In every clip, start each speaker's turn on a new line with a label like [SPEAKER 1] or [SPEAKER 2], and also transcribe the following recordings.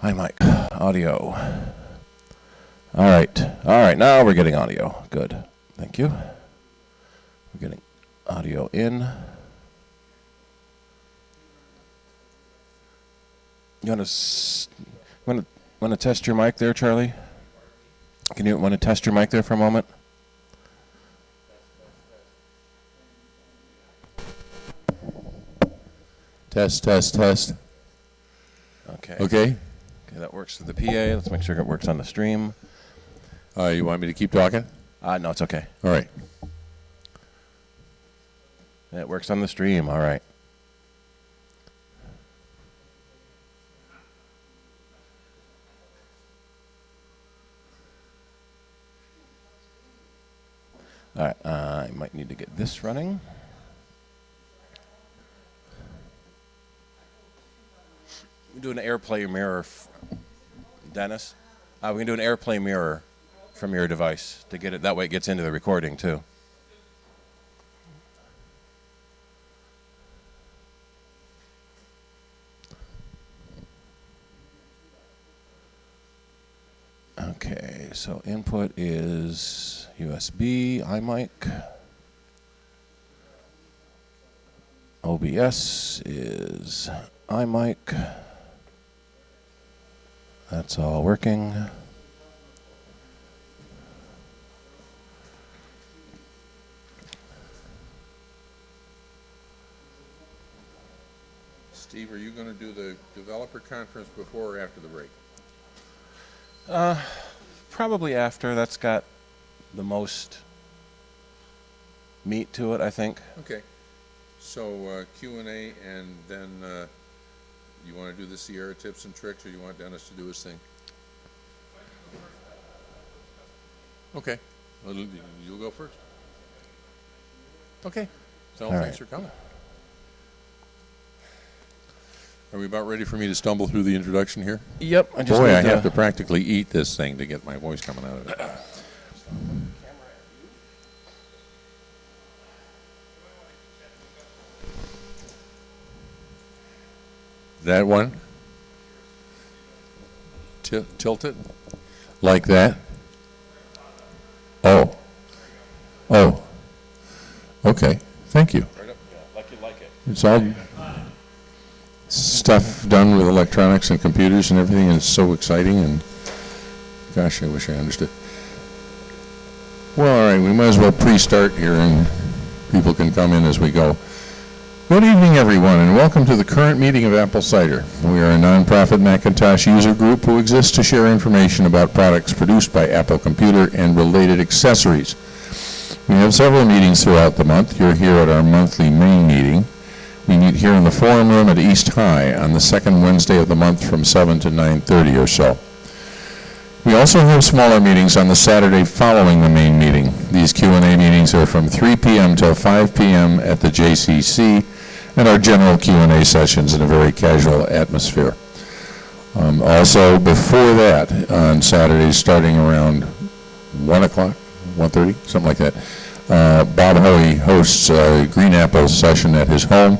[SPEAKER 1] Hi, Mike. Audio. All right, now we're getting audio. Good, thank you. We're getting audio in. You want to test your mic there, Charlie? Can you want to test your mic there for a moment?
[SPEAKER 2] Test, test, test.
[SPEAKER 1] Okay.
[SPEAKER 2] Okay.
[SPEAKER 1] Okay, that works for the PA. Let's make sure it works on the stream.
[SPEAKER 2] You want me to keep talking?
[SPEAKER 1] No, it's okay.
[SPEAKER 2] All right.
[SPEAKER 1] It works on the stream. All right. All right. I might need to get this running. We do an AirPlay mirror, Dennis. We can do an AirPlay mirror from your device to get it. That way, it gets into the recording too. Okay, so input is USB, iMic. OBS is iMic. That's all working.
[SPEAKER 2] Steve, are you going to do the developer conference before or after the break?
[SPEAKER 1] Probably after. That's got the most meat to it, I think.
[SPEAKER 2] Okay. So Q&A, and then you want to do the Sierra tips and tricks, or you want Dennis to do his thing? Okay. Well, you'll go first. Okay. So thanks for coming. Are we about ready for me to stumble through the introduction here?
[SPEAKER 1] Yep.
[SPEAKER 2] I have to practically eat this thing to get my voice coming out of it. That one? Tilt it? Like that? Oh. Oh. Okay. Thank you.
[SPEAKER 1] Right up, like you like it.
[SPEAKER 2] It's all stuff done with electronics and computers and everything, and it's so exciting, and gosh, I wish I understood. Well, all right, we might as well pre-start here, and people can come in as we go. Good evening, everyone, and welcome to the current meeting of Apple CIDER. We are a nonprofit Macintosh user group who exists to share information about products produced by Apple Computer and related accessories. We have several meetings throughout the month. You're here at our monthly main meeting. We meet here in the forum room at East High on the second Wednesday of the month from 7 to 9:30 or so. We also have smaller meetings on the Saturday following the main meeting. These Q&A meetings are from 3 p.m. till 5 p.m. at the JCC, and our general Q&A sessions in a very casual atmosphere. Also, before that, on Saturdays, starting around 1 o'clock, 1:30, something like that, Bob Hoey hosts a Green Apple session at his home.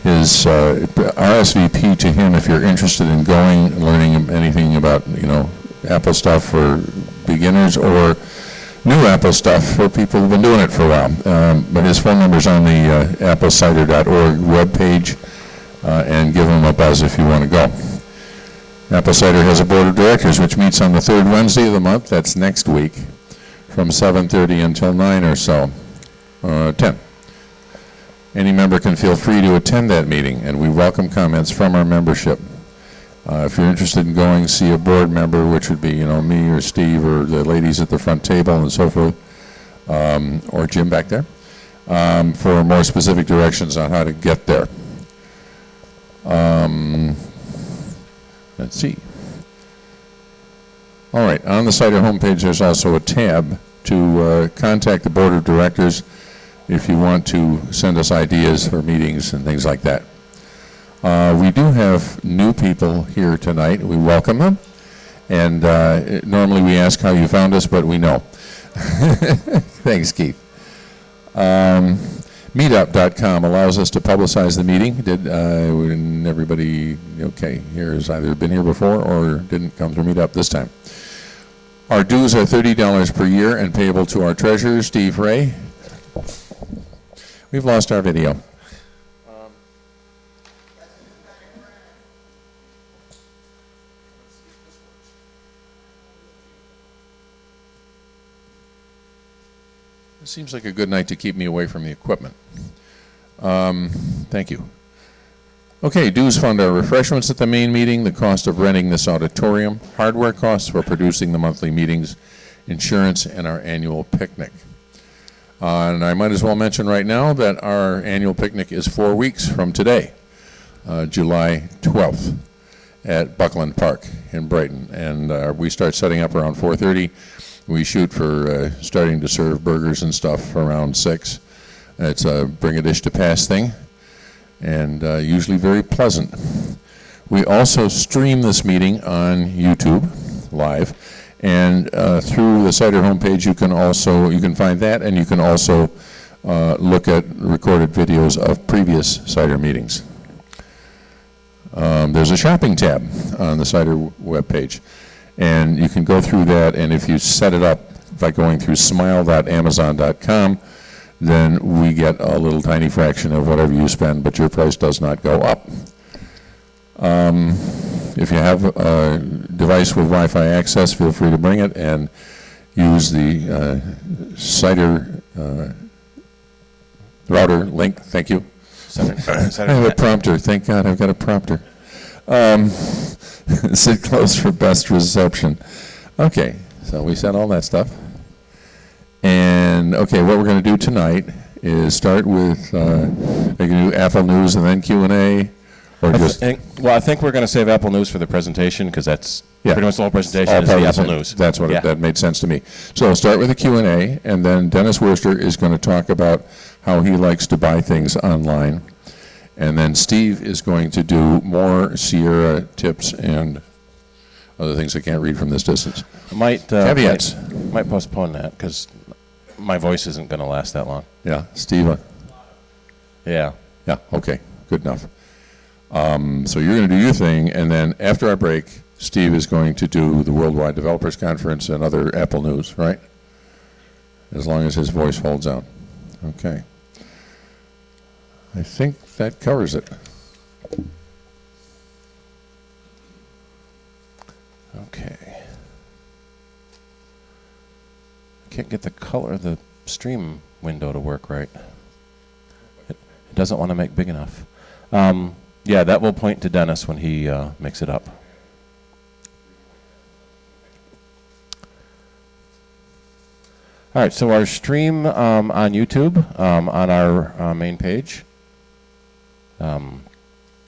[SPEAKER 2] His RSVP to him if you're interested in going and learning anything about, Apple stuff for beginners or new Apple stuff for people who've been doing it for a while. But his phone number's on the applecider.org webpage, and give him a buzz if you want to go. Apple CIDER has a board of directors which meets on the third Wednesday of the month. That's next week, from 7:30 until 9 or so, 10. Any member can feel free to attend that meeting, and we welcome comments from our membership. If you're interested in going, see a board member, which would be, me or Steve or the ladies at the front table and so forth, or Jim back there, for more specific directions on how to get there. Let's see. All right, on the CIDER homepage, there's also a tab to contact the board of directors if you want to send us ideas for meetings and things like that. We do have new people here tonight. We welcome them. And normally we ask how you found us, but we know. Thanks, Keith. Meetup.com allows us to publicize the meeting. Did everybody, okay, here has either been here before or didn't come through Meetup this time. Our dues are $30 per year and payable to our treasurer, Steve Ray. We've lost our video. It seems like a good night to keep me away from the equipment. Thank you. Okay, dues fund our refreshments at the main meeting, the cost of renting this auditorium, hardware costs for producing the monthly meetings, insurance, and our annual picnic. And I might as well mention right now that our annual picnic is 4 weeks from today, July 12th, at Buckland Park in Brighton. And we start setting up around 4:30. We shoot for starting to serve burgers and stuff around 6. It's a bring a dish to pass thing, and usually very pleasant. We also stream this meeting on YouTube live, and through the CIDER homepage you can find that, and you can also look at recorded videos of previous CIDER meetings. There's a shopping tab on the CIDER webpage, and you can go through that, and if you set it up by going through smile.amazon.com, then we get a little tiny fraction of whatever you spend, but your price does not go up. If you have a device with Wi-Fi access, feel free to bring it and use the CIDER router link. Thank you. I have a prompter. Thank God I've got a prompter. Sit close for best reception. Okay, so we said all that stuff. And okay, what we're going to do tonight is start with we can do Apple News and then Q&A, or just.
[SPEAKER 1] Well, I think we're going to save Apple News for the presentation, because that's pretty much the whole presentation is the Apple News.
[SPEAKER 2] That's what that made sense to me. So I'll start with a Q&A, and then Dennis Wurster is going to talk about how he likes to buy things online. And then Steve is going to do more Sierra tips and other things I can't read from this distance. Caveats.
[SPEAKER 1] Might postpone that, because my voice isn't going to last that long.
[SPEAKER 2] Yeah, Steve.
[SPEAKER 1] Yeah.
[SPEAKER 2] Yeah, okay, good enough. So you're going to do your thing, and then after our break, Steve is going to do the Worldwide Developers Conference and other Apple News, right? As long as his voice holds out. Okay. I think that covers it.
[SPEAKER 1] Okay. Can't get the color of the stream window to work right. It doesn't want to make big enough. Yeah, that will point to Dennis when he makes it up. All right, so our stream on YouTube, on our main page,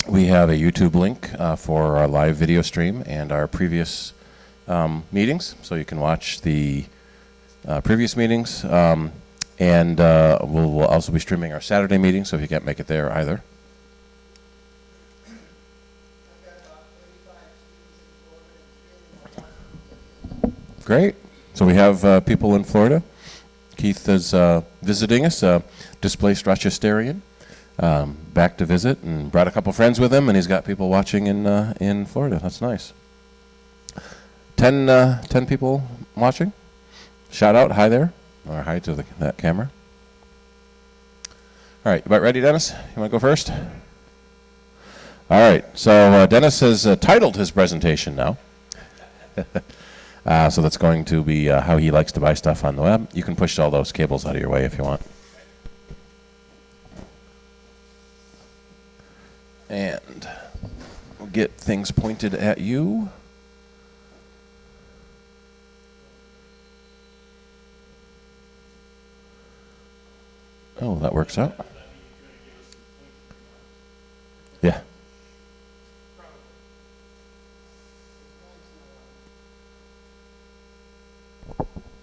[SPEAKER 1] we have a YouTube link for our live video stream and our previous meetings, so you can watch the previous meetings, and we'll also be streaming our Saturday meeting, so if you can't make it there either. Great. So we have people in Florida. Keith is visiting us, displaced Rochesterian, back to visit, and brought a couple friends with him, and he's got people watching in Florida. That's nice. 10 people watching. Shout out, hi there, or hi to that camera. All right, you about ready, Dennis? You want to go first? All right, so Dennis has titled his presentation now. So that's going to be how he likes to buy stuff on the web. You can push all those cables out of your way if you want. And we'll get things pointed at you. Oh, that works out. Yeah.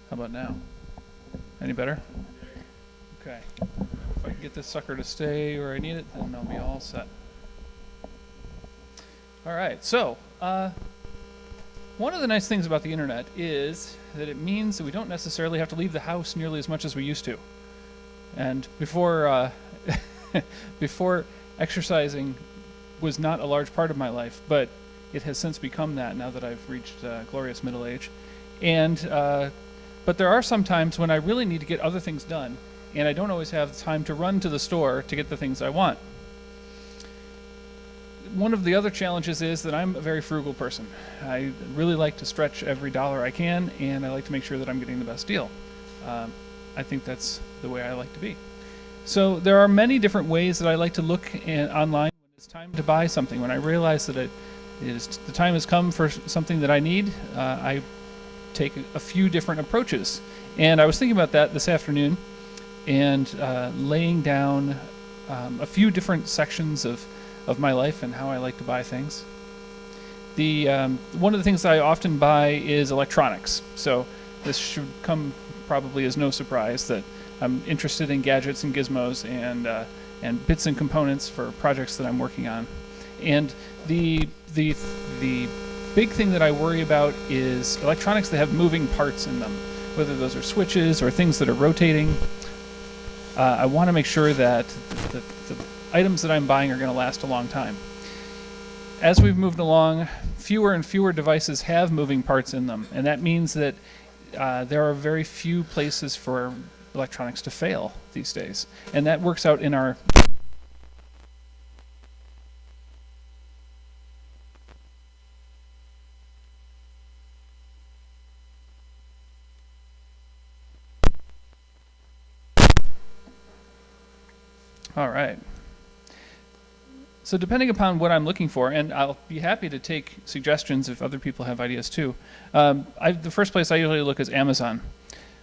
[SPEAKER 3] How about now? Any better? Okay. If I can get this sucker to stay where I need it, then I'll be all set. All right, so one of the nice things about the internet is that it means that we don't necessarily have to leave the house nearly as much as we used to. And before before exercising was not a large part of my life, but it has since become that now that I've reached glorious middle age. And but there are some times when I really need to get other things done, and I don't always have the time to run to the store to get the things I want. One of the other challenges is that I'm a very frugal person. I really like to stretch every dollar I can, and I like to make sure that I'm getting the best deal. I think that's the way I like to be. So there are many different ways that I like to look online when it's time to buy something. When I realize that the time has come for something that I need, I take a few different approaches. And I was thinking about that this afternoon and laying down a few different sections of my life and how I like to buy things. One of the things I often buy is electronics. So this should come probably as no surprise that I'm interested in gadgets and gizmos and bits and components for projects that I'm working on. And the big thing that I worry about is electronics that have moving parts in them, whether those are switches or things that are rotating. I want to make sure that the items that I'm buying are going to last a long time. As we've moved along, fewer and fewer devices have moving parts in them, and that means that there are very few places for electronics to fail these days. And that works out in our All right. So depending upon what I'm looking for, and I'll be happy to take suggestions if other people have ideas too. The first place I usually look is Amazon.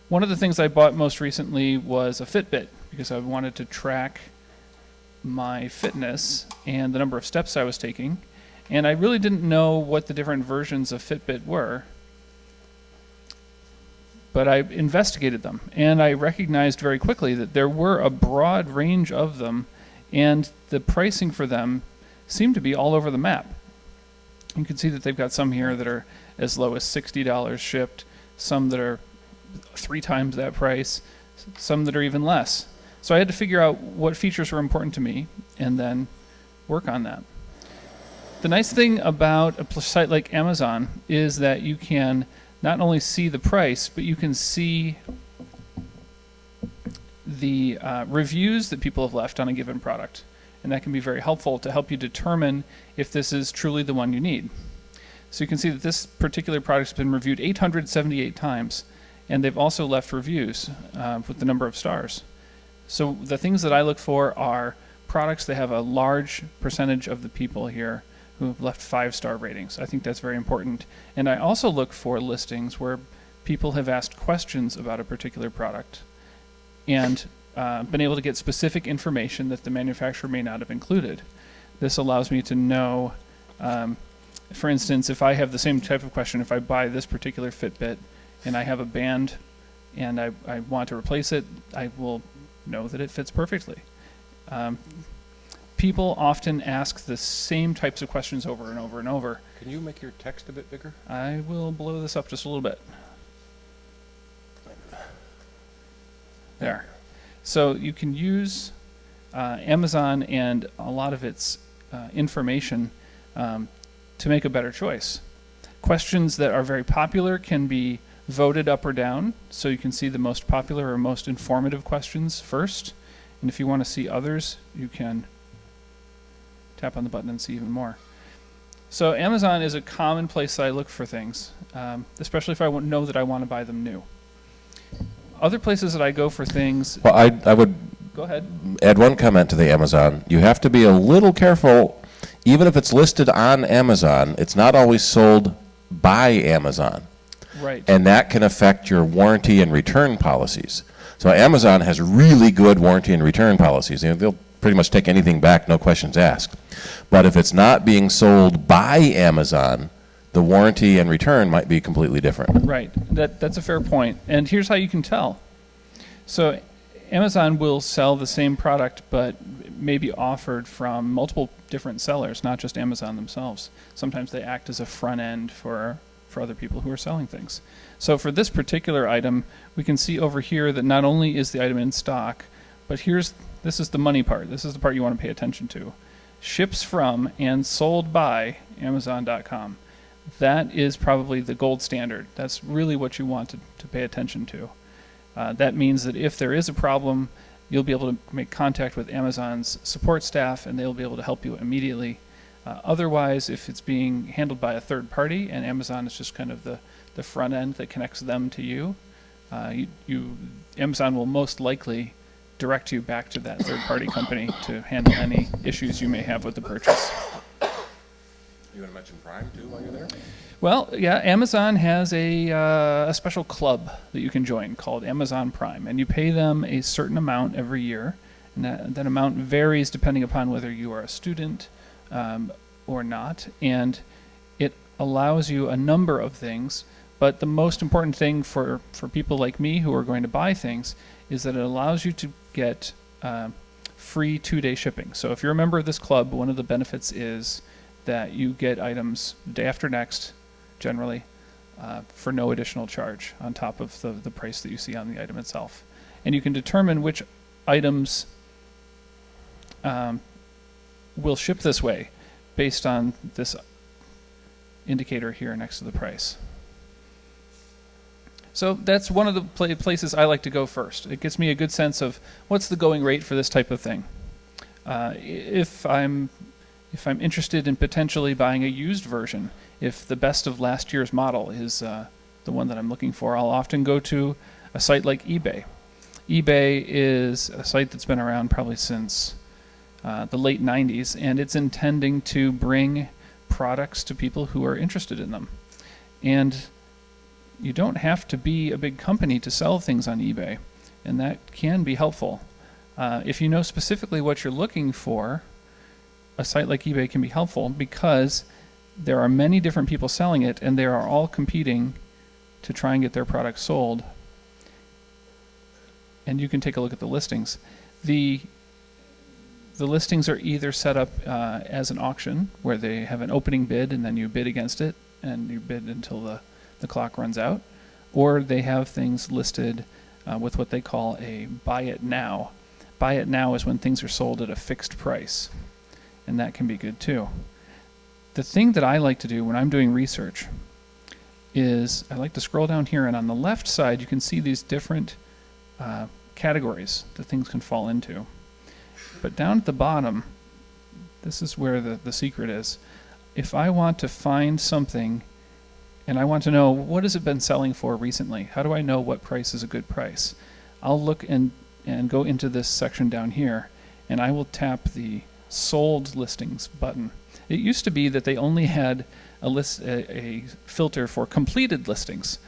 [SPEAKER 3] One of the things I bought most recently was a Fitbit because I wanted to track my fitness and the number of steps I was taking. And I really didn't know what the different versions of Fitbit were. But I investigated them, and I recognized very quickly that there were a broad range of them, and the pricing for them seemed to be all over the map. You can see that they've got some here that are as low as $60 shipped, some that are 3 times that price, some that are even less. So I had to figure out what features were important to me and then work on that. The nice thing about a site like Amazon is that you can not only see the price, but you can see the reviews that people have left on a given product. And that can be very helpful to help you determine if this is truly the one you need. So you can see that this particular product has been reviewed 878 times, and they've also left reviews with the number of stars. So the things that I look for are products that have a large percentage of the people here who have left 5-star ratings. I think that's very important. And I also look for listings where people have asked questions about a particular product and been able to get specific information that the manufacturer may not have included. This allows me to know, for instance, if I have the same type of question, if I buy this particular Fitbit and I have a band and I want to replace it, I will know that it fits perfectly. People often ask the same types of questions over and over and over.
[SPEAKER 1] Can you make your text a bit bigger?
[SPEAKER 3] I will blow this up just a little bit. There. So you can use Amazon and a lot of its information to make a better choice. Questions that are very popular can be voted up or down, so you can see the most popular or most informative questions first. And if you want to see others, you can tap on the button and see even more. So Amazon is a common place that I look for things, especially if I know that I want to buy them new. Other places that I go for things...
[SPEAKER 1] Well, I would
[SPEAKER 3] Go ahead.
[SPEAKER 1] add one comment to the Amazon. You have to be a little careful. Even if it's listed on Amazon, it's not always sold by Amazon.
[SPEAKER 3] Right.
[SPEAKER 1] And that can affect your warranty and return policies. So Amazon has really good warranty and return policies. You know, they'll pretty much take anything back, no questions asked. But if it's not being sold by Amazon, the warranty and return might be completely different.
[SPEAKER 3] Right. That's a fair point. And here's how you can tell. So Amazon will sell the same product, but may be offered from multiple different sellers, not just Amazon themselves. Sometimes they act as a front end for other people who are selling things. So for this particular item, we can see over here that not only is the item in stock, but here's This is the money part. This is the part you want to pay attention to. Ships from and sold by Amazon.com. That is probably the gold standard. That's really what you want to pay attention to. That means that if there is a problem, you'll be able to make contact with Amazon's support staff and they'll be able to help you immediately. Otherwise, if it's being handled by a third party and Amazon is just kind of the front end that connects them to you, Amazon will most likely direct you back to that third party company to handle any issues you may have with the purchase.
[SPEAKER 1] You want to mention Prime too while you're there?
[SPEAKER 3] Well, yeah, Amazon has a special club that you can join called Amazon Prime, and you pay them a certain amount every year, and that amount varies depending upon whether you are a student or not, and it allows you a number of things, but the most important thing for people like me who are going to buy things is that it allows you to get free 2-day shipping. So if you're a member of this club, one of the benefits is that you get items day after next, generally, for no additional charge on top of the price that you see on the item itself. And you can determine which items will ship this way based on this indicator here next to the price. So that's one of the places I like to go first. It gives me a good sense of what's the going rate for this type of thing. If I'm interested in potentially buying a used version, if the best of last year's model is the one that I'm looking for, I'll often go to a site like eBay. eBay is a site that's been around probably since the late 90s, and it's intending to bring products to people who are interested in them. And you don't have to be a big company to sell things on eBay, and that can be helpful. If you know specifically what you're looking for, a site like eBay can be helpful because there are many different people selling it, and they are all competing to try and get their products sold. And you can take a look at the listings. The listings are either set up as an auction, where they have an opening bid, and then you bid against it, and you bid until the clock runs out, or they have things listed with what they call a buy it now. Buy it now is when things are sold at a fixed price, and that can be good too. The thing that I like to do when I'm doing research is I like to scroll down here, and on the left side you can see these different categories that things can fall into. But down at the bottom, this is where the secret is. If I want to find something and I want to know what has it been selling for recently, how do I know what price is a good price? I'll look and go into this section down here, and I will tap the sold listings button. It used to be that they only had a filter for completed listings.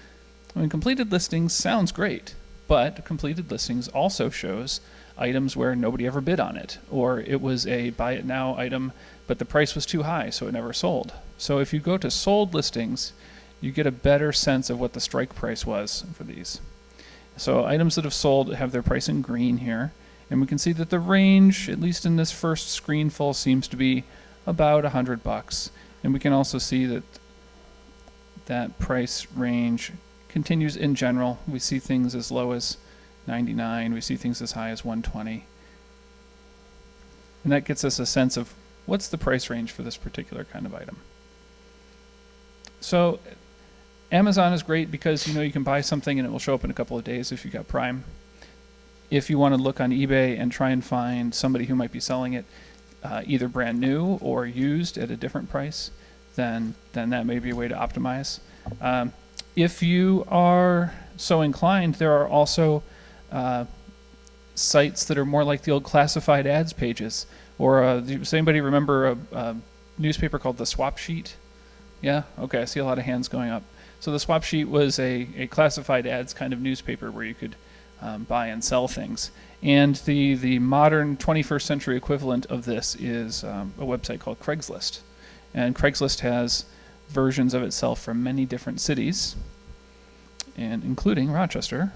[SPEAKER 3] I mean, completed listings sounds great, but completed listings also shows items where nobody ever bid on it, or it was a buy it now item, but the price was too high, so it never sold. So if you go to sold listings, you get a better sense of what the strike price was for these. So items that have sold have their price in green here, and we can see that the range, at least in this first screenful, seems to be about $100. And we can also see that that price range continues in general. We see things as low as 99, we see things as high as 120. And that gets us a sense of what's the price range for this particular kind of item. So Amazon is great because you can buy something and it will show up in a couple of days if you've got Prime. If you want to look on eBay and try and find somebody who might be selling it either brand new or used at a different price, then that may be a way to optimize. If you are so inclined, there are also sites that are more like the old classified ads pages. Or does anybody remember a newspaper called the Swap Sheet? Yeah? Okay, I see a lot of hands going up. So the Swap Sheet was a classified ads kind of newspaper where you could buy and sell things. And the modern 21st century equivalent of this is a website called Craigslist. And Craigslist has versions of itself from many different cities, and including Rochester.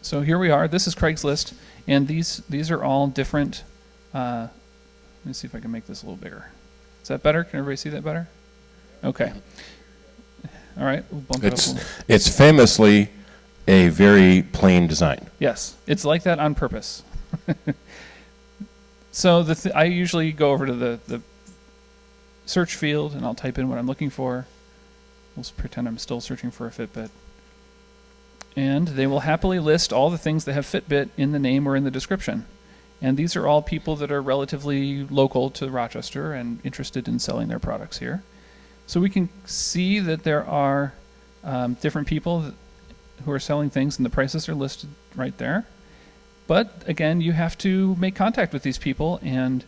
[SPEAKER 3] So here we are. This is Craigslist, and these are all different. Let me see if I can make this a little bigger. Is that better? Can everybody see that better? Okay. All right, we'll bump it up a little.
[SPEAKER 1] It's famously a very plain design.
[SPEAKER 3] Yes, it's like that on purpose. So I usually go over to the search field and I'll type in what I'm looking for. We'll pretend I'm still searching for a Fitbit. And they will happily list all the things that have Fitbit in the name or in the description. And these are all people that are relatively local to Rochester and interested in selling their products here. So we can see that there are different people who are selling things, and the prices are listed right there. But again, you have to make contact with these people and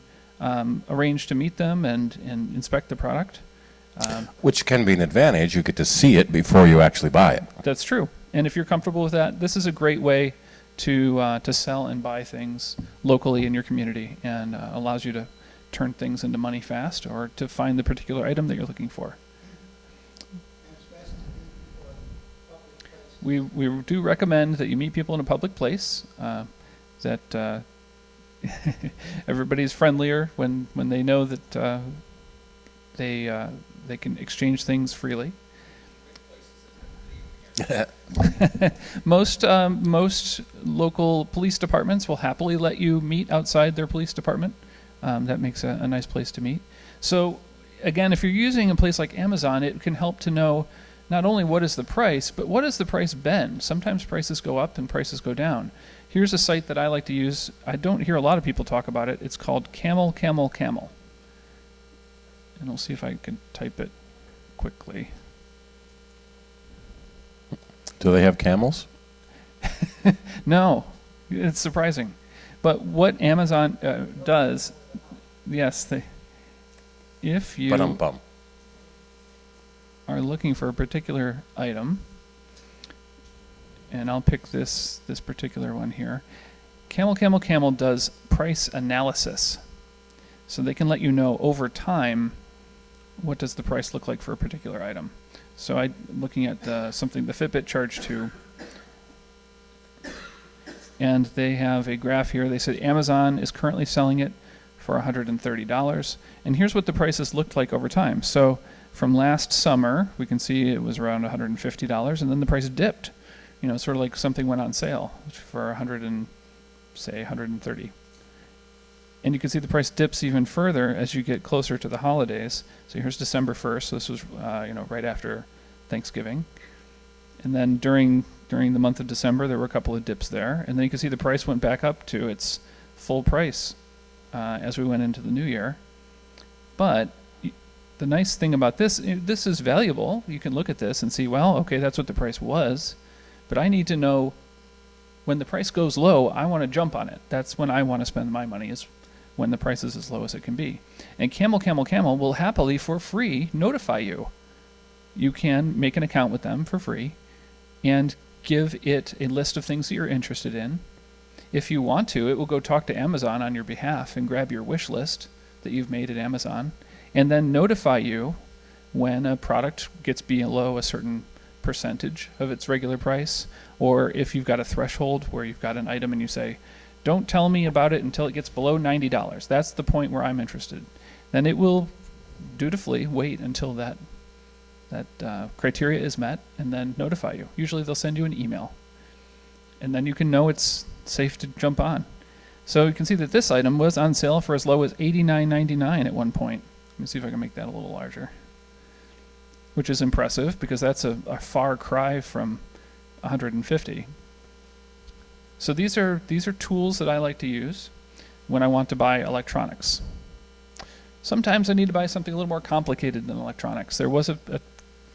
[SPEAKER 3] arrange to meet them and inspect the product.
[SPEAKER 1] Which can be an advantage. You get to see it before you actually buy it.
[SPEAKER 3] That's true. And if you're comfortable with that, this is a great way to sell and buy things locally in your community, and allows you to turn things into money fast or to find the particular item that you're looking for. We do recommend that you meet people in a public place, that everybody's friendlier when they know that they can exchange things freely. Most local police departments will happily let you meet outside their police department. That makes a nice place to meet. So again, if you're using a place like Amazon, it can help to know not only what is the price, but what has the price been. Sometimes prices go up and prices go down. Here's a site that I like to use. I don't hear a lot of people talk about it. It's called Camel. And we'll see if I can type it quickly.
[SPEAKER 1] Do they have camels?
[SPEAKER 3] No, it's surprising. But what Amazon does, yes, if you
[SPEAKER 1] Ba-dum-bum.
[SPEAKER 3] are looking for a particular item, and I'll pick this particular one here. Camel does price analysis. So they can let you know over time what does the price look like for a particular item. So I'm looking at something the Fitbit Charge 2, and they have a graph here. They said Amazon is currently selling it for $130, and here's what the prices looked like over time. So from last summer, we can see it was around $150, and then the price dipped. You know, sort of like something went on sale for $130. And you can see the price dips even further as you get closer to the holidays. So here's December 1st. So this was, right after Thanksgiving. And then during the month of December, there were a couple of dips there. And then you can see the price went back up to its full price as we went into the new year. But the nice thing about this is valuable. You can look at this and see, well, okay, that's what the price was. But I need to know when the price goes low, I want to jump on it. That's when I want to spend my money, is when the price is as low as it can be. And Camel will happily, for free, notify you. You can make an account with them for free and give it a list of things that you're interested in. If you want to, it will go talk to Amazon on your behalf and grab your wish list that you've made at Amazon, and then notify you when a product gets below a certain percentage of its regular price, or if you've got a threshold where you've got an item and you say, don't tell me about it until it gets below $90. That's the point where I'm interested. Then it will dutifully wait until that criteria is met and then notify you. Usually they'll send you an email. And then you can know it's safe to jump on. So you can see that this item was on sale for as low as $89.99 at one point. Let me see if I can make that a little larger. Which is impressive because that's a far cry from 150. So these are tools that I like to use when I want to buy electronics. Sometimes I need to buy something a little more complicated than electronics. There was a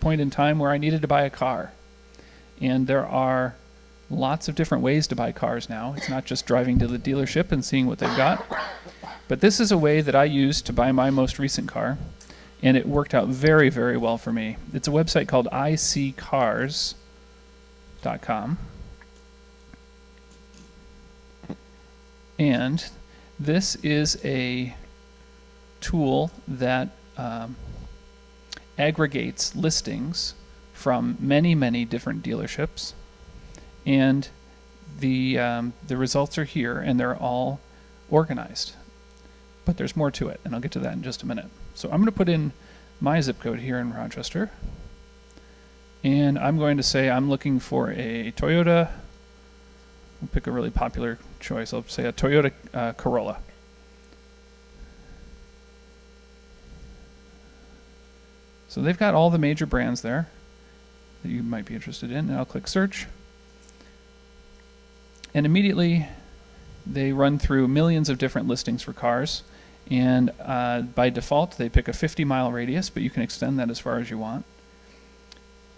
[SPEAKER 3] point in time where I needed to buy a car. And there are lots of different ways to buy cars now. It's not just driving to the dealership and seeing what they've got. But this is a way that I used to buy my most recent car. And it worked out very, very well for me. It's a website called iSeeCars.com. And this is a tool that aggregates listings from many, many different dealerships. And the results are here, and they're all organized. But there's more to it, and I'll get to that in just a minute. So I'm going to put in my zip code here in Rochester. And I'm going to say I'm looking for a Toyota. I'll pick a really popular choice. I'll say a Toyota Corolla. So they've got all the major brands there that you might be interested in. And I'll click search. And immediately they run through millions of different listings for cars. And by default, they pick a 50-mile radius, but you can extend that as far as you want.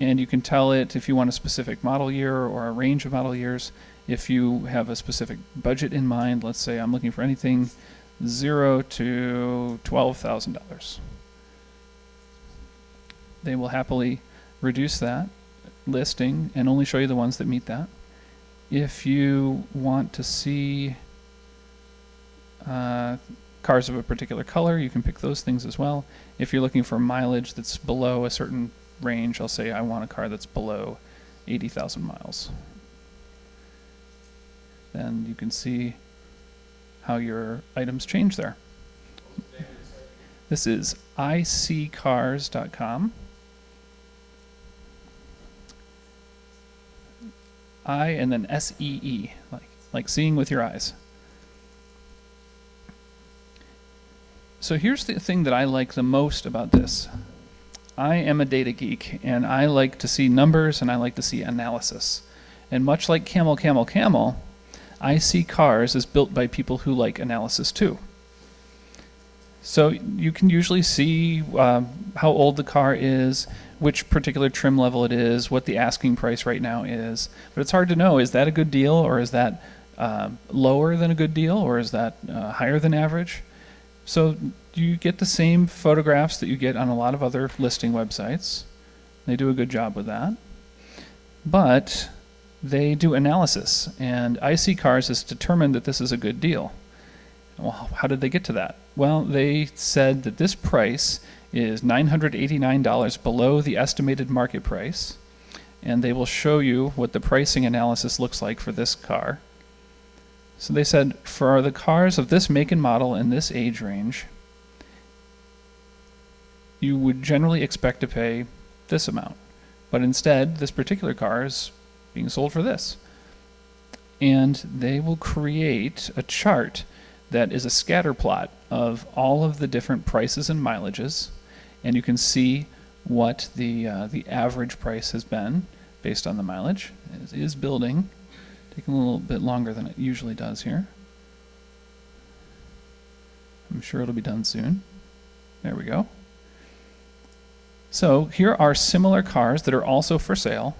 [SPEAKER 3] And you can tell it if you want a specific model year or a range of model years. If you have a specific budget in mind, let's say I'm looking for anything $0 to $12,000. They will happily reduce that listing and only show you the ones that meet that. If you want to see cars of a particular color, you can pick those things as well. If you're looking for mileage that's below a certain range, I'll say I want a car that's below 80,000 miles. Then you can see how your items change there. This is iSeeCars.com. I and then SEE, like seeing with your eyes. So here's the thing that I like the most about this. I am a data geek, and I like to see numbers, and I like to see analysis. And much like Camel, iSeeCars is built by people who like analysis too. So you can usually see how old the car is, which particular trim level it is, what the asking price right now is. But it's hard to know, is that a good deal, or is that lower than a good deal, or is that higher than average? So you get the same photographs that you get on a lot of other listing websites. They do a good job with that. But they do analysis, and iSeeCars has determined that this is a good deal. Well, how did they get to that? Well, they said that this price is $989 below the estimated market price, and they will show you what the pricing analysis looks like for this car. So they said, for the cars of this make and model and this age range, you would generally expect to pay this amount. But instead, this particular car is being sold for this. And they will create a chart that is a scatter plot of all of the different prices and mileages, and you can see what the average price has been based on the mileage. It is building, taking a little bit longer than it usually does here. I'm sure it'll be done soon. There we go. So here are similar cars that are also for sale,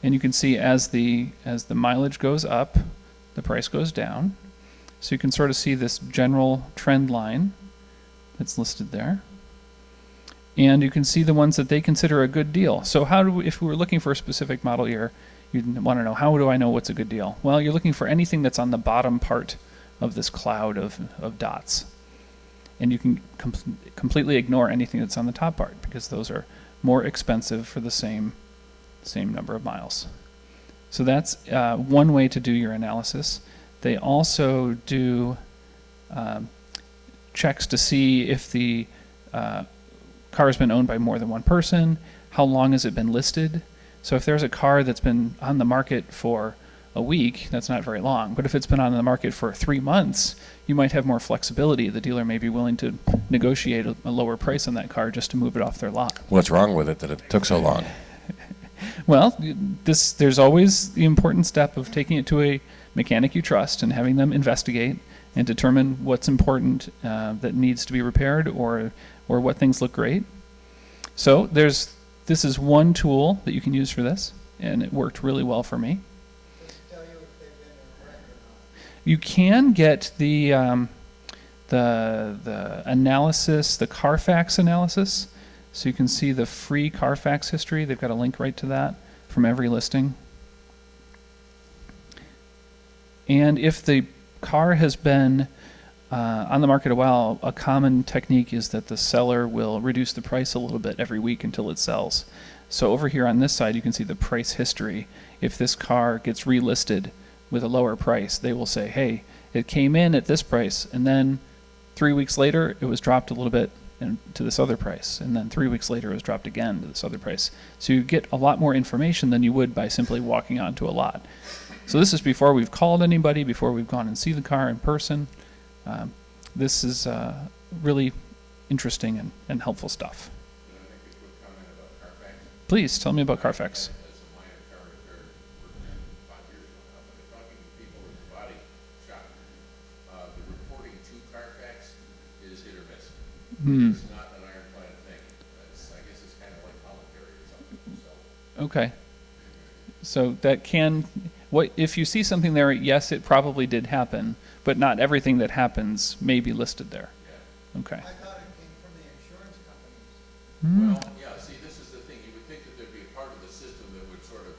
[SPEAKER 3] and you can see as the mileage goes up, the price goes down. So you can sort of see this general trend line that's listed there. And you can see the ones that they consider a good deal. So if we were looking for a specific model year, you'd want to know, how do I know what's a good deal? Well, you're looking for anything that's on the bottom part of this cloud of dots. And you can completely ignore anything that's on the top part, because those are more expensive for the same number of miles. So that's one way to do your analysis. They also do checks to see if the car has been owned by more than one person, how long has it been listed. So if there's a car that's been on the market for a week, that's not very long. But if it's been on the market for 3 months, you might have more flexibility. The dealer may be willing to negotiate a lower price on that car just to move it off their lot.
[SPEAKER 1] What's wrong with it that it took so long?
[SPEAKER 3] Well, there's always the important step of taking it to a mechanic you trust and having them investigate and determine what's important that needs to be repaired, or what things look great. So this is one tool that you can use for this, and it worked really well for me. You can get the analysis, the Carfax analysis. So you can see the free Carfax history. They've got a link right to that from every listing. And if the car has been on the market a while, a common technique is that the seller will reduce the price a little bit every week until it sells. So over here on this side, you can see the price history. If this car gets relisted with a lower price, they will say, hey, it came in at this price, and then 3 weeks later, it was dropped a little bit and to this other price, and then 3 weeks later it was dropped again to this other price. So you get a lot more information than you would by simply walking onto a lot. So this is before we've called anybody, before we've gone and see the car in person. This is really interesting and helpful stuff.
[SPEAKER 2] Can I make a quick comment about Carfax?
[SPEAKER 3] Please tell me about Carfax.
[SPEAKER 2] That's a minor car repair for 5 years ago now, but talking to people in the body shop, the reporting to Carfax is hit or miss. It's not an ironclad thing. I guess it's kind of like voluntary or something. So.
[SPEAKER 3] Okay. So that can, what if you see something there, yes, it probably did happen, but not everything that happens may be listed there.
[SPEAKER 2] Yeah.
[SPEAKER 3] Okay.
[SPEAKER 4] I thought it came from the insurance companies.
[SPEAKER 2] Well, yeah, see, this is the thing. You would think that there'd be a part of the system that would sort of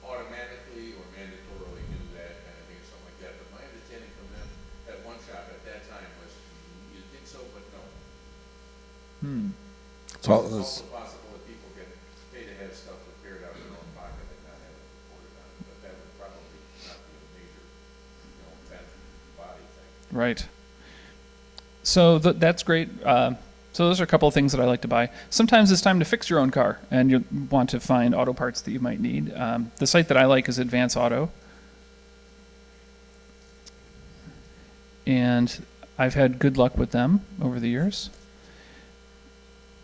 [SPEAKER 2] automatically or mandatorily do that kind of thing or something like that. But my understanding from them at one shop at that time was, you'd think so, but no. It's also possible that people get paid to have stuff repaired out of their own pocket and not have it reported on it. But that would probably not be a major, bent body thing.
[SPEAKER 3] Right. So that's great. So those are a couple of things that I like to buy. Sometimes it's time to fix your own car, and you want to find auto parts that you might need. The site that I like is Advance Auto. And I've had good luck with them over the years.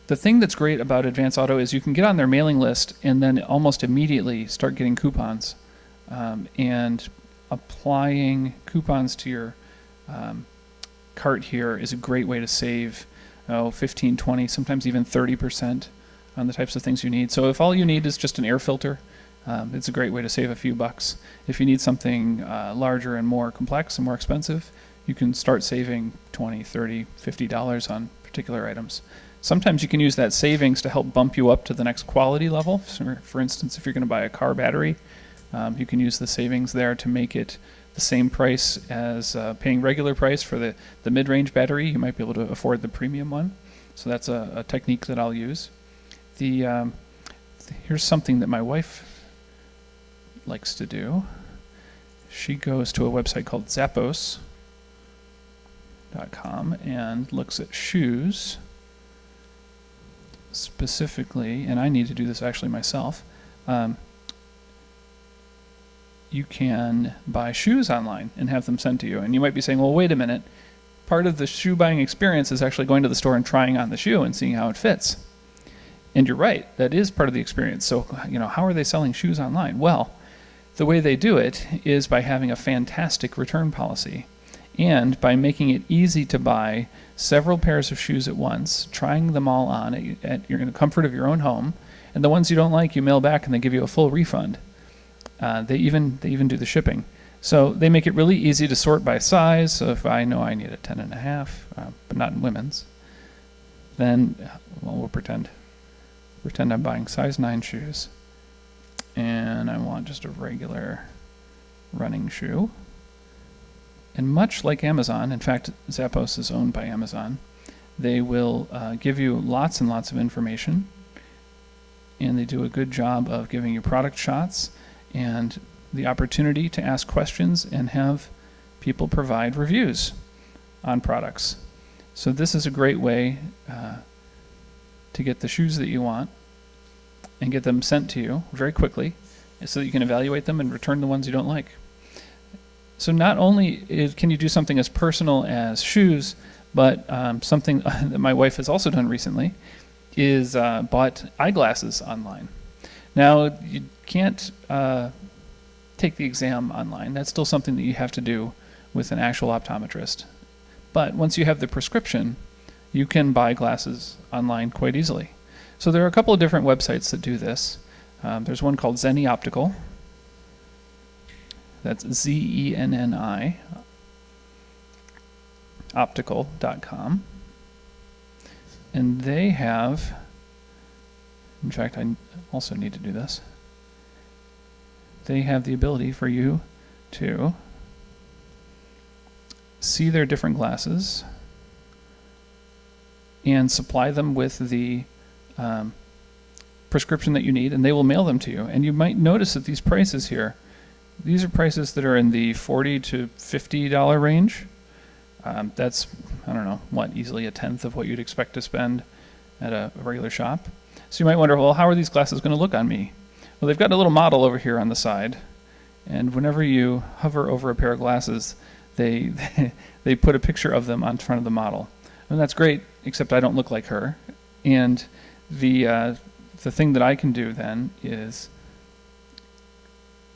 [SPEAKER 3] The thing that's great about Advance Auto is you can get on their mailing list and then almost immediately start getting coupons. And applying coupons to your cart here is a great way to save 15, 20, sometimes even 30% on the types of things you need. So if all you need is just an air filter, it's a great way to save a few bucks. If you need something larger and more complex and more expensive, you can start saving $20, $30, $50 on particular items. Sometimes you can use that savings to help bump you up to the next quality level. So for instance, if you're going to buy a car battery, you can use the savings there to make it the same price as paying regular price for the mid-range battery. You might be able to afford the premium one. So that's a technique that I'll use. Here's something that my wife likes to do. She goes to a website called Zappos.com and looks at shoes specifically, and I need to do this actually myself. You can buy shoes online and have them sent to you. And you might be saying, well, wait a minute. Part of the shoe buying experience is actually going to the store and trying on the shoe and seeing how it fits. And you're right, that is part of the experience. So, how are they selling shoes online? Well, the way they do it is by having a fantastic return policy and by making it easy to buy several pairs of shoes at once, trying them all on in the comfort of your own home, and the ones you don't like, you mail back and they give you a full refund. They even do the shipping. So they make it really easy to sort by size. So if I know I need a 10.5, but not in women's, then we'll pretend I'm buying size 9 shoes, and I want just a regular running shoe. And much like Amazon, in fact, Zappos is owned by Amazon, they will give you lots and lots of information, and they do a good job of giving you product shots and the opportunity to ask questions and have people provide reviews on products. So this is a great way to get the shoes that you want and get them sent to you very quickly so that you can evaluate them and return the ones you don't like. So not only can you do something as personal as shoes, but something that my wife has also done recently is bought eyeglasses online. Now, you can't take the exam online. That's still something that you have to do with an actual optometrist. But once you have the prescription, you can buy glasses online quite easily. So there are a couple of different websites that do this. There's one called Zenni Optical. That's Zenni, optical.com. And they have, in fact, I also need to do this. They have the ability for you to see their different glasses and supply them with the prescription that you need, and they will mail them to you. And you might notice that these prices here, these are prices that are in the $40 to $50 range. That's, I don't know, easily a tenth of what you'd expect to spend at a regular shop. So you might wonder, well, how are these glasses going to look on me? Well, they've got a little model over here on the side, and whenever you hover over a pair of glasses, they they put a picture of them on front of the model. And that's great, except I don't look like her. And the thing that I can do then is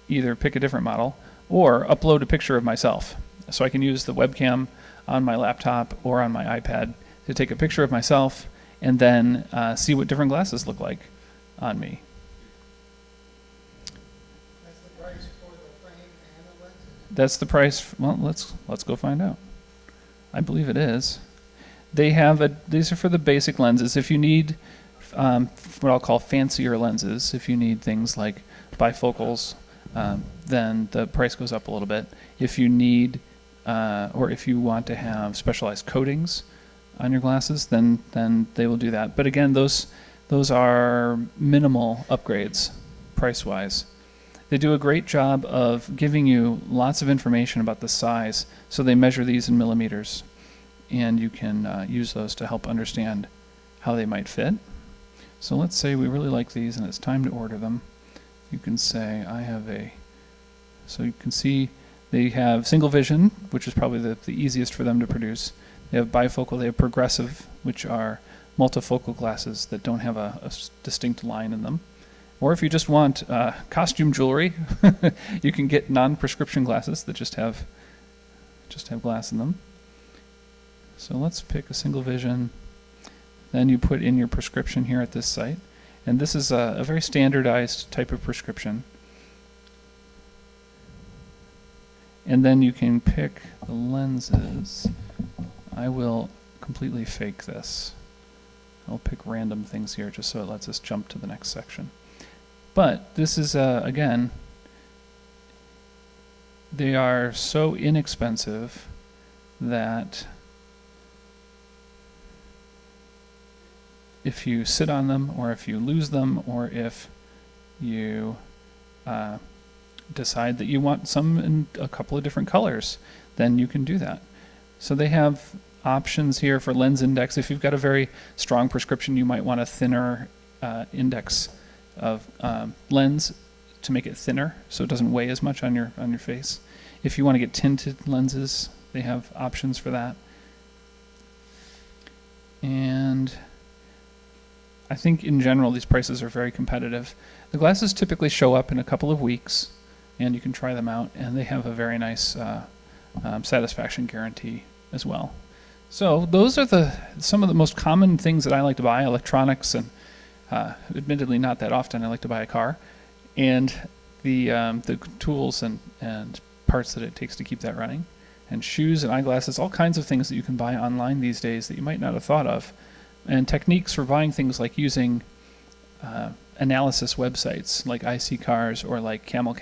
[SPEAKER 3] either pick a different model or upload a picture of myself. So I can use the webcam on my laptop or on my iPad to take a picture of myself and then see what different glasses look like on me.
[SPEAKER 4] That's the price for the frame and the lenses?
[SPEAKER 3] That's the price. Well, let's go find out. I believe it is. They have these are for the basic lenses. If you need what I'll call fancier lenses, if you need things like bifocals, then the price goes up a little bit. If you need or if you want to have specialized coatings on your glasses, then they will do that. But again, those are minimal upgrades price-wise. They do a great job of giving you lots of information about the size. So they measure these in millimeters, and you can use those to help understand how they might fit. So let's say we really like these and it's time to order them. You can say, so you can see they have single vision, which is probably the easiest for them to produce. They have bifocal, they have progressive, which are multifocal glasses that don't have a distinct line in them. Or if you just want costume jewelry, you can get non-prescription glasses that just have glass in them. So let's pick a single vision. Then you put in your prescription here at this site. And this is a very standardized type of prescription. And then you can pick the lenses. I will completely fake this. I'll pick random things here just so it lets us jump to the next section. But this is, again, they are so inexpensive that if you sit on them, or if you lose them, or if you decide that you want some in a couple of different colors, then you can do that. So they have options here for lens index. If you've got a very strong prescription, you might want a thinner index of lens to make it thinner so it doesn't weigh as much on your face. If you want to get tinted lenses, they have options for that. And I think in general these prices are very competitive. The glasses typically show up in a couple of weeks, and you can try them out, and they have a very nice satisfaction guarantee as well. So those are some of the most common things that I like to buy, electronics, and admittedly not that often. I like to buy a car, and the tools and parts that it takes to keep that running, and shoes and eyeglasses, all kinds of things that you can buy online these days that you might not have thought of, and techniques for buying things like using analysis websites like iSeeCars or like Camel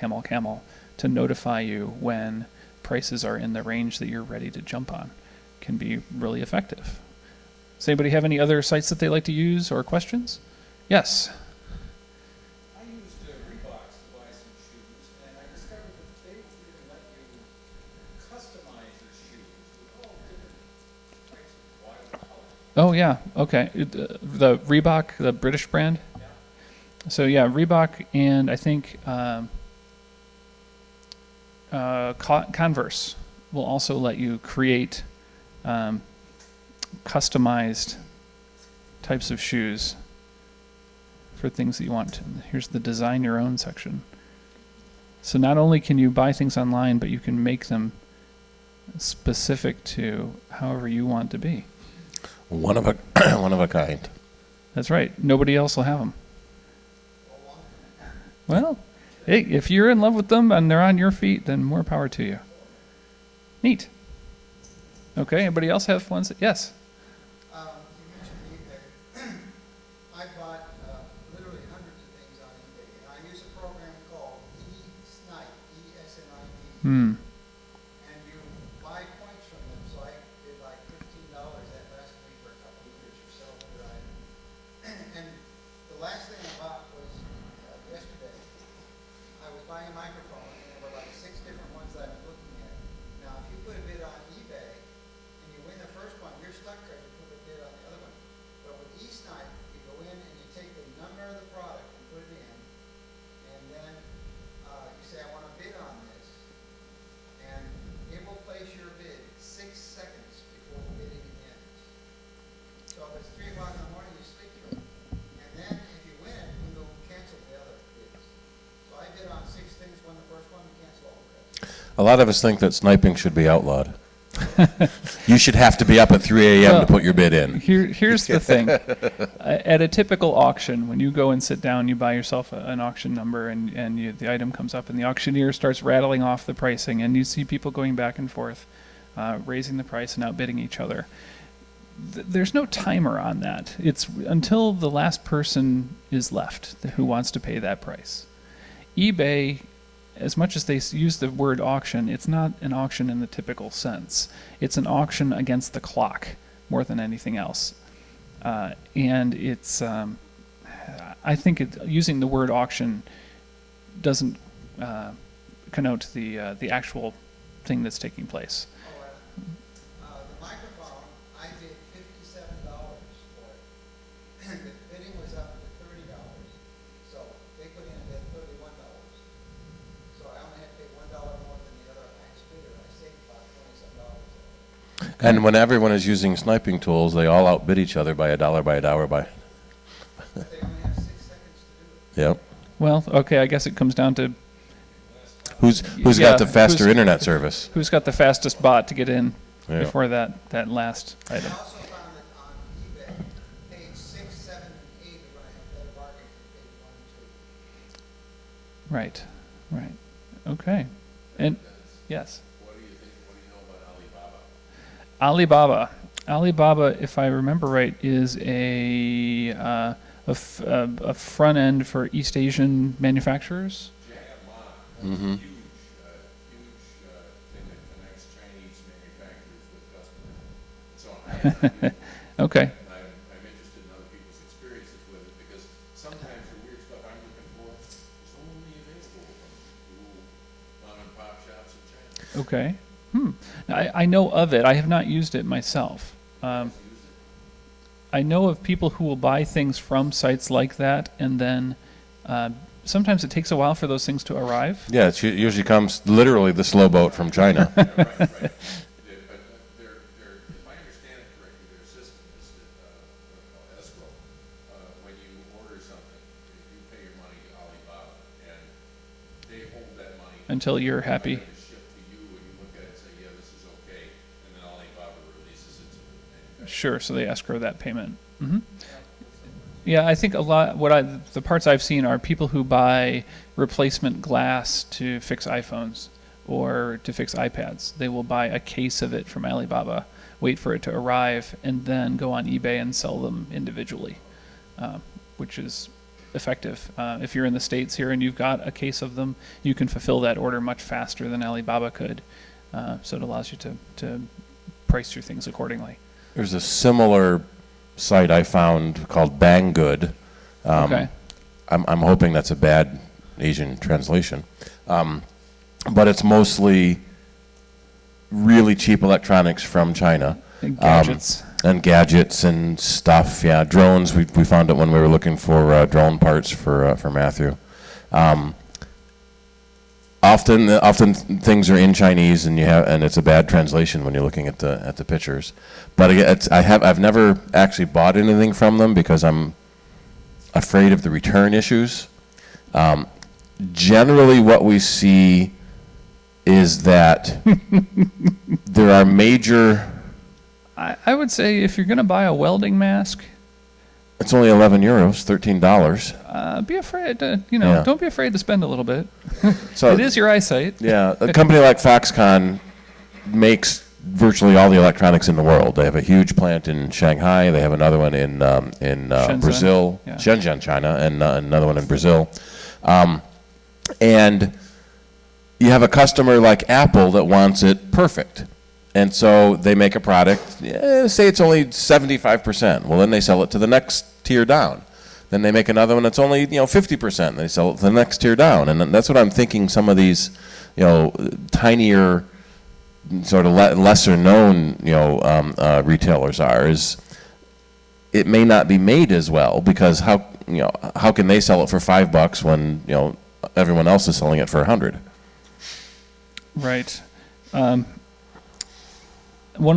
[SPEAKER 3] to notify you when prices are in the range that you're ready to jump on can be really effective. Does anybody have any other sites that they like to use or questions? Yes.
[SPEAKER 4] I used Reeboks to buy some shoes, and I discovered that they didn't let you customize your shoes with all different types of wild colors.
[SPEAKER 3] Oh yeah, okay. The Reebok, the British brand?
[SPEAKER 4] Yeah.
[SPEAKER 3] So yeah, Reebok, and I think Converse will also let you create customized types of shoes for things that you want. Here's the design your own section. So not only can you buy things online, but you can make them specific to however you want to be.
[SPEAKER 1] One of a kind.
[SPEAKER 3] That's right. Nobody else will have them. Well, hey, if you're in love with them and they're on your feet, then more power to you. Neat. Okay, anybody else have ones? Yes.
[SPEAKER 4] You mentioned eBay. I bought literally hundreds of things on eBay, and I use a program called eSnide, E-S-N-I-D. And you buy points from them. So I did like $15. That lasted me for a couple of years for several hundred items. And the last thing I bought was yesterday. I was buying a microphone, and there were like 6 different ones that I was looking at. Now, if you put a bid on eBay, win the first one, you're stuck because you put a bid on the other one. But with eSnipe, you go in and you take the number of the product and put it in, and then you say, I want to bid on this, and it will place your bid 6 seconds before the bidding ends. So if it's 3 o'clock in the morning, you sleep through it. And then if you win it, you will cancel the other bids. So I bid on 6 things, won the first one, cancel all the rest.
[SPEAKER 1] A lot of us think that sniping should be outlawed. You should have to be up at 3 a.m.
[SPEAKER 3] Well,
[SPEAKER 1] to put your bid in.
[SPEAKER 3] Here's the thing. At a typical auction, when you go and sit down, you buy yourself an auction number, and the item comes up, and the auctioneer starts rattling off the pricing, and you see people going back and forth, raising the price and outbidding each other. There's no timer on that. It's until the last person is left who wants to pay that price. eBay, as much as they use the word auction, it's not an auction in the typical sense. It's an auction against the clock more than anything else. And it's, I think using the word auction doesn't connote the actual thing that's taking place.
[SPEAKER 4] The microphone, I bid $57 for it. The bidding was up to $30, so they put in a bid $31. So I only had to pay $1 more than the other highest bidder. I saved about $27.
[SPEAKER 1] And when everyone is using sniping tools, they all outbid each other by $1 by $1 by.
[SPEAKER 4] But they only have 6 seconds to do it.
[SPEAKER 1] Yep.
[SPEAKER 3] Well, okay, I guess it comes down to
[SPEAKER 1] Who's
[SPEAKER 3] Yeah,
[SPEAKER 1] got the faster
[SPEAKER 3] who's-
[SPEAKER 1] internet service?
[SPEAKER 3] who's got the fastest bot to get in
[SPEAKER 1] Yeah.
[SPEAKER 3] before that last
[SPEAKER 4] I
[SPEAKER 3] item.
[SPEAKER 4] also found that on eBay, page 6, 7, and 8 are going to have better bargains than page 1 and 2.
[SPEAKER 3] Right. Okay. And yes.
[SPEAKER 2] What do you know about Alibaba?
[SPEAKER 3] Alibaba, if I remember right, is a front end for East Asian manufacturers.
[SPEAKER 1] Mm-hmm.
[SPEAKER 2] Huge thing that connects Chinese manufacturers with customers. So
[SPEAKER 3] Okay.
[SPEAKER 2] I'm interested in other people's experiences with it, because sometimes the weird stuff I'm looking for is only available from little mom and pop shops in China.
[SPEAKER 3] Okay. I know of it. I have not used it myself. I know of people who will buy things from sites like that, and then sometimes it takes a while for those things to arrive.
[SPEAKER 1] Yeah, it usually comes literally the slow boat from China.
[SPEAKER 2] But if I understand it correctly, their system is that, what I call escrow. When you order something, you pay your money to Alibaba, and they hold that money
[SPEAKER 3] Until you're happy.
[SPEAKER 2] to ship to you, and you look at it and say, yeah, this is okay, and then Alibaba releases it to the manufacturer.
[SPEAKER 3] Sure, so they escrow that payment. Yeah, I think a lot. The parts I've seen are people who buy replacement glass to fix iPhones or to fix iPads. They will buy a case of it from Alibaba, wait for it to arrive, and then go on eBay and sell them individually, which is effective. If you're in the States here and you've got a case of them, you can fulfill that order much faster than Alibaba could. So it allows you to price your things accordingly.
[SPEAKER 1] There's a similar site I found called Banggood.
[SPEAKER 3] Okay.
[SPEAKER 1] I'm hoping that's a bad Asian translation. But it's mostly really cheap electronics from China.
[SPEAKER 3] And gadgets.
[SPEAKER 1] And gadgets and stuff, yeah. Drones, we found it when we were looking for drone parts for Matthew. Often things are in Chinese, and it's a bad translation when you're looking at the pictures. But again, I've never actually bought anything from them because I'm afraid of the return issues. Generally, what we see is that there are major.
[SPEAKER 3] I would say if you're going to buy a welding mask,
[SPEAKER 1] It's only €11, $13.
[SPEAKER 3] be afraid to,
[SPEAKER 1] Yeah.
[SPEAKER 3] don't be afraid to spend a little bit.
[SPEAKER 1] So
[SPEAKER 3] It is your eyesight.
[SPEAKER 1] yeah, a company like Foxconn makes virtually all the electronics in the world. They have a huge plant in Shanghai. They have another one in
[SPEAKER 3] Shenzhen.
[SPEAKER 1] Brazil,
[SPEAKER 3] Yeah.
[SPEAKER 1] Shenzhen, China, and another one in Brazil. And you have a customer like Apple that wants it perfect. And so they make a product, say it's only 75%. Well, then they sell it to the next tier down. Then they make another one that's only 50%. And they sell it to the next tier down. And that's what I'm thinking some of these tinier sort of lesser known, retailers are, is it may not be made as well, because how can they sell it for $5 when, everyone else is selling it for 100?
[SPEAKER 3] Right. One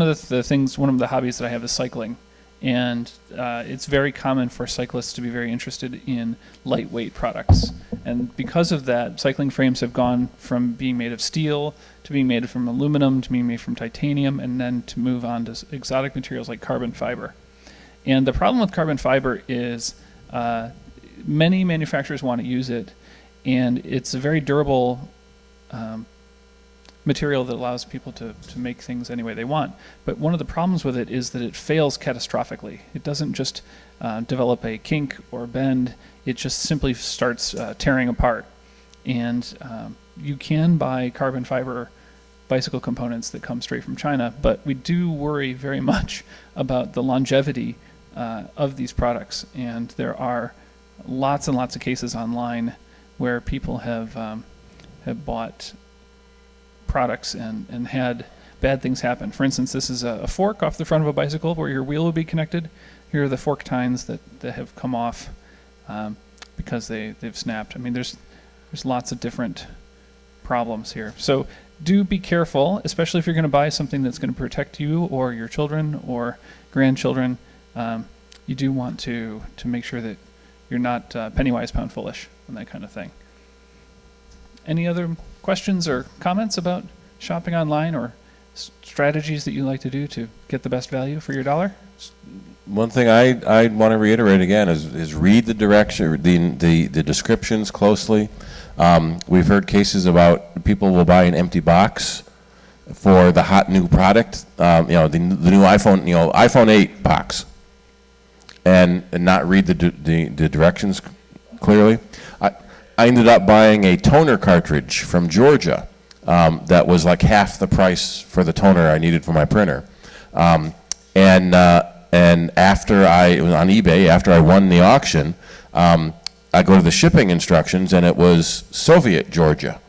[SPEAKER 3] of the hobbies that I have is cycling. And it's very common for cyclists to be very interested in lightweight products. And because of that, cycling frames have gone from being made of steel to being made from aluminum to being made from titanium, and then to move on to exotic materials like carbon fiber. And the problem with carbon fiber is many manufacturers want to use it, and it's a very durable material that allows people to make things any way they want. But one of the problems with it is that it fails catastrophically. It doesn't just develop a kink or bend, it just simply starts tearing apart. And you can buy carbon fiber bicycle components that come straight from China, but we do worry very much about the longevity of these products. And there are lots and lots of cases online where people have bought products and had bad things happen. For instance, this is a fork off the front of a bicycle where your wheel will be connected. Here are the fork tines that have come off because they've snapped. I mean, there's lots of different problems here. So do be careful, especially if you're going to buy something that's going to protect you or your children or grandchildren. You do want to make sure that you're not penny wise, pound foolish and that kind of thing. Any other questions or comments about shopping online, or strategies that you like to do to get the best value for your dollar?
[SPEAKER 1] One thing I want to reiterate again is read the direction, the descriptions closely. We've heard cases about people will buy an empty box for the hot new product, the new iPhone, iPhone 8 box, and not read the directions clearly. I ended up buying a toner cartridge from Georgia that was like half the price for the toner I needed for my printer. And after it was on eBay, after I won the auction, I go to the shipping instructions, and it was Soviet Georgia.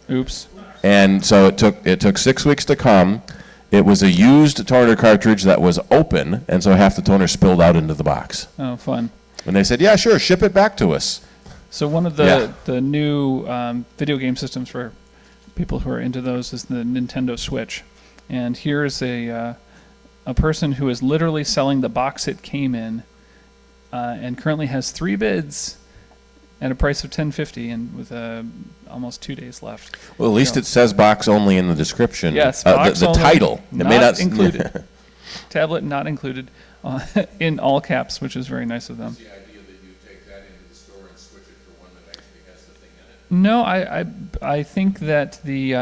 [SPEAKER 3] Oops.
[SPEAKER 1] And so it took 6 weeks to come. It was a used toner cartridge that was open, and so half the toner spilled out into the box.
[SPEAKER 3] Oh, fun.
[SPEAKER 1] And they said, yeah, sure, ship it back to us.
[SPEAKER 3] So one of the new video game systems for people who are into those is the Nintendo Switch. And here's a person who is literally selling the box it came in, and currently has 3 bids at a price of $10.50, and with almost 2 days left.
[SPEAKER 1] Well, at least it says box only in the description.
[SPEAKER 3] Yes, box
[SPEAKER 1] the
[SPEAKER 3] only,
[SPEAKER 1] title. It may not
[SPEAKER 3] included. Tablet not included, in all caps, which is very nice of them.
[SPEAKER 2] The idea that you take that into the store and switch it for one that actually has the thing in it?
[SPEAKER 3] No, I think that the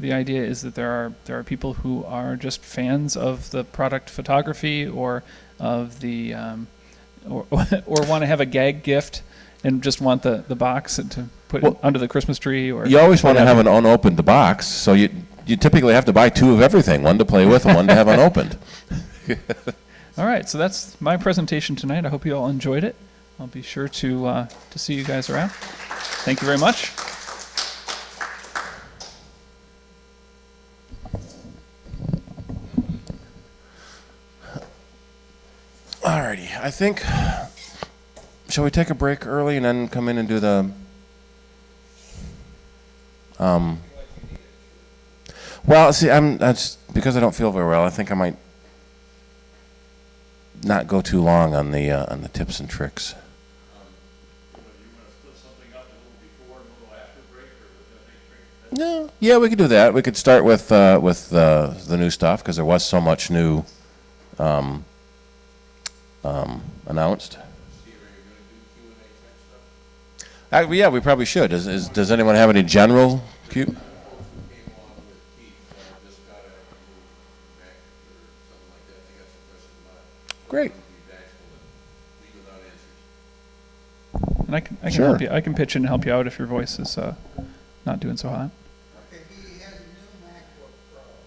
[SPEAKER 3] idea is that there are people who are just fans of the product photography, or of the or want to have a gag gift and just want the box to put under the Christmas tree. Or
[SPEAKER 1] you always want to have an unopened box, so you typically have to buy 2 of everything, one to play with and one to have unopened.
[SPEAKER 3] All right, so that's my presentation tonight. I hope you all enjoyed it. I'll be sure to see you guys around. Thank you very much.
[SPEAKER 1] Alrighty, I think, shall we take a break early and then come in and do the, well, see, that's because I don't feel very well. I think I might not go too long on the tips and tricks. No, yeah, we could do that. We could start with the new stuff, because there was so much new announced. Yeah, we probably should. Does anyone have any general Q? Great.
[SPEAKER 3] And I can
[SPEAKER 1] Sure.
[SPEAKER 3] help you. I can pitch in and help you out if your voice is not doing so hot.
[SPEAKER 4] Okay, he has a new MacBook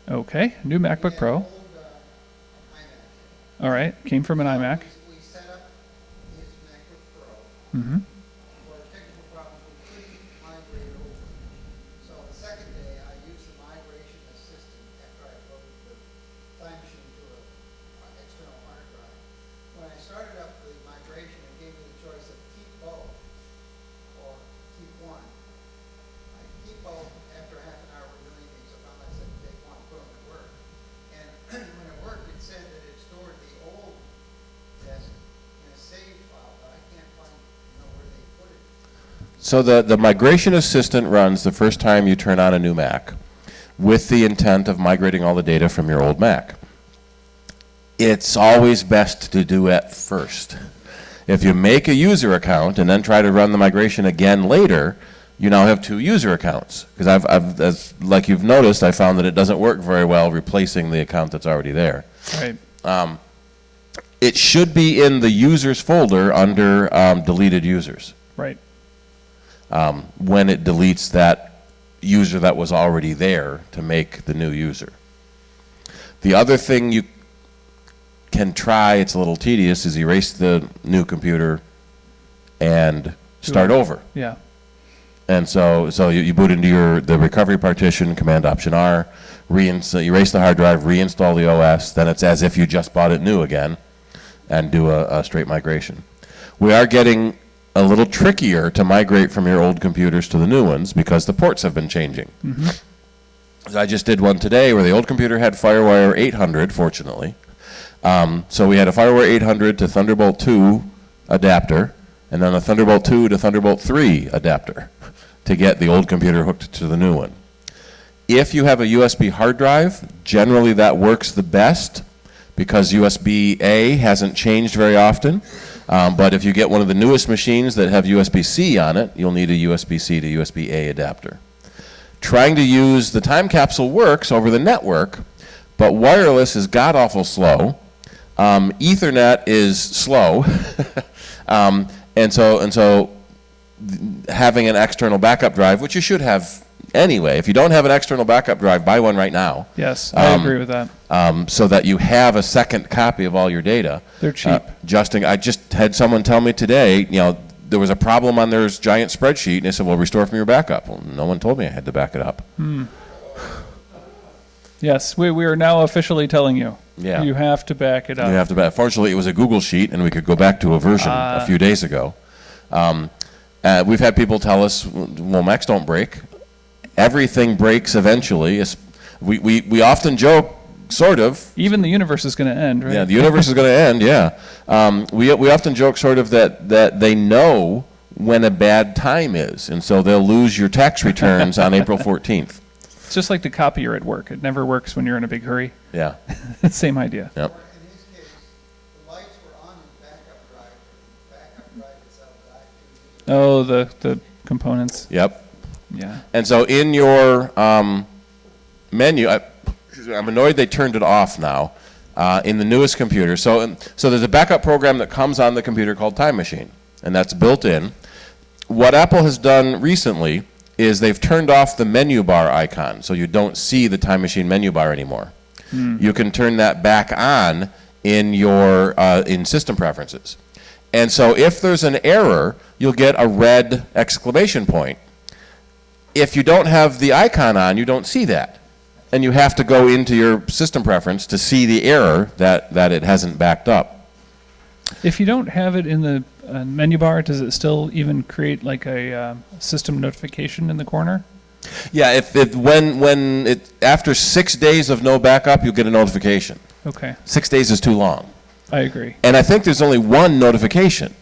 [SPEAKER 4] Pro.
[SPEAKER 3] Okay, new MacBook Pro.
[SPEAKER 4] Old iMac.
[SPEAKER 3] All right, came from an iMac.
[SPEAKER 4] We set up his MacBook Pro.
[SPEAKER 3] Mm-hmm.
[SPEAKER 4] For technical problems, we couldn't migrate over. So the second day, I used the migration
[SPEAKER 1] So the migration assistant runs the first time you turn on a new Mac with the intent of migrating all the data from your old Mac. It's always best to do it first. If you make a user account and then try to run the migration again later, you now have 2 user accounts. Because as like you've noticed, I found that it doesn't work very well replacing the account that's already there.
[SPEAKER 3] Right.
[SPEAKER 1] It should be in the users folder under deleted users
[SPEAKER 3] Right.
[SPEAKER 1] when it deletes that user that was already there to make the new user. The other thing you can try, it's a little tedious, is erase the new computer and start over.
[SPEAKER 3] Yeah.
[SPEAKER 1] And so you boot into the recovery partition, Command Option R, erase the hard drive, reinstall the OS, then it's as if you just bought it new again, and do a straight migration. We are getting a little trickier to migrate from your old computers to the new ones because the ports have been changing. I just did one today where the old computer had FireWire 800, fortunately. So we had a FireWire 800 to Thunderbolt 2 adapter, and then a Thunderbolt 2 to Thunderbolt 3 adapter to get the old computer hooked to the new one. If you have a USB hard drive, generally that works the best because USB-A hasn't changed very often. But if you get one of the newest machines that have USB-C on it, you'll need a USB-C to USB-A adapter. Trying to use the time capsule works over the network, but wireless is god-awful slow. Ethernet is slow. And so having an external backup drive, which you should have anyway. If you don't have an external backup drive, buy one right now.
[SPEAKER 3] Yes, I agree with that.
[SPEAKER 1] So that you have a second copy of all your data.
[SPEAKER 3] They're cheap.
[SPEAKER 1] I just had someone tell me today, there was a problem on their giant spreadsheet, and they said, well, restore from your backup. Well, no one told me I had to back it up.
[SPEAKER 3] Yes, we are now officially telling you.
[SPEAKER 1] Yeah.
[SPEAKER 3] You have to back it up.
[SPEAKER 1] You have to back. Fortunately, it was a Google sheet, and we could go back to a version a few days ago. We've had people tell us, well, Macs don't break. Everything breaks eventually. We often joke, sort of.
[SPEAKER 3] Even the universe is going to end, right?
[SPEAKER 1] Yeah, the universe is going to end, yeah. We often joke sort of that they know when a bad time is, and so they'll lose your tax returns on April 14th.
[SPEAKER 3] It's just like the copier at work. It never works when you're in a big hurry.
[SPEAKER 1] Yeah.
[SPEAKER 3] Same idea.
[SPEAKER 1] Yep.
[SPEAKER 4] In his case, the lights were on in the backup drive, but the backup drive itself died 2 years ago.
[SPEAKER 3] Oh, the components.
[SPEAKER 1] Yep.
[SPEAKER 3] Yeah.
[SPEAKER 1] And so in your menu, I'm annoyed they turned it off now in the newest computer. So there's a backup program that comes on the computer called Time Machine, and that's built in. What Apple has done recently is they've turned off the menu bar icon, so you don't see the Time Machine menu bar anymore. You can turn that back on in your in system preferences. And so if there's an error, you'll get a red exclamation point. If you don't have the icon on, you don't see that. And you have to go into your system preference to see the error that it hasn't backed up.
[SPEAKER 3] If you don't have it in the menu bar, does it still even create like a system notification in the corner?
[SPEAKER 1] Yeah, when after 6 days of no backup, you'll get a notification.
[SPEAKER 3] Okay,
[SPEAKER 1] 6 days is too long.
[SPEAKER 3] I agree.
[SPEAKER 1] And I think there's only one notification.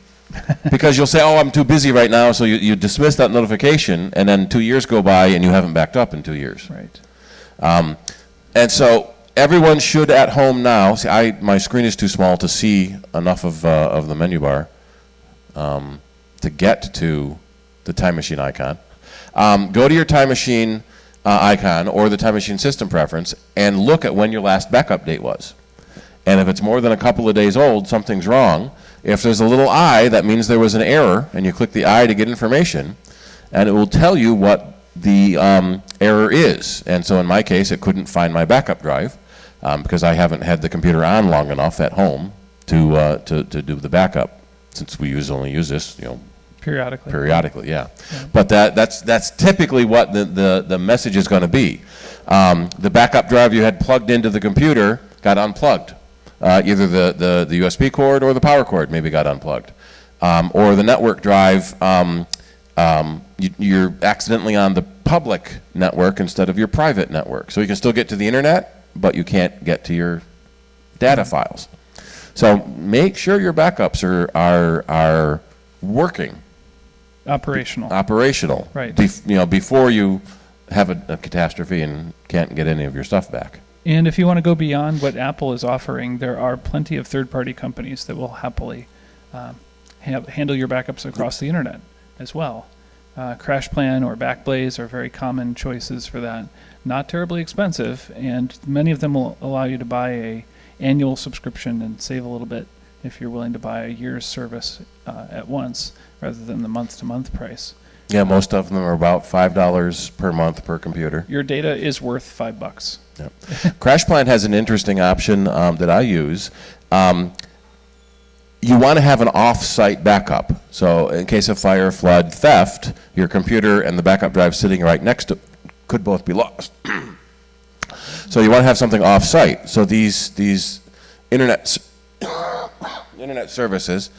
[SPEAKER 1] Because you'll say, oh, I'm too busy right now, so you dismiss that notification, and then 2 years go by and you haven't backed up in 2 years.
[SPEAKER 3] Right.
[SPEAKER 1] And so everyone should at home now, see, my screen is too small to see enough of the menu bar to get to the Time Machine icon. Go to your Time Machine icon or the Time Machine system preference and look at when your last backup date was. And if it's more than a couple of days old, something's wrong. If there's a little I, that means there was an error, and you click the I to get information, and it will tell you what the error is. And so in my case, it couldn't find my backup drive because I haven't had the computer on long enough at home to do the backup, since we only use this, periodically, yeah. But that's typically what the message is going to be. The backup drive you had plugged into the computer got unplugged. Either the USB cord or the power cord maybe got unplugged. Or the network drive, you're accidentally on the public network instead of your private network. So you can still get to the internet, but you can't get to your data files. So make sure your backups are working
[SPEAKER 3] Operational.
[SPEAKER 1] Operational.
[SPEAKER 3] Right.
[SPEAKER 1] Before you have a catastrophe and can't get any of your stuff back.
[SPEAKER 3] And if you want to go beyond what Apple is offering, there are plenty of third-party companies that will happily handle your backups across the internet as well. CrashPlan or Backblaze are very common choices for that. Not terribly expensive, and many of them will allow you to buy a annual subscription and save a little bit if you're willing to buy a year's service at once rather than the month-to-month price.
[SPEAKER 1] Yeah, most of them are about $5 per month per computer.
[SPEAKER 3] Your data is worth $5.
[SPEAKER 1] Yep. CrashPlan has an interesting option that I use. You want to have an off-site backup. So in case of fire, flood, theft, your computer and the backup drive sitting right next to could both be lost. So you want to have something off-site. So these internet services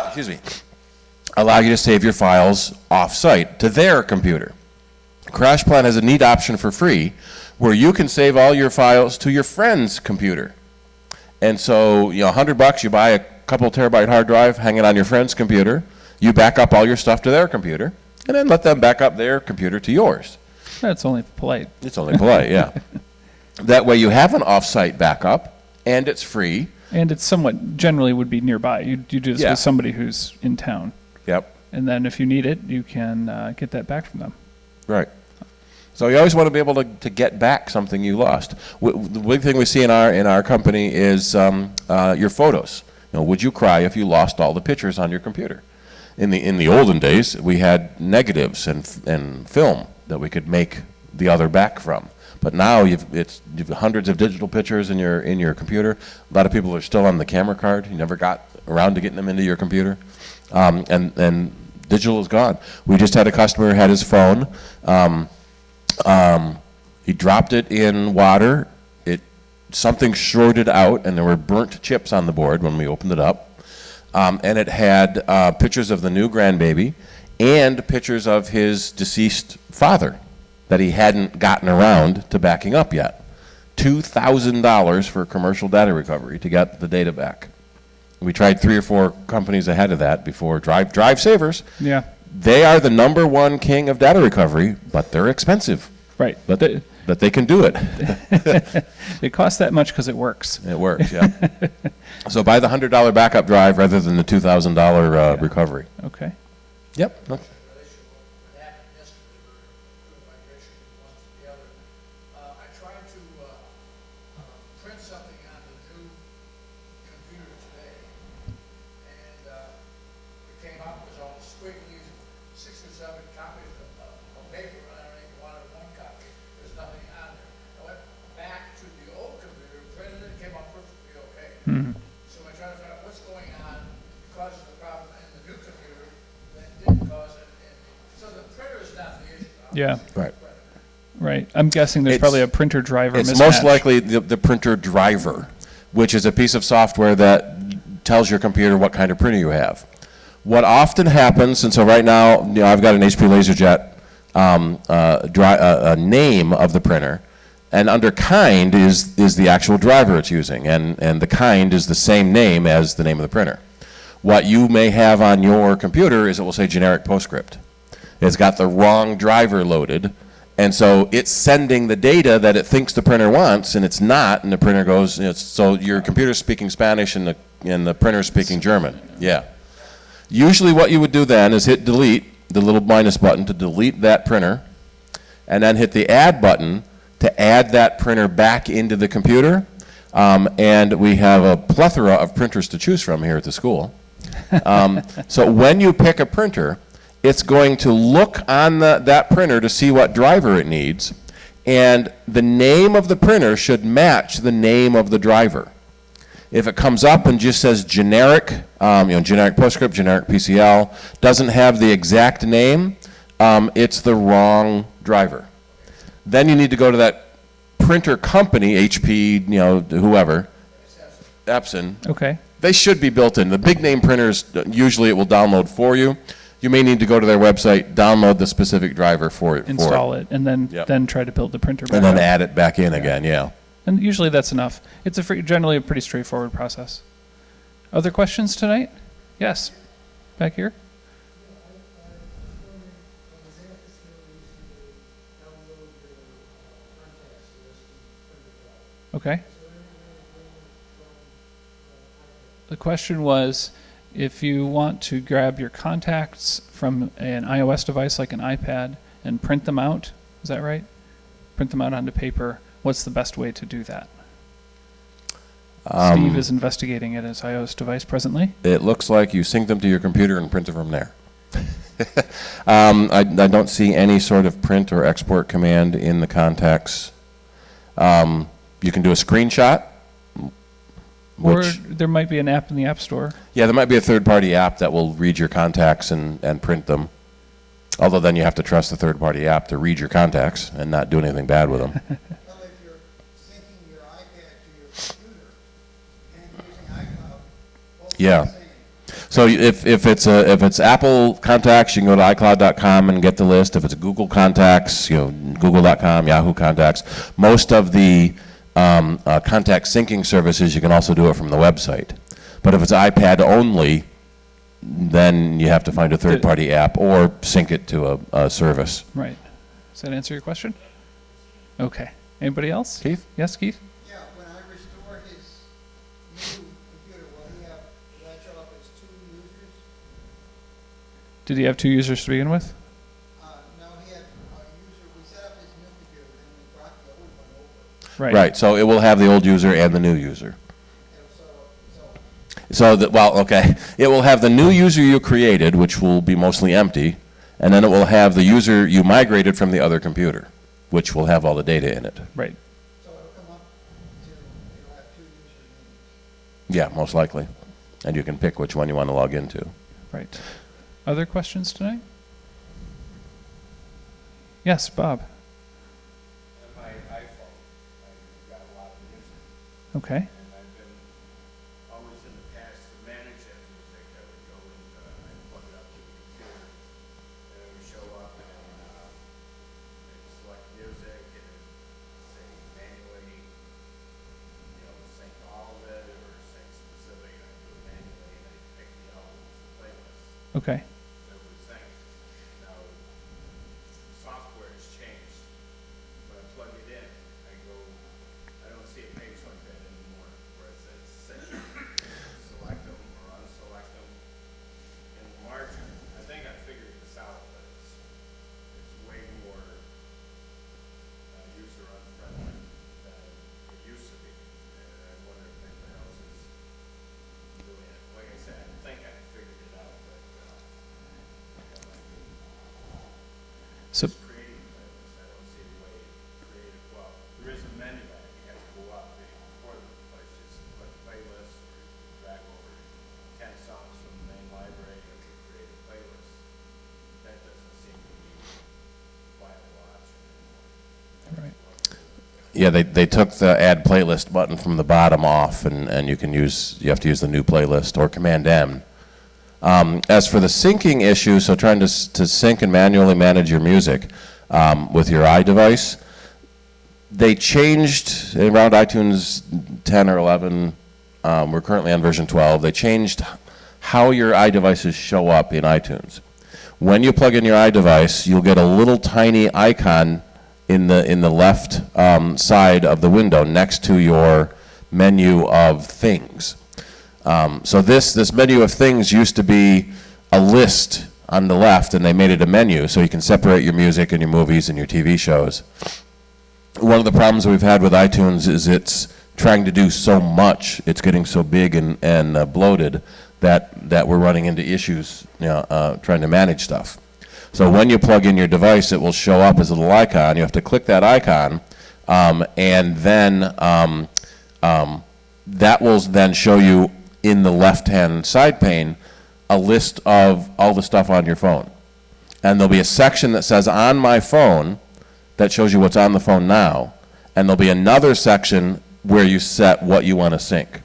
[SPEAKER 1] excuse me, allow you to save your files off-site to their computer. CrashPlan has a neat option for free where you can save all your files to your friend's computer. And so, $100, you buy a couple terabyte hard drive, hang it on your friend's computer, you back up all your stuff to their computer, and then let them back up their computer to yours.
[SPEAKER 3] That's only polite.
[SPEAKER 1] It's only polite, yeah. That way you have an off-site backup, and it's free.
[SPEAKER 3] And it's somewhat generally would be nearby. You do this with somebody who's in town.
[SPEAKER 1] Yep.
[SPEAKER 3] And then if you need it, you can get that back from them.
[SPEAKER 1] Right. So you always want to be able to get back something you lost. The big thing we see in our company is your photos. Would you cry if you lost all the pictures on your computer? In the olden days, we had negatives and film that we could make the other back from. But now you've hundreds of digital pictures in your computer. A lot of people are still on the camera card. You never got around to getting them into your computer, and digital is gone. We just had a customer who had his phone. He dropped it in water. Something shorted out, and there were burnt chips on the board when we opened it up. And it had pictures of the new grandbaby and pictures of his deceased father that he hadn't gotten around to backing up yet. $2,000 for commercial data recovery to get the data back. We tried 3 or 4 companies ahead of that before. Drive Savers.
[SPEAKER 3] Yeah.
[SPEAKER 1] They are the #1 king of data recovery, but they're expensive.
[SPEAKER 3] Right.
[SPEAKER 1] But they can do it.
[SPEAKER 3] It costs that much because it works.
[SPEAKER 1] It works, yeah. So buy the $100 backup drive rather than the $2,000 recovery.
[SPEAKER 3] Okay.
[SPEAKER 1] Yep.
[SPEAKER 4] What happened yesterday, good migration from one to the other. I tried to print something on the new computer today, and it came up as all squiggly, 6 or 7 copies of paper, and I don't even wanted 1 copy. There's nothing on there. I went back to the old computer, printed it, came up perfectly okay.
[SPEAKER 3] Mm-hmm.
[SPEAKER 4] So I tried to find out what's going on, causes the problem in the new computer that didn't cause it. So the printer is not the issue.
[SPEAKER 3] Yeah.
[SPEAKER 1] Right.
[SPEAKER 3] Right. I'm guessing there's probably a printer driver mismatch.
[SPEAKER 1] It's most likely the printer driver, which is a piece of software that tells your computer what kind of printer you have. What often happens, and so right now, I've got an HP LaserJet name of the printer, and under kind is the actual driver it's using, and the kind is the same name as the name of the printer. What you may have on your computer is it will say generic PostScript. It's got the wrong driver loaded, and so it's sending the data that it thinks the printer wants, and it's not, and the printer goes, so your computer's speaking Spanish and the printer's speaking German. Yeah. Usually what you would do then is hit delete, the little minus button to delete that printer, and then hit the add button to add that printer back into the computer. And we have a plethora of printers to choose from here at the school. So when you pick a printer, it's going to look on that printer to see what driver it needs, and the name of the printer should match the name of the driver. If it comes up and just says generic, generic PostScript, generic PCL, doesn't have the exact name, it's the wrong driver. Then you need to go to that printer company, HP, whoever, Epson.
[SPEAKER 3] Okay.
[SPEAKER 1] They should be built in. The big name printers, usually it will download for you. You may need to go to their website, download the specific driver for it.
[SPEAKER 3] Install it, and then try to build the printer back
[SPEAKER 1] and then
[SPEAKER 3] up.
[SPEAKER 1] add it back in again, yeah.
[SPEAKER 3] And usually that's enough. It's generally a pretty straightforward process. Other questions tonight? Yes. Back here? Okay. The question was, if you want to grab your contacts from an iOS device like an iPad and print them out, is that right? Print them out onto paper, what's the best way to do that? Steve is investigating it as iOS device presently.
[SPEAKER 1] It looks like you sync them to your computer and print them from there. I don't see any sort of print or export command in the contacts. You can do a screenshot.
[SPEAKER 3] Or there might be an app in the App Store.
[SPEAKER 1] Yeah, there might be a third-party app that will read your contacts and print them. Although then you have to trust the third-party app to read your contacts and not do anything bad with them.
[SPEAKER 4] Well, if you're syncing your iPad to your computer and using iCloud, both
[SPEAKER 1] Yeah.
[SPEAKER 4] are the same.
[SPEAKER 1] So if it's Apple contacts, you can go to iCloud.com and get the list. If it's Google contacts, Google.com, Yahoo contacts. Most of the contact syncing services, you can also do it from the website. But if it's iPad only, then you have to find a third-party app or sync it to a service.
[SPEAKER 3] Right. Does that answer your question? Okay. Anybody else?
[SPEAKER 1] Keith?
[SPEAKER 3] Yes, Keith?
[SPEAKER 4] Yeah, when I restore his new computer, will that show up as 2 users?
[SPEAKER 3] Did he have 2 users to begin with?
[SPEAKER 4] No, he had a user, we set up his new computer, then we brought the old one over.
[SPEAKER 3] Right.
[SPEAKER 1] Right, so it will have the old user and the new user.
[SPEAKER 4] And
[SPEAKER 1] It will have the new user you created, which will be mostly empty, and then it will have the user you migrated from the other computer, which will have all the data in it.
[SPEAKER 3] Right.
[SPEAKER 4] so it'll come up to, it'll have 2 user names.
[SPEAKER 1] Yeah, most likely. And you can pick which one you want to log into.
[SPEAKER 3] Right. Other questions tonight? Yes, Bob.
[SPEAKER 5] On my iPhone, I've got a lot of music,
[SPEAKER 3] Okay.
[SPEAKER 5] and I've been always in the past to manage that music. I would go and I'd plug it up to the computer, and it would show up, and it'd select music, and it'd say manually, sync all of it, or sync specific, and I'd do it manually, and I'd pick the albums and playlists
[SPEAKER 3] Okay.
[SPEAKER 5] that would sync. Now, the software has changed. When I plug it in, I don't see a page like that anymore, where it says sync, select them or unselect them. In the margin, I think I figured this out, but it's way more user unfriendly than it used to be. And I wonder if anyone else is doing it. Like I said, I think I figured it out, but
[SPEAKER 3] So,
[SPEAKER 5] creating playlists, I don't see a way to create it. Well, there is a menu item, you have to go up before the place, just click playlist, or drag over 10 songs from the main library, and you create a playlist. That doesn't seem to be a viable option anymore.
[SPEAKER 3] right.
[SPEAKER 1] Yeah, they took the add playlist button from the bottom off, and you have to use the new playlist or Command M. As for the syncing issue, so trying to sync and manually manage your music with your iDevice, they changed around iTunes 10 or 11. We're currently on version 12. They changed how your iDevices show up in iTunes. When you plug in your iDevice, you'll get a little tiny icon in the left side of the window next to your menu of things. So this menu of things used to be a list on the left, and they made it a menu, so you can separate your music and your movies and your TV shows. One of the problems we've had with iTunes is it's trying to do so much, it's getting so big and bloated that we're running into issues trying to manage stuff. So when you plug in your device, it will show up as a little icon. You have to click that icon, and then that will then show you in the left-hand side pane a list of all the stuff on your phone. And there'll be a section that says on my phone that shows you what's on the phone now, and there'll be another section where you set what you want to sync.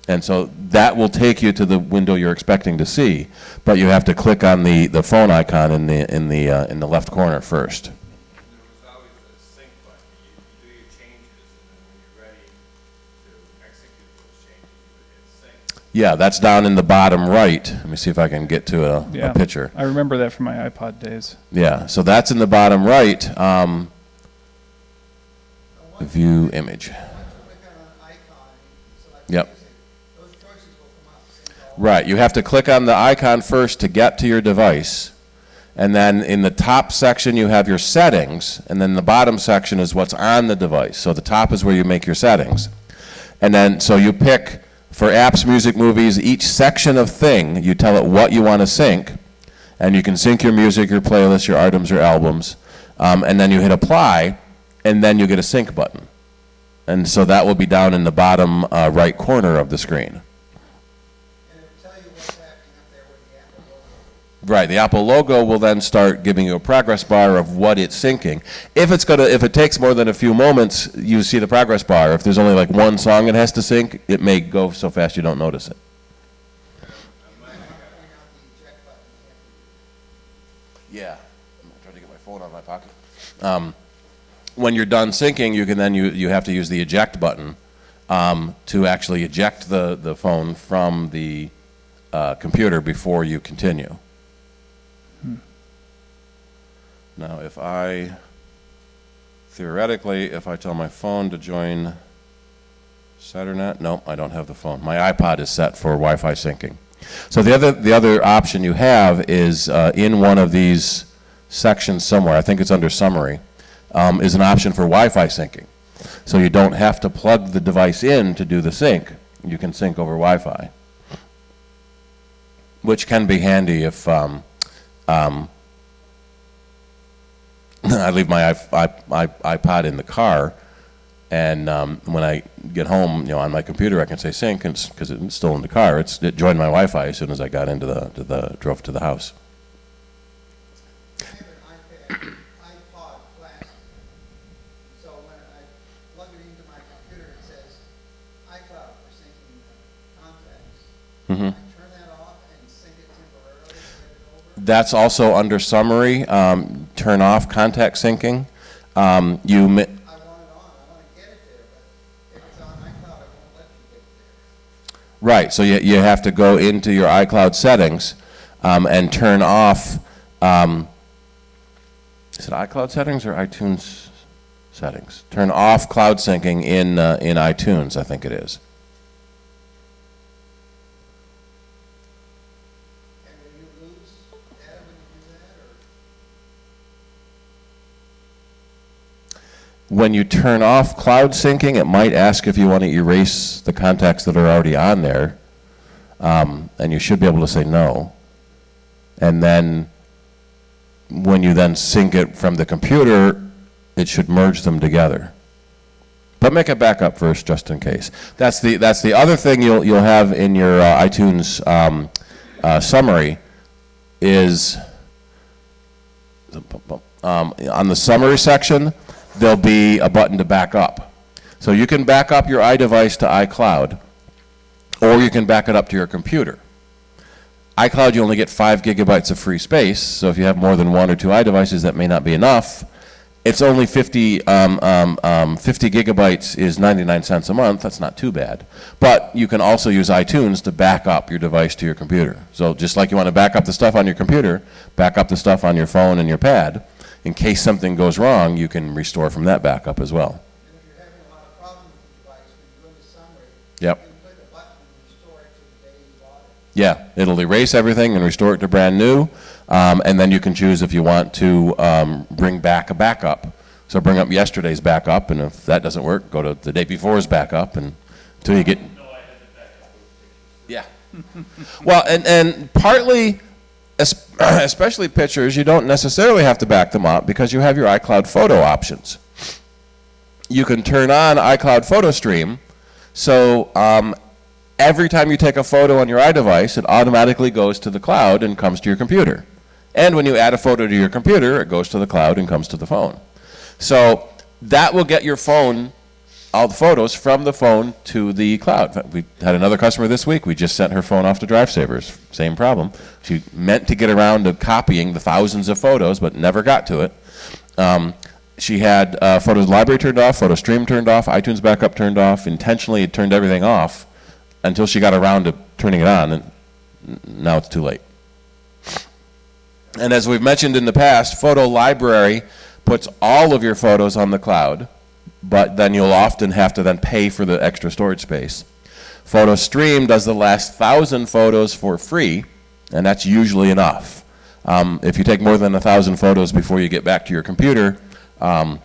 [SPEAKER 1] And so that will take you to the window you're expecting to see, but you have to click on the phone icon in the left corner first.
[SPEAKER 5] There was always a sync button. You do your changes, and then when you're ready to execute those changes, you would hit sync.
[SPEAKER 1] Yeah, that's down in the bottom right. Let me see if I can get to a picture.
[SPEAKER 3] I remember that from my iPod days.
[SPEAKER 1] Yeah, so that's in the bottom right. View image.
[SPEAKER 4] Once you click on
[SPEAKER 1] Yep.
[SPEAKER 4] Those choices will come up. Sync all.
[SPEAKER 1] Right, you have to click on the icon first to get to your device, and then in the top section you have your settings, and then the bottom section is what's on the device. So the top is where you make your settings. And then, so you pick, for apps, music, movies, each section of thing, you tell it what you want to sync, and you can sync your music, your playlist, your items, your albums, and then you hit apply, and then you get a sync button. And so that will be down in the bottom right corner of the screen.
[SPEAKER 4] And it'll tell you what's happening up there with the Apple logo.
[SPEAKER 1] Right, the Apple logo will then start giving you a progress bar of what it's syncing. If it takes more than a few moments, you see the progress bar. If there's only like one song it has to sync, it may go so fast you don't notice it.
[SPEAKER 4] Point out the eject button.
[SPEAKER 1] Yeah, I'm trying to get my phone out of my pocket. When you're done syncing, you can then you have to use the eject button to actually eject the phone from the computer before you continue. Now, theoretically, if I tell my phone to join CIDERnet, no, I don't have the phone. My iPod is set for Wi-Fi syncing. So the other option you have is in one of these sections somewhere, I think it's under summary, is an option for Wi-Fi syncing. So you don't have to plug the device in to do the sync. You can sync over Wi-Fi, which can be handy if I leave my iPod in the car, and when I get home, on my computer, I can say sync, because it's still in the car. It joined my Wi-Fi as soon as I got into drove to the house.
[SPEAKER 4] I have an iPod Classic. So when I plug it into my computer, it says iCloud for syncing contacts.
[SPEAKER 1] Mm-hmm.
[SPEAKER 4] I turn that off and sync it temporarily, get it over.
[SPEAKER 1] That's also under summary. Turn off contact syncing.
[SPEAKER 4] I want it on, I want to get it there, but if it's on iCloud, it won't let you get it there.
[SPEAKER 1] Right, so you have to go into your iCloud settings and turn off, is it iCloud settings or iTunes settings? Turn off cloud syncing in iTunes, I think it is.
[SPEAKER 4] And will you lose data when you do that, or?
[SPEAKER 1] When you turn off cloud syncing, it might ask if you want to erase the contacts that are already on there, and you should be able to say no. And then when you then sync it from the computer, it should merge them together. But make a backup first, just in case. That's the other thing you'll have in your iTunes summary is on the summary section. There'll be a button to back up. So you can back up your iDevice to iCloud, or you can back it up to your computer. iCloud, you only get 5 gigabytes of free space, so if you have more than 1 or 2 iDevices, that may not be enough. It's only 50 gigabytes is 99 cents a month. That's not too bad. But you can also use iTunes to back up your device to your computer. So just like you want to back up the stuff on your computer, back up the stuff on your phone and your pad. In case something goes wrong, you can restore from that backup as well.
[SPEAKER 4] And if you're having a lot of problems with the device, when you go into summary,
[SPEAKER 1] Yep.
[SPEAKER 4] you can click a button and restore it to the day you bought it.
[SPEAKER 1] Yeah, it'll erase everything and restore it to brand new, and then you can choose if you want to bring back a backup. So bring up yesterday's backup, and if that doesn't work, go to the day before's backup, and until you get.
[SPEAKER 5] No, I had to back up those pictures.
[SPEAKER 1] Yeah. Well, and partly, especially pictures, you don't necessarily have to back them up because you have your iCloud photo options. You can turn on iCloud photo stream, so every time you take a photo on your iDevice, it automatically goes to the cloud and comes to your computer. And when you add a photo to your computer, it goes to the cloud and comes to the phone. So that will get your phone, all the photos from the phone to the cloud. In fact, we had another customer this week. We just sent her phone off to DriveSavers. Same problem. She meant to get around to copying the thousands of photos, but never got to it. She had Photos Library turned off, Photo Stream turned off, iTunes Backup turned off, intentionally turned everything off until she got around to turning it on, and now it's too late. And as we've mentioned in the past, Photo Library puts all of your photos on the cloud, but then you'll often have to then pay for the extra storage space. Photo Stream does the last 1,000 photos for free, and that's usually enough. If you take more than 1,000 photos before you get back to your computer, you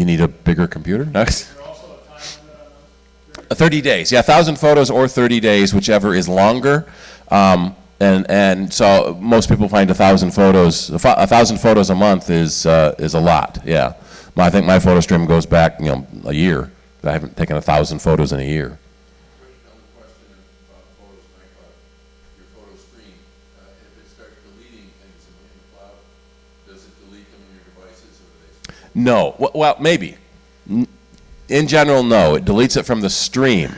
[SPEAKER 1] need a bigger computer. Next. 30 days, yeah, 1,000 photos or 30 days, whichever is longer. And so most people find 1,000 photos, 1,000 photos a month is a lot, yeah. I think my photo stream goes back, a year. I haven't taken 1,000 photos in a year. No, well, maybe. In general, no. It deletes it from the stream.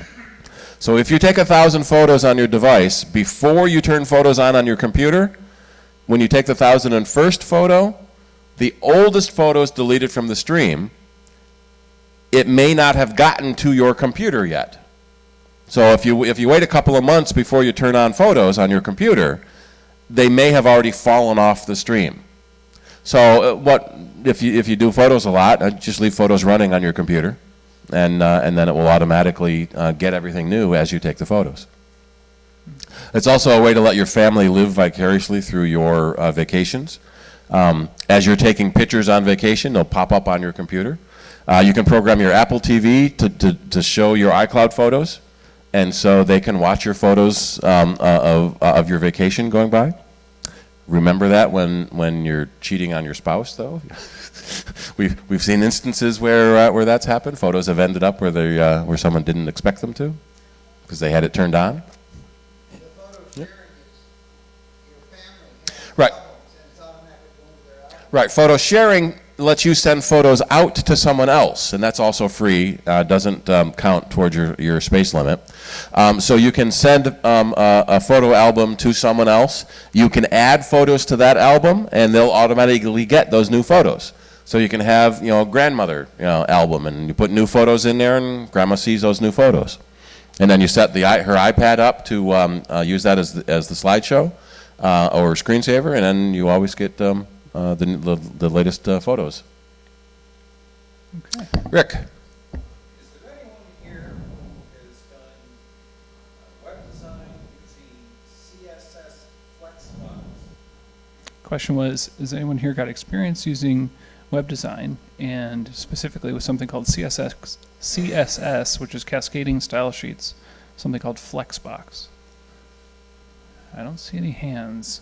[SPEAKER 1] So if you take 1,000 photos on your device, before you turn photos on your computer, when you take the 1,001st photo, the oldest photo is deleted from the stream. It may not have gotten to your computer yet. So if you wait a couple of months before you turn on photos on your computer, they may have already fallen off the stream. So if you do photos a lot, just leave photos running on your computer, and then it will automatically get everything new as you take the photos. It's also a way to let your family live vicariously through your vacations. As you're taking pictures on vacation, they'll pop up on your computer. You can program your Apple TV to show your iCloud photos, and so they can watch your photos of your vacation going by. Remember that when you're cheating on your spouse, though. We've seen instances where that's happened. Photos have ended up where someone didn't expect them to, because they had it turned on.
[SPEAKER 4] The photo sharing is your family has
[SPEAKER 1] Right.
[SPEAKER 4] problems, and it's automatically going to their iPhone.
[SPEAKER 1] Right. Photo sharing lets you send photos out to someone else, and that's also free. Doesn't count towards your space limit. So you can send a photo album to someone else. You can add photos to that album, and they'll automatically get those new photos. So you can have a grandmother album, and you put new photos in there, and grandma sees those new photos. And then you set her iPad up to use that as the slideshow or screensaver, and then you always get the latest photos.
[SPEAKER 3] Okay.
[SPEAKER 1] Rick.
[SPEAKER 6] Is there anyone here who has done web design using CSS Flexbox?
[SPEAKER 3] Question was, has anyone here got experience using web design, and specifically with something called CSS, which is cascading style sheets, something called Flexbox? I don't see any hands.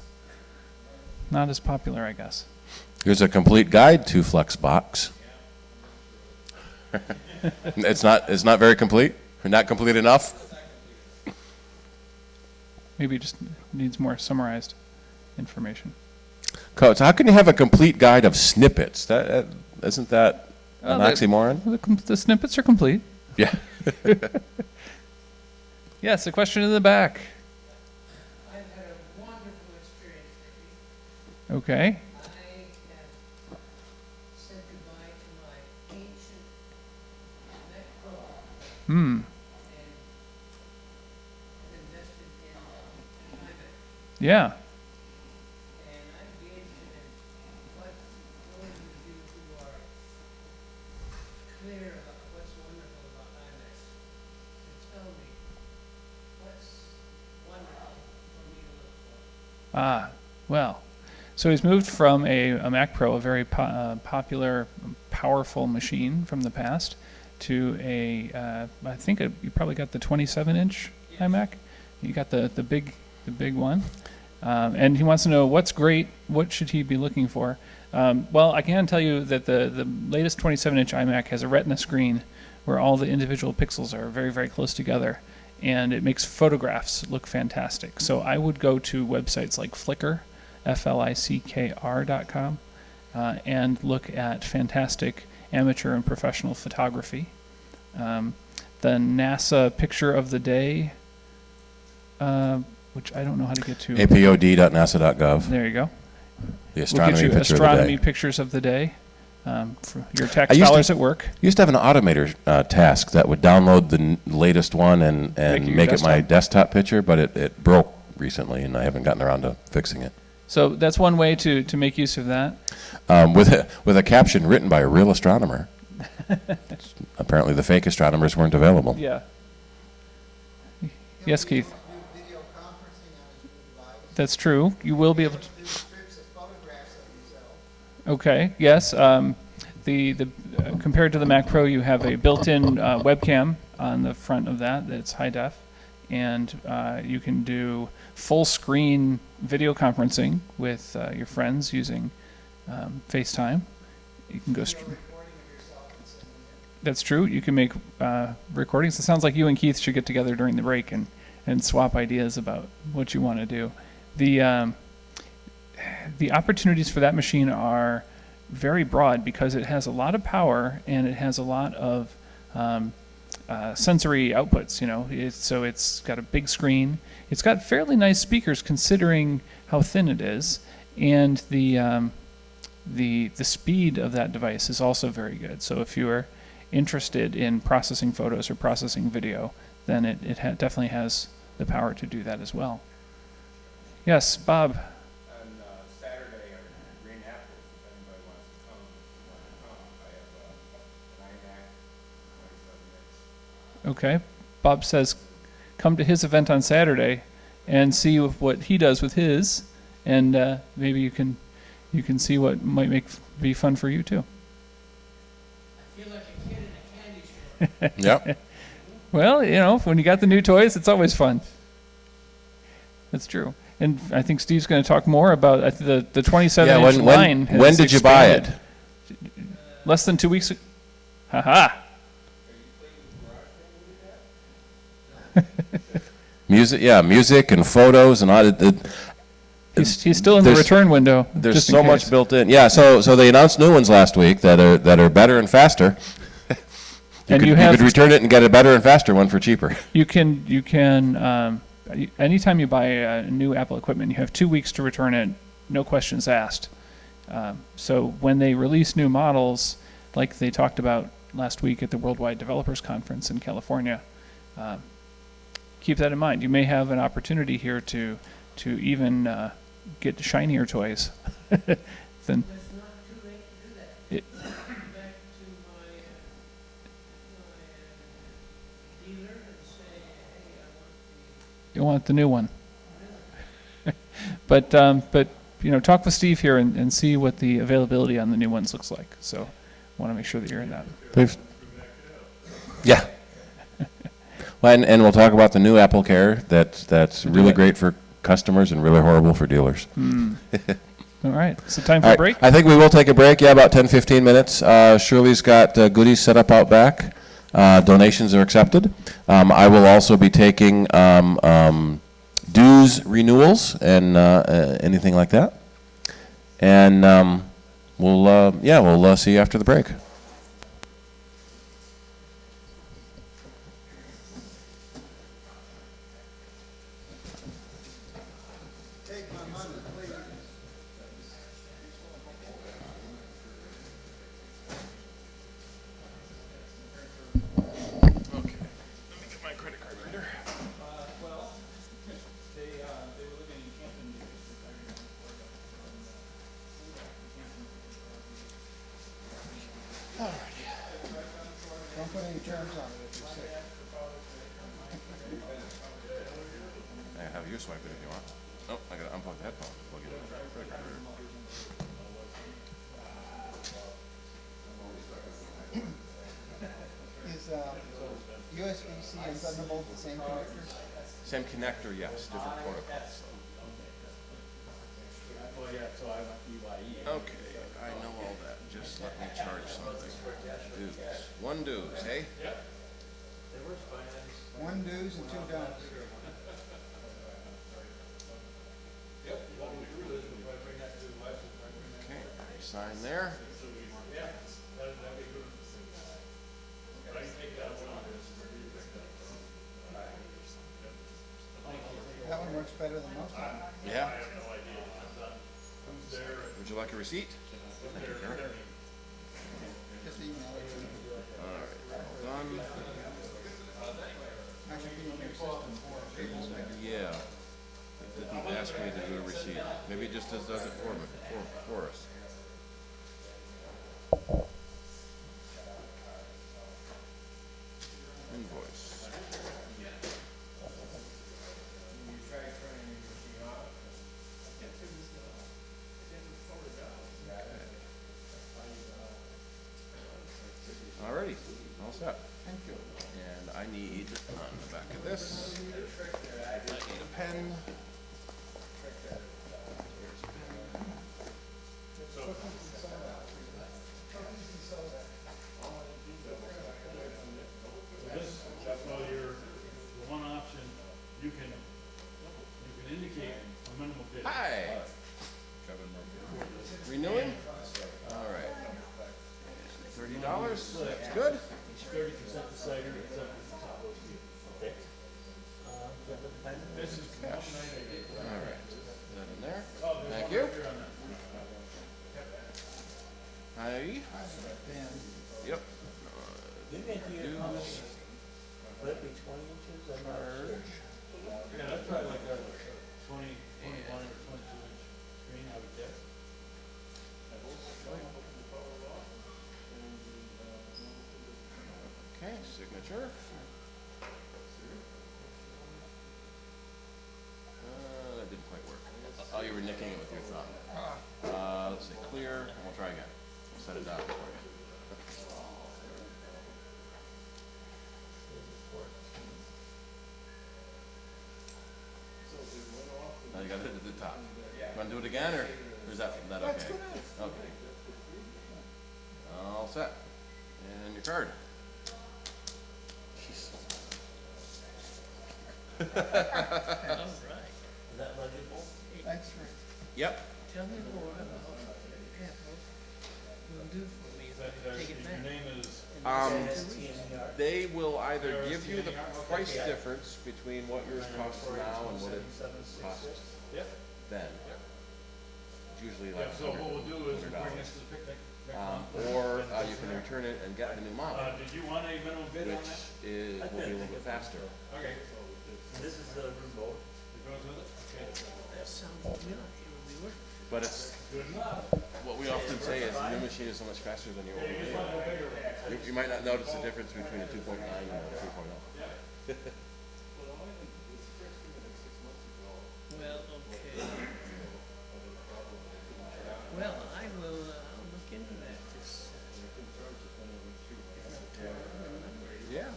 [SPEAKER 3] Not as popular, I guess.
[SPEAKER 1] Here's a complete guide to Flexbox. It's not very complete, or not complete enough.
[SPEAKER 3] Maybe it just needs more summarized information.
[SPEAKER 1] Coach, how can you have a complete guide of snippets? Isn't that an oxymoron?
[SPEAKER 3] The snippets are complete.
[SPEAKER 1] Yeah.
[SPEAKER 3] Yes, a question in the back.
[SPEAKER 7] I've had a wonderful experience lately.
[SPEAKER 3] Okay.
[SPEAKER 7] I have said goodbye to my ancient Mac Pro
[SPEAKER 3] Hmm.
[SPEAKER 7] and invested in iMac.
[SPEAKER 3] Yeah.
[SPEAKER 7] And I'd be interested in what those of you who are clear about what's wonderful about iMac to tell me what's wonderful for me to look for.
[SPEAKER 3] Ah, well. So he's moved from a Mac Pro, a very popular, powerful machine from the past, to I think you probably got the 27-inch iMac. You got the big one. And he wants to know what's great, what should he be looking for? Well, I can tell you that the latest 27-inch iMac has a Retina screen where all the individual pixels are very, very close together, and it makes photographs look fantastic. So I would go to websites like Flickr, FLICKR.com, and look at fantastic amateur and professional photography. The NASA picture of the day, which I don't know how to get to.
[SPEAKER 1] apod.nasa.gov.
[SPEAKER 3] There you go.
[SPEAKER 1] The
[SPEAKER 3] We'll
[SPEAKER 1] astronomy
[SPEAKER 3] get you
[SPEAKER 1] picture
[SPEAKER 3] astronomy
[SPEAKER 1] of the day.
[SPEAKER 3] pictures of the day for your tax
[SPEAKER 1] I used to-
[SPEAKER 3] dollars at work.
[SPEAKER 1] I used to have an automator task that would download the latest one and
[SPEAKER 3] your
[SPEAKER 1] make it my
[SPEAKER 3] desktop.
[SPEAKER 1] desktop picture, but it broke recently, and I haven't gotten around to fixing it.
[SPEAKER 3] So that's one way to make use of that.
[SPEAKER 1] With a caption written by a real astronomer. Apparently the fake astronomers weren't available.
[SPEAKER 3] Yeah. Yes, Keith.
[SPEAKER 4] Do video conferencing on his new device.
[SPEAKER 3] That's true. You will be able to.
[SPEAKER 4] Do strips of photographs of himself.
[SPEAKER 3] Okay. Yes. Compared to the Mac Pro, you have a built-in webcam on the front of that. That's high def, and you can do full-screen video conferencing with your friends using FaceTime. You can go. That's true. You can make recordings. It sounds like you and Keith should get together during the break and swap ideas about what you want to do. The opportunities for that machine are very broad because it has a lot of power and it has a lot of sensory outputs. You know, it's got a big screen. It's got fairly nice speakers considering how thin it is, and the speed of that device is also very good. So if you are interested in processing photos or processing video, then it definitely has the power to do that as well. Yes, Bob.
[SPEAKER 5] On Saturday at Green Apples, if anybody wants to come, I have an iMac 27-inch.
[SPEAKER 3] Okay. Bob says come to his event on Saturday and see what he does with his, and maybe you can see what might be fun for you too.
[SPEAKER 7] I feel like a kid in a candy store.
[SPEAKER 2] Yep.
[SPEAKER 3] Well, you know, when you got the new toys, it's always fun. That's true. And I think Steve's going to talk more about the 27-inch line.
[SPEAKER 1] When did you buy it?
[SPEAKER 3] Less than 2 weeks ago. Haha.
[SPEAKER 1] Music and photos and all.
[SPEAKER 3] He's still in the return window.
[SPEAKER 1] There's
[SPEAKER 3] just in
[SPEAKER 1] so
[SPEAKER 3] case.
[SPEAKER 1] much built in. Yeah, so they announced new ones last week that are better and faster.
[SPEAKER 3] And
[SPEAKER 1] you could return it and get a better and faster one for cheaper.
[SPEAKER 3] You can anytime you buy a new Apple equipment, you have 2 weeks to return it, no questions asked. So when they release new models, like they talked about last week at the Worldwide Developers Conference in California, keep that in mind. You may have an opportunity here to even get shinier toys than.
[SPEAKER 7] It's not too late to do that.
[SPEAKER 3] It-
[SPEAKER 7] Back to my dealer and say, hey, I
[SPEAKER 3] You want the new one. But you know, talk with Steve here and see what the availability on the new ones looks like. So, want to make sure that you're in that.
[SPEAKER 1] Yeah. Well, and we'll talk about the new Apple Care. That's really great for customers and really horrible for dealers.
[SPEAKER 3] All right. So time for
[SPEAKER 1] All
[SPEAKER 3] a
[SPEAKER 1] right,
[SPEAKER 3] break.
[SPEAKER 1] I think we will take a break. Yeah, about 10, 15 minutes. Shirley's got goodies set up out back. Donations are accepted. I will also be taking dues renewals and anything like that. And we'll see you after the break.
[SPEAKER 4] Take my money, please.
[SPEAKER 3] Well, they were living in Canton
[SPEAKER 4] Don't put any terms on it if you're sick.
[SPEAKER 1] I have you swipe it if you want. Oh, I gotta unplug the headphone. Plug it in.
[SPEAKER 4] Is USB-C and Thunderbolt the same connectors?
[SPEAKER 1] Same connector, yes. Different protocols. Okay, I know all that. Just let me charge something. Dues. One dues, hey?
[SPEAKER 4] One do's and two don'ts.
[SPEAKER 1] Okay, sign there.
[SPEAKER 4] That one works better than most of them.
[SPEAKER 1] Yeah. Would you like a receipt? Thank you, sir.
[SPEAKER 4] Just email it to me.
[SPEAKER 1] All right, well done.
[SPEAKER 4] Actually, be in your system.
[SPEAKER 1] Yeah. It didn't ask me to do a receipt. Maybe it just does it for us. Invoice. righty, all set. Thank you. And I need, on the back of this, I need a pen. Here's a pen.
[SPEAKER 8] Well, you're, the one option, you can indicate a minimum bid.
[SPEAKER 1] Hi. Renewing? All right. $30, that's good.
[SPEAKER 8] 30% the cider, 70% okay. This is
[SPEAKER 1] Cash. All right. Put that in there. Thank you. Hi. Yep. Dues.
[SPEAKER 7] Would it be 20 inches? I'm not sure.
[SPEAKER 8] yeah, that's probably like a 21 or 22 inch screen, I would guess.
[SPEAKER 1] Okay, signature. That didn't quite work. Oh, you were nicking it with your thumb. Let's say clear, and we'll try again. We'll set it down for you. Now you got it at the top. You want to do it again, or is that okay? Okay. All set. And your card. Jeez.
[SPEAKER 7] All right. Is that legible?
[SPEAKER 4] That's right.
[SPEAKER 1] Yep.
[SPEAKER 7] Tell me more about what you'll do for me if I take it
[SPEAKER 8] Your
[SPEAKER 7] back.
[SPEAKER 8] name is,
[SPEAKER 1] They will either give you the price difference between what yours costs now and what it costs
[SPEAKER 8] yep.
[SPEAKER 1] then. It's usually
[SPEAKER 8] Yeah,
[SPEAKER 1] like
[SPEAKER 8] so what we'll do is we'll bring
[SPEAKER 1] $100.
[SPEAKER 8] this to the picnic.
[SPEAKER 1] Or you can return it and get the new model,
[SPEAKER 8] Did you want a minimum bid on
[SPEAKER 1] which
[SPEAKER 8] that?
[SPEAKER 1] will be a little bit faster.
[SPEAKER 8] Okay.
[SPEAKER 7] This is the remote.
[SPEAKER 8] It goes with it? Okay.
[SPEAKER 7] That sounds good. It would be worth it.
[SPEAKER 1] But it's,
[SPEAKER 8] Good enough.
[SPEAKER 1] what we often say is the new machine is so much faster than your old
[SPEAKER 8] You just want
[SPEAKER 1] one.
[SPEAKER 8] a bigger one.
[SPEAKER 1] You might not notice the difference between a 2.9 and a 3.0.
[SPEAKER 7] Well, okay. Well, I will, I'll look into that. This,
[SPEAKER 1] Yeah.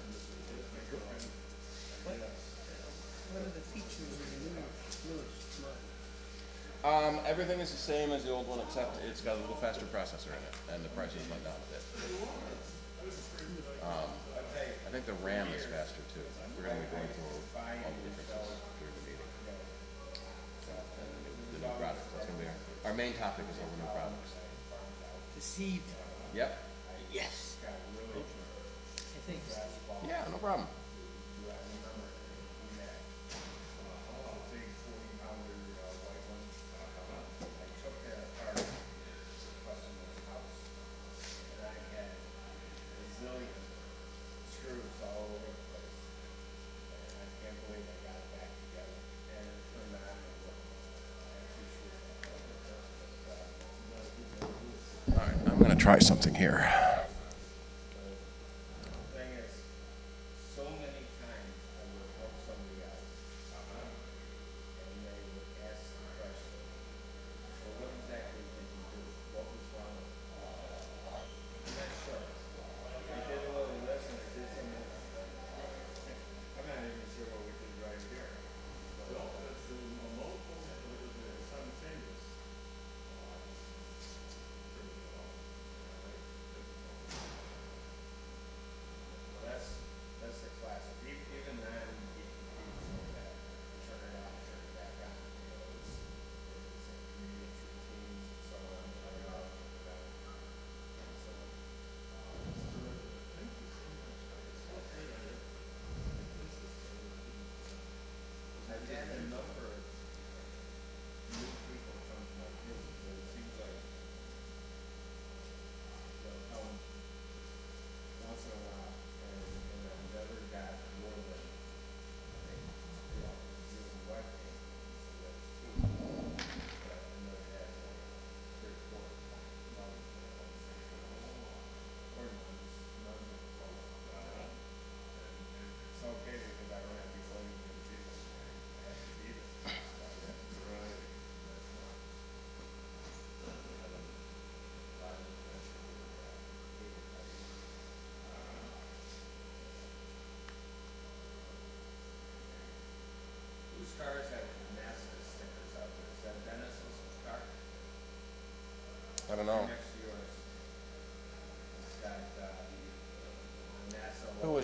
[SPEAKER 7] what are the features of the newest model?
[SPEAKER 1] Everything is the same as the old one, except it's got a little faster processor in it, and the prices went down a bit. I think the RAM is faster too. We're going to be going through all the differences during the meeting. And the new products. That's going to be our main topic is all the new products.
[SPEAKER 7] The seed.
[SPEAKER 1] Yep.
[SPEAKER 7] Yes. I think so.
[SPEAKER 1] Yeah, no problem. All right, I'm going to try something here.
[SPEAKER 5] Thing is, so many times I would help somebody out, and they would ask the question, well, what exactly did you do? What was wrong with it? I'm not sure. I did a little this and I did some of I'm not even sure what we did right here. Well, it's a multiple, it's simultaneous.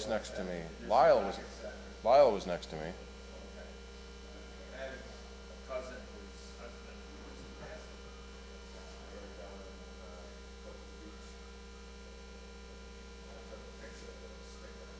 [SPEAKER 1] was next to me. Lyle was next to me.
[SPEAKER 5] I have a cousin whose husband was a pastor. They were down in Cocoa Beach. I took a picture of the sticker.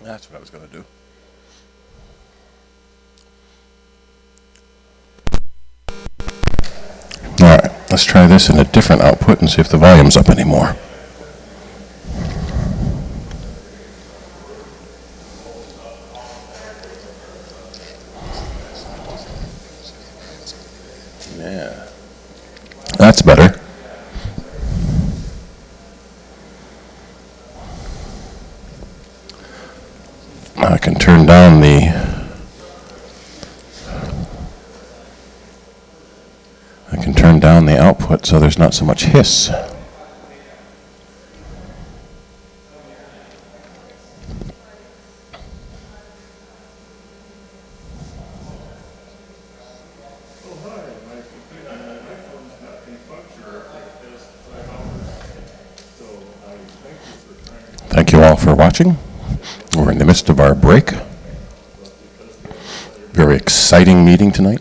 [SPEAKER 1] That's what I was going to do. All right, let's try this in a different output and see if the volume's up anymore. Yeah, that's better. I can turn down the output so there's not so much hiss. Thank you all for watching. We're in the midst of our break. Very exciting meeting tonight.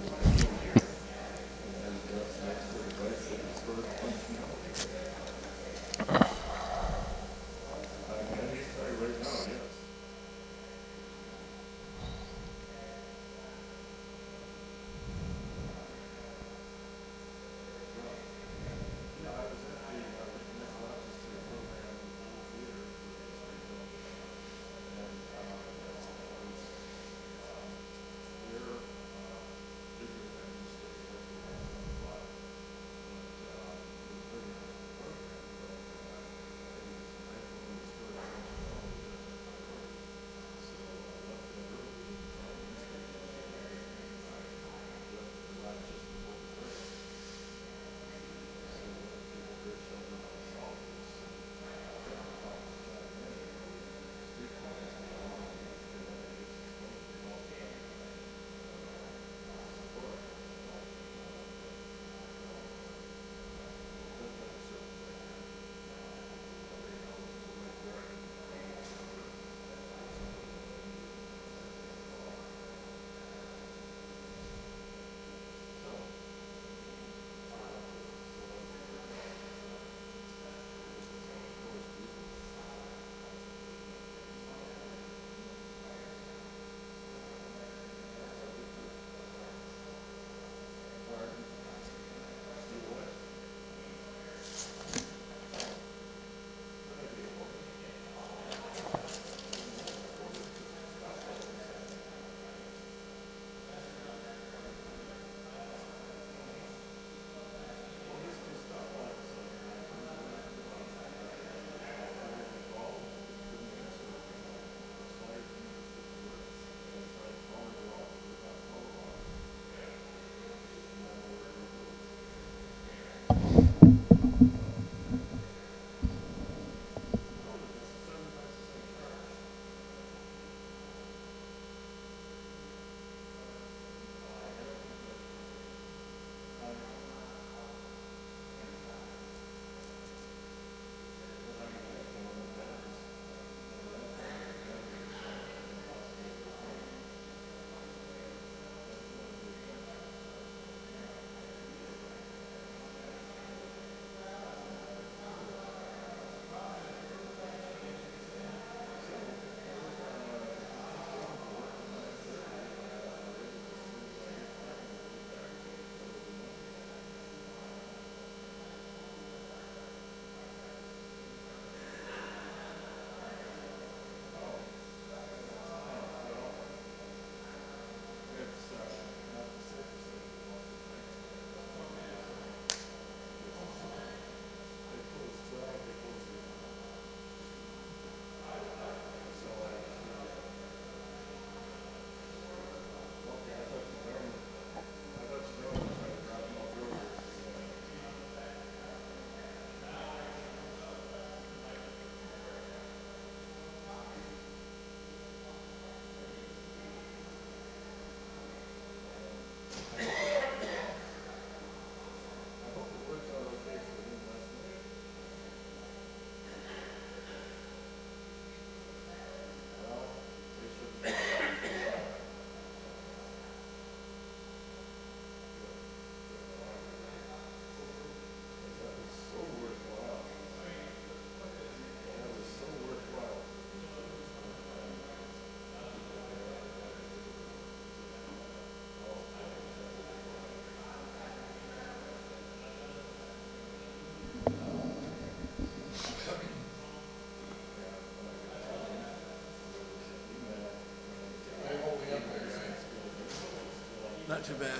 [SPEAKER 1] Not too bad.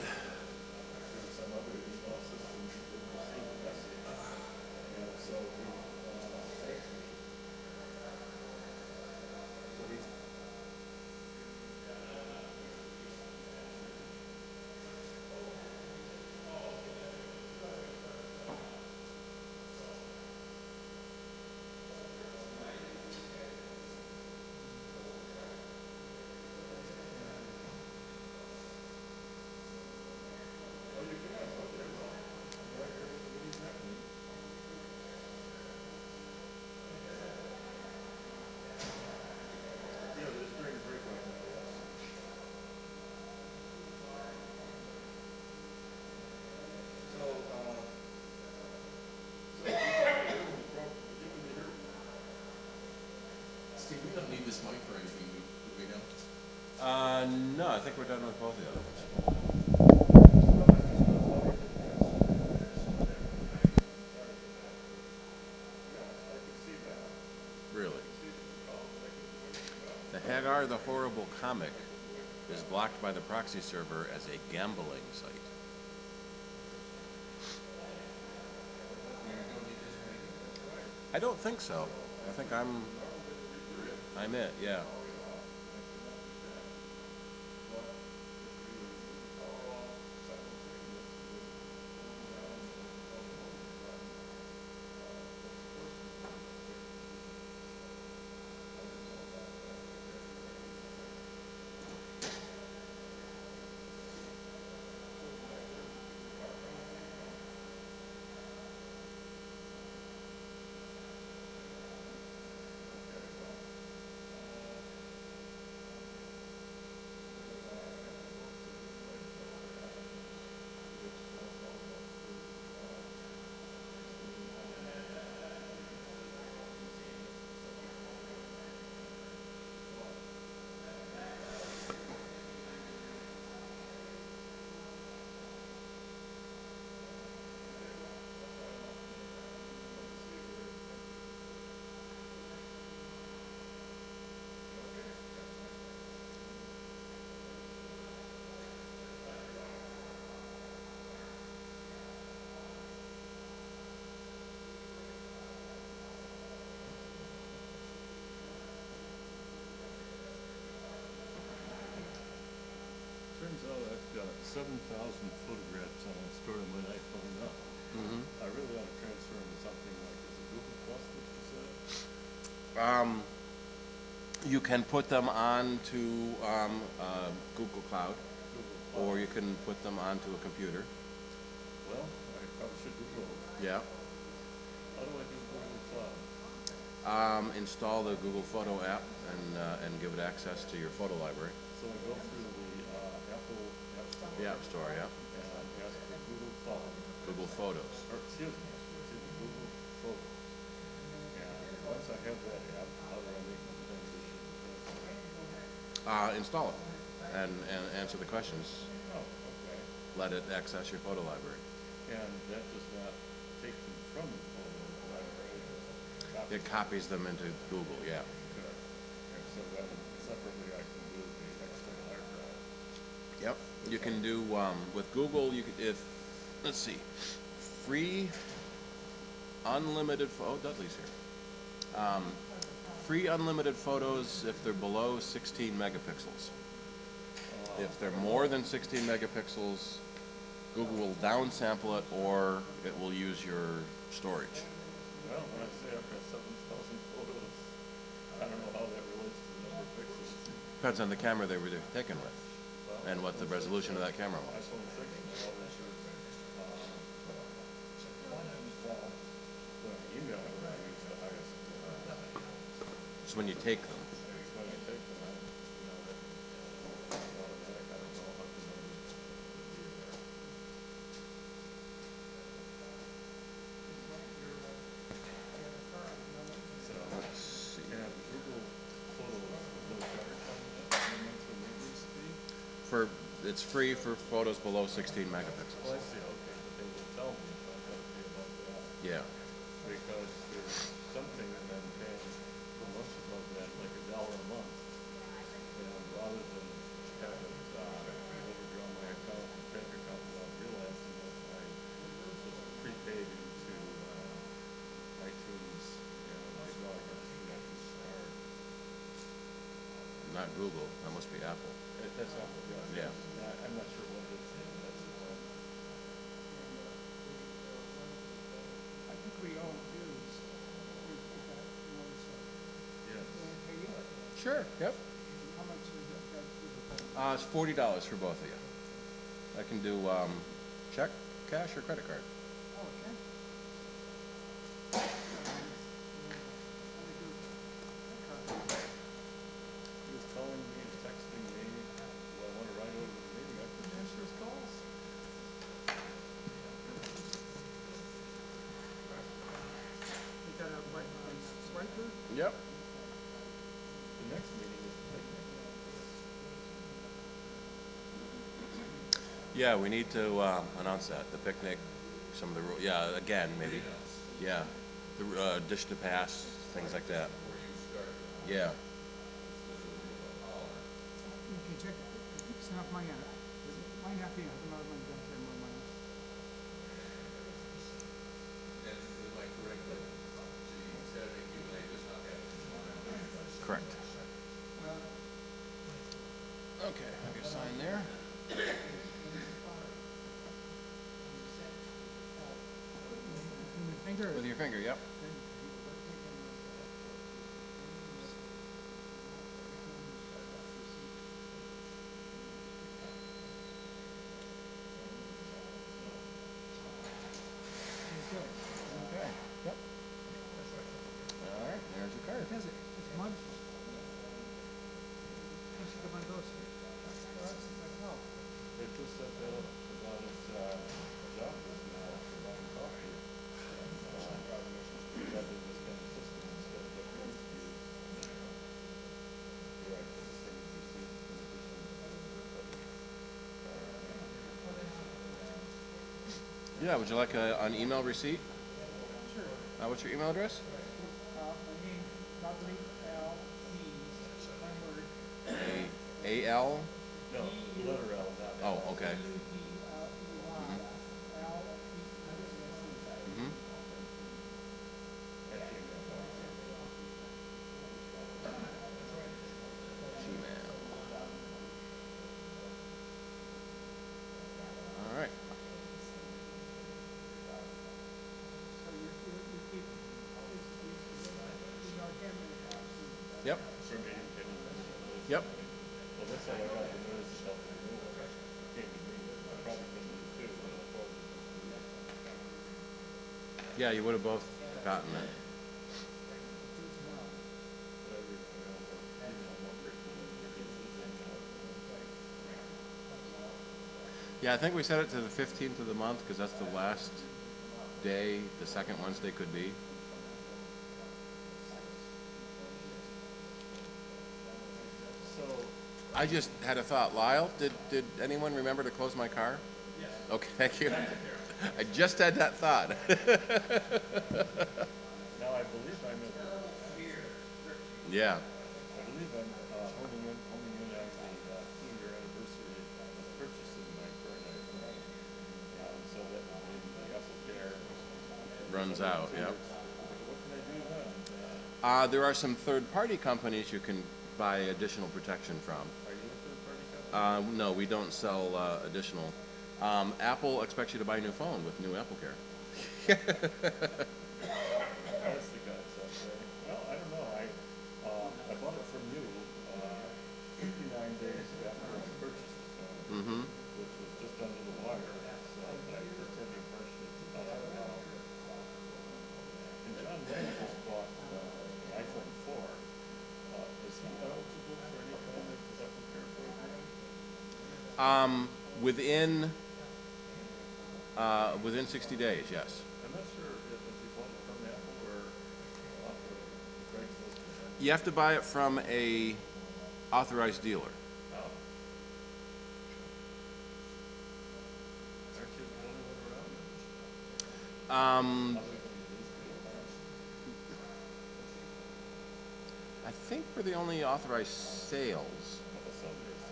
[SPEAKER 8] Some other email systems didn't receive the message. And so he,
[SPEAKER 2] Steve, we don't need this mic for anything, do we now?
[SPEAKER 1] No, I think we're done with both the other ones. Really? The Hagar the Horrible comic is blocked by the proxy server as a gambling site. I don't think so. I think I'm it, yeah.
[SPEAKER 8] turns out I've got 7,000 photographs on stored on my iPhone now. I really ought to transfer them to something like, is it Google Plus that you said?
[SPEAKER 1] You can put them onto Google Cloud, or you can put them onto a computer.
[SPEAKER 8] Well, I probably should do both.
[SPEAKER 1] Yeah.
[SPEAKER 8] How do I do Google Cloud?
[SPEAKER 1] Install the Google Photo app and give it access to your photo library.
[SPEAKER 8] So I go through the Apple App Store.
[SPEAKER 1] The App Store, yeah.
[SPEAKER 8] And ask for Google Cloud.
[SPEAKER 1] Google Photos.
[SPEAKER 8] Or, excuse me, Google Photos. And once I have that app, how do I make the transition?
[SPEAKER 1] Install it and answer the questions.
[SPEAKER 8] Oh, okay.
[SPEAKER 1] Let it access your photo library.
[SPEAKER 8] And that does not take them from the photo library.
[SPEAKER 1] It copies them into Google, yeah.
[SPEAKER 8] Good. And so then separately I can do the external hard drive.
[SPEAKER 1] Yep. You can do with Google. You could, let's see, free, unlimited. Oh, Dudley's here. Free unlimited photos if they're below 16 megapixels. If they're more than 16 megapixels, Google will downsample it, or it will use your storage.
[SPEAKER 8] Well, when I say I've got 7,000 photos, I don't know how that relates to the number of pixels.
[SPEAKER 1] Depends on the camera they were taken with, and what the resolution of that camera was.
[SPEAKER 8] iPhone 6, well, that's your, the email that I use the highest.
[SPEAKER 1] It's when you take them.
[SPEAKER 8] When I take them, automatic, I don't know how the numbers would be there. So, and Google Photos, no charge on that, no monthly maintenance fee?
[SPEAKER 1] It's free for photos below 16
[SPEAKER 8] Well,
[SPEAKER 1] megapixels.
[SPEAKER 8] I see, okay, but they will tell me if I've got to pay above that.
[SPEAKER 1] Yeah.
[SPEAKER 8] Because there's something that I'm paying for much above that, like $1 a month. And rather than have it overdraw my account and
[SPEAKER 1] not Google. That must be Apple.
[SPEAKER 8] That's Apple,
[SPEAKER 1] Yeah.
[SPEAKER 8] I'm not sure what it is.
[SPEAKER 7] I think we all use, we got,
[SPEAKER 8] Yes.
[SPEAKER 7] pay you.
[SPEAKER 1] Sure. Yep.
[SPEAKER 7] How much is it?
[SPEAKER 1] It's $40 for both of you. I can do check, cash, or credit card.
[SPEAKER 7] Oh, okay.
[SPEAKER 8] He was calling me and texting me, do I want to ride over to the meeting? I couldn't answer his calls.
[SPEAKER 7] You got a, like, swiper?
[SPEAKER 1] Yep.
[SPEAKER 8] The next meeting is the picnic.
[SPEAKER 1] Yeah, we need to announce that, the picnic, some of the, yeah, again, maybe. Yeah, the dish to pass, things like that. Yeah.
[SPEAKER 7] You can check, it's not mine, mine have been, another one, don't say more mine.
[SPEAKER 1] Correct. Okay, have you sign there?
[SPEAKER 7] Finger.
[SPEAKER 1] With your finger, yep. Okay, yep. All right, there's your card.
[SPEAKER 7] Does it? It's mud. I should get one of those.
[SPEAKER 8] They just set that up about his job was now for buying coffee. Rather than this kind of system instead of what we used to use. Here I put the same receipt in addition.
[SPEAKER 1] Yeah, would you like an email receipt?
[SPEAKER 7] Sure.
[SPEAKER 1] What's your email address?
[SPEAKER 7] My name, W-L-E, one word,
[SPEAKER 1] A-L?
[SPEAKER 8] No, letter L, not L.
[SPEAKER 1] Oh, okay.
[SPEAKER 7] U-D-L-E-Y, L-E-E-S-E.
[SPEAKER 1] Mm-hmm.
[SPEAKER 8] At gmail.com.
[SPEAKER 1] Gmail. All right.
[SPEAKER 7] So you keep, you know, him and
[SPEAKER 1] Yep.
[SPEAKER 8] For me, Kenny.
[SPEAKER 1] Yep.
[SPEAKER 8] Well, that's how I got the notice about the renewal. It came to me. I probably came to you too, but I thought it was
[SPEAKER 1] Yeah, you would have both gotten it. Yeah, I think we set it to the 15th of the month because that's the last day, the second Wednesday could be.
[SPEAKER 8] So,
[SPEAKER 1] I just had a thought. Lyle, did anyone remember to close my car? Yes. Okay, thank you. I just had that thought.
[SPEAKER 8] now I believe I'm at,
[SPEAKER 1] Yeah.
[SPEAKER 8] I believe I'm homing in on the 2-year anniversary of purchasing my current iPhone. So that would mean the Apple Care
[SPEAKER 1] Runs out, yep.
[SPEAKER 8] What can I do then?
[SPEAKER 1] There are some third-party companies you can buy additional protection from.
[SPEAKER 8] Are you a third-party company?
[SPEAKER 1] No, we don't sell additional. Apple expects you to buy a new phone with new Apple Care.
[SPEAKER 8] That's the concept, right? Well, I don't know. I bought it from you 59 days after I purchased the phone,
[SPEAKER 1] Mm-hmm.
[SPEAKER 8] which was just under the wire. So I just had the impression it's about out now. And John Wayne just bought an iPhone 4. Is he eligible for any kind of Apple Care program?
[SPEAKER 1] Within 60 days, yes.
[SPEAKER 8] I'm not sure if he bought it from Apple or off of Craigslist or something.
[SPEAKER 1] You have to buy it from a authorized dealer.
[SPEAKER 8] Oh. Aren't you the only one around?
[SPEAKER 1] I think we're the only authorized sales.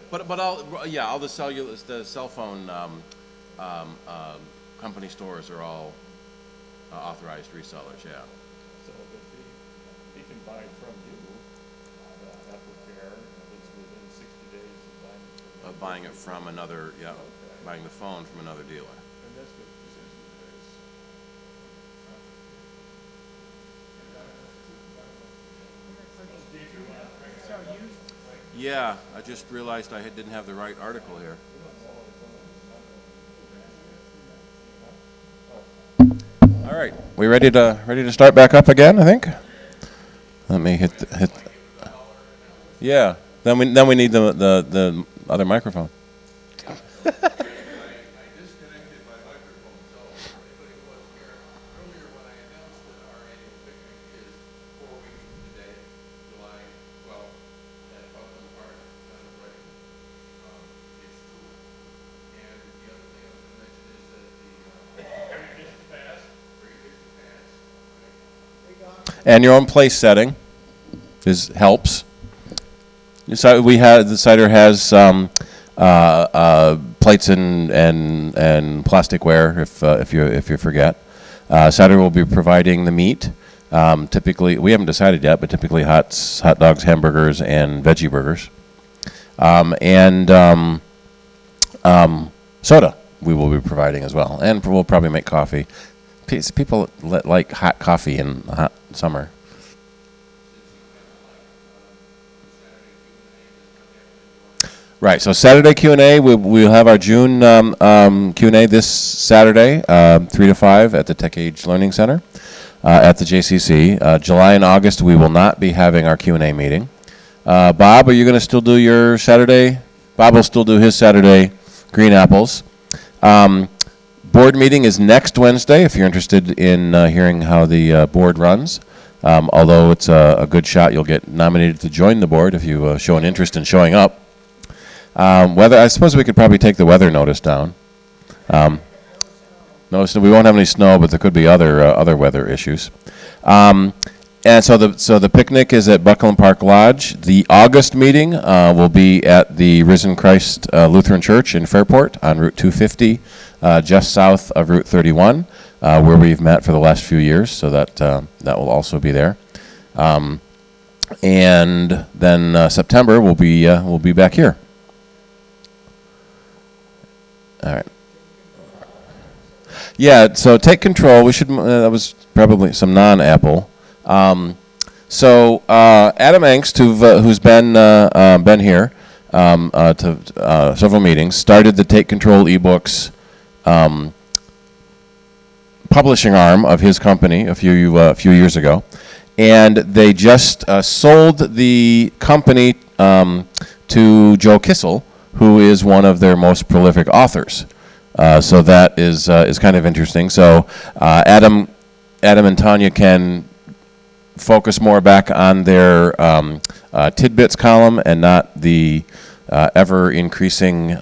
[SPEAKER 1] But all the cell phone company stores are all authorized resellers. Yeah.
[SPEAKER 8] So if he can buy from you, Apple Care, if it's
[SPEAKER 1] of buying it from another, buying the phone from another dealer.
[SPEAKER 8] And that's what this is.
[SPEAKER 1] Yeah, I just realized I didn't have the right article here. All right, we ready to start back up again? I think. Let me hit. Yeah. Then we need the other microphone. And your own place setting helps. So the CIDER has plates and plasticware if you forget. CIDER will be providing the meat. Typically, we haven't decided yet, but typically hot dogs, hamburgers, and veggie burgers, and soda we will be providing as well, and we'll probably make coffee. People like hot coffee in the hot summer. Right, so Saturday Q&A, we'll have our June Q&A this Saturday, 3 to 5 at the Tech Age Learning Center at the JCC. July and August, we will not be having our Q&A meeting. Bob, are you going to still do your Saturday? Bob will still do his Saturday green apples. Board meeting is next Wednesday, if you're interested in hearing how the board runs. Although it's a good shot, you'll get nominated to join the board if you show an interest in showing up. Weather, I suppose we could probably take the weather notice down. No, so we won't have any snow, but there could be other weather issues. And so the picnic is at Buckland Park Lodge. The August meeting will be at the Risen Christ Lutheran Church in Fairport on Route 250, just south of Route 31, where we've met for the last few years. So that will also be there. And then September we'll be back here. All right. Yeah. So take control. We should. That was probably some non-Apple. So Adam Angst, who's been here to several meetings, started the Take Control eBooks publishing arm of his company a few years ago, and they just sold the company to Joe Kissel, who is one of their most prolific authors. So that is kind of interesting. So Adam and Tanya can focus more back on their tidbits column and not the ever increasing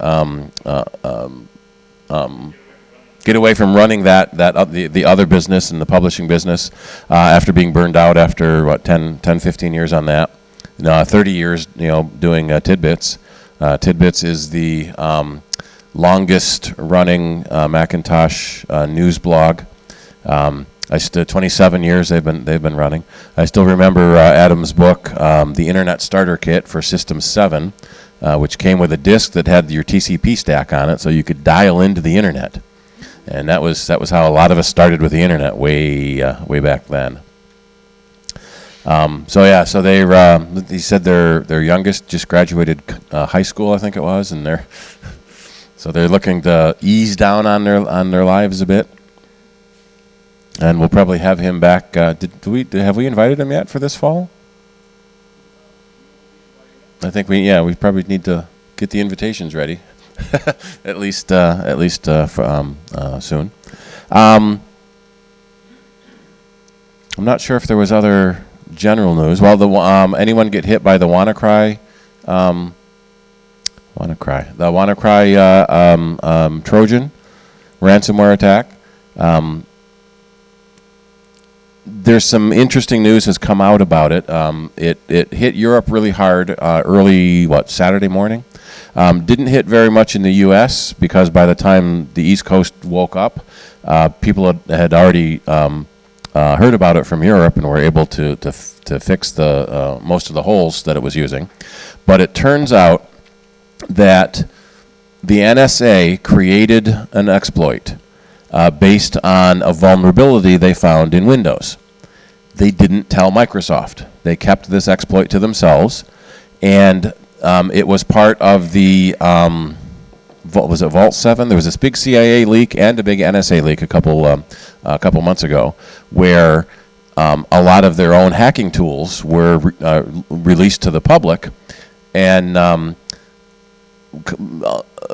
[SPEAKER 1] get away from running the other business and the publishing business after being burned out after 10, 15 years on that. 30 years doing tidbits. Tidbits is the longest running Macintosh news blog. 27 years they've been running. I still remember Adam's book, The Internet Starter Kit for System 7, which came with a disk that had your TCP stack on it, so you could dial into the internet. And that was how a lot of us started with the internet way back then. So he said their youngest just graduated high school, I think it was, and they're looking to ease down on their lives a bit. And we'll probably have him back. Have we invited him yet for this fall? I think we probably need to get the invitations ready, at least soon. I'm not sure if there was other general news. Well, anyone get hit by the WannaCry? The WannaCry Trojan ransomware attack. There's some interesting news has come out about it. It hit Europe really hard early, Saturday morning. Didn't hit very much in the U.S. because by the time the East Coast woke up, people had already heard about it from Europe and were able to fix the most of the holes that it was using. But it turns out that the NSA created an exploit based on a vulnerability they found in Windows. They didn't tell Microsoft. They kept this exploit to themselves, and it was part of the, was it Vault 7? There was this big CIA leak and a big NSA leak a couple months ago, where a lot of their own hacking tools were released to the public, and a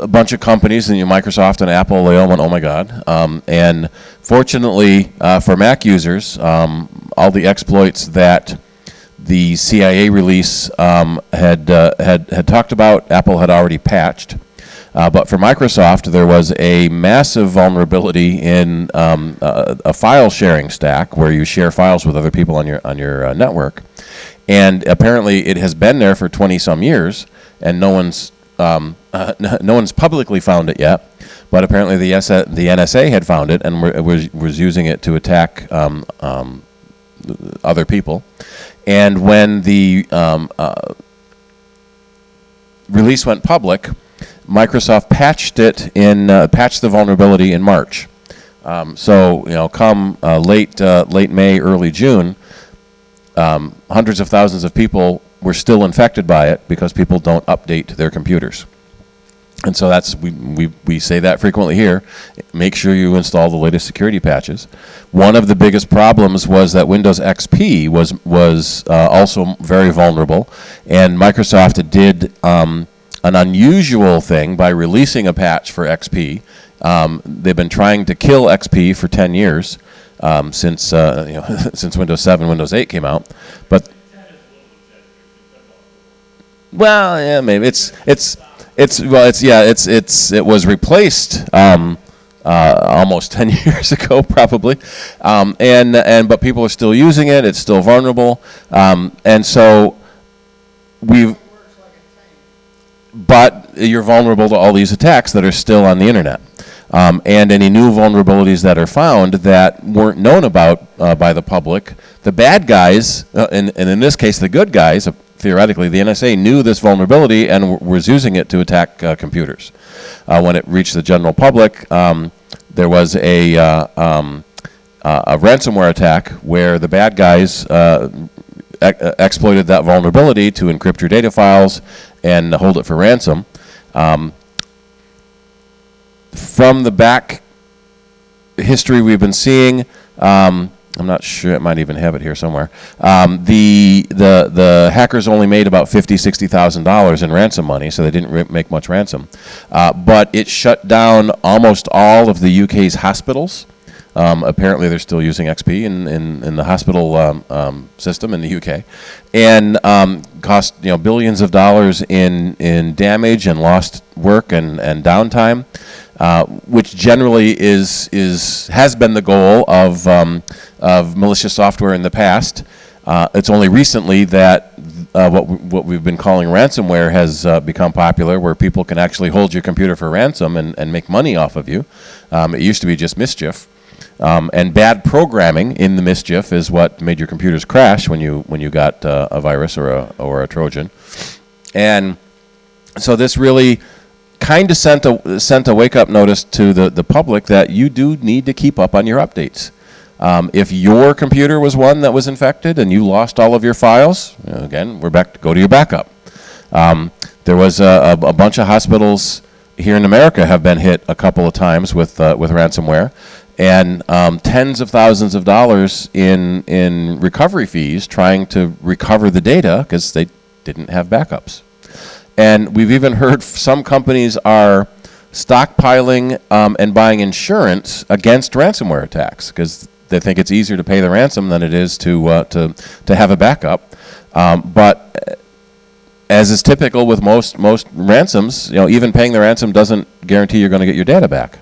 [SPEAKER 1] bunch of companies, and Microsoft and Apple, they all went, oh my God. And fortunately for Mac users, all the exploits that the CIA release had talked about, Apple had already patched. But for Microsoft, there was a massive vulnerability in a file sharing stack where you share files with other people on your network. And apparently it has been there for 20-some years, and no one's publicly found it yet, but apparently the NSA had found it and was using it to attack other people. And when the release went public, Microsoft patched the vulnerability in March. So come late May, early June, hundreds of thousands of people were still infected by it because people don't update their computers. And so that's, we say that frequently here. Make sure you install the latest security patches. One of the biggest problems was that Windows XP was also very vulnerable, and Microsoft did an unusual thing by releasing a patch for XP. They've been trying to kill XP for 10 years since since Windows 7, Windows 8 came out, but well, yeah, maybe it was replaced almost 10 years ago, probably, but people are still using it. It's still vulnerable, and so but you're vulnerable to all these attacks that are still on the internet, and any new vulnerabilities that are found that weren't known about by the public. The bad guys, and in this case, the good guys. Theoretically, the NSA knew this vulnerability and was using it to attack computers. When it reached the general public, there was a ransomware attack where the bad guys exploited that vulnerability to encrypt your data files and hold it for ransom. From the back history we've been seeing, I'm not sure, it might even have it here somewhere. The hackers only made about $50,000-$60,000 in ransom money, so they didn't make much ransom. But it shut down almost all of the UK's hospitals. Apparently they're still using XP in the hospital system in the UK, and cost billions of dollars in damage and lost work and downtime, which generally has been the goal of malicious software in the past. It's only recently that what we've been calling ransomware has become popular, where people can actually hold your computer for ransom and make money off of you. It used to be just mischief. And bad programming in the mischief is what made your computers crash when you got a virus or a Trojan. And so this really kind of sent a wake-up notice to the public that you do need to keep up on your updates. If your computer was one that was infected and you lost all of your files, again, we're back to go to your backup. There was a bunch of hospitals here in America have been hit a couple of times with ransomware, and tens of thousands of dollars in recovery fees trying to recover the data because they didn't have backups. And we've even heard some companies are stockpiling and buying insurance against ransomware attacks because they think it's easier to pay the ransom than it is to have a backup. But as is typical with most ransoms, even paying the ransom doesn't guarantee you're going to get your data back.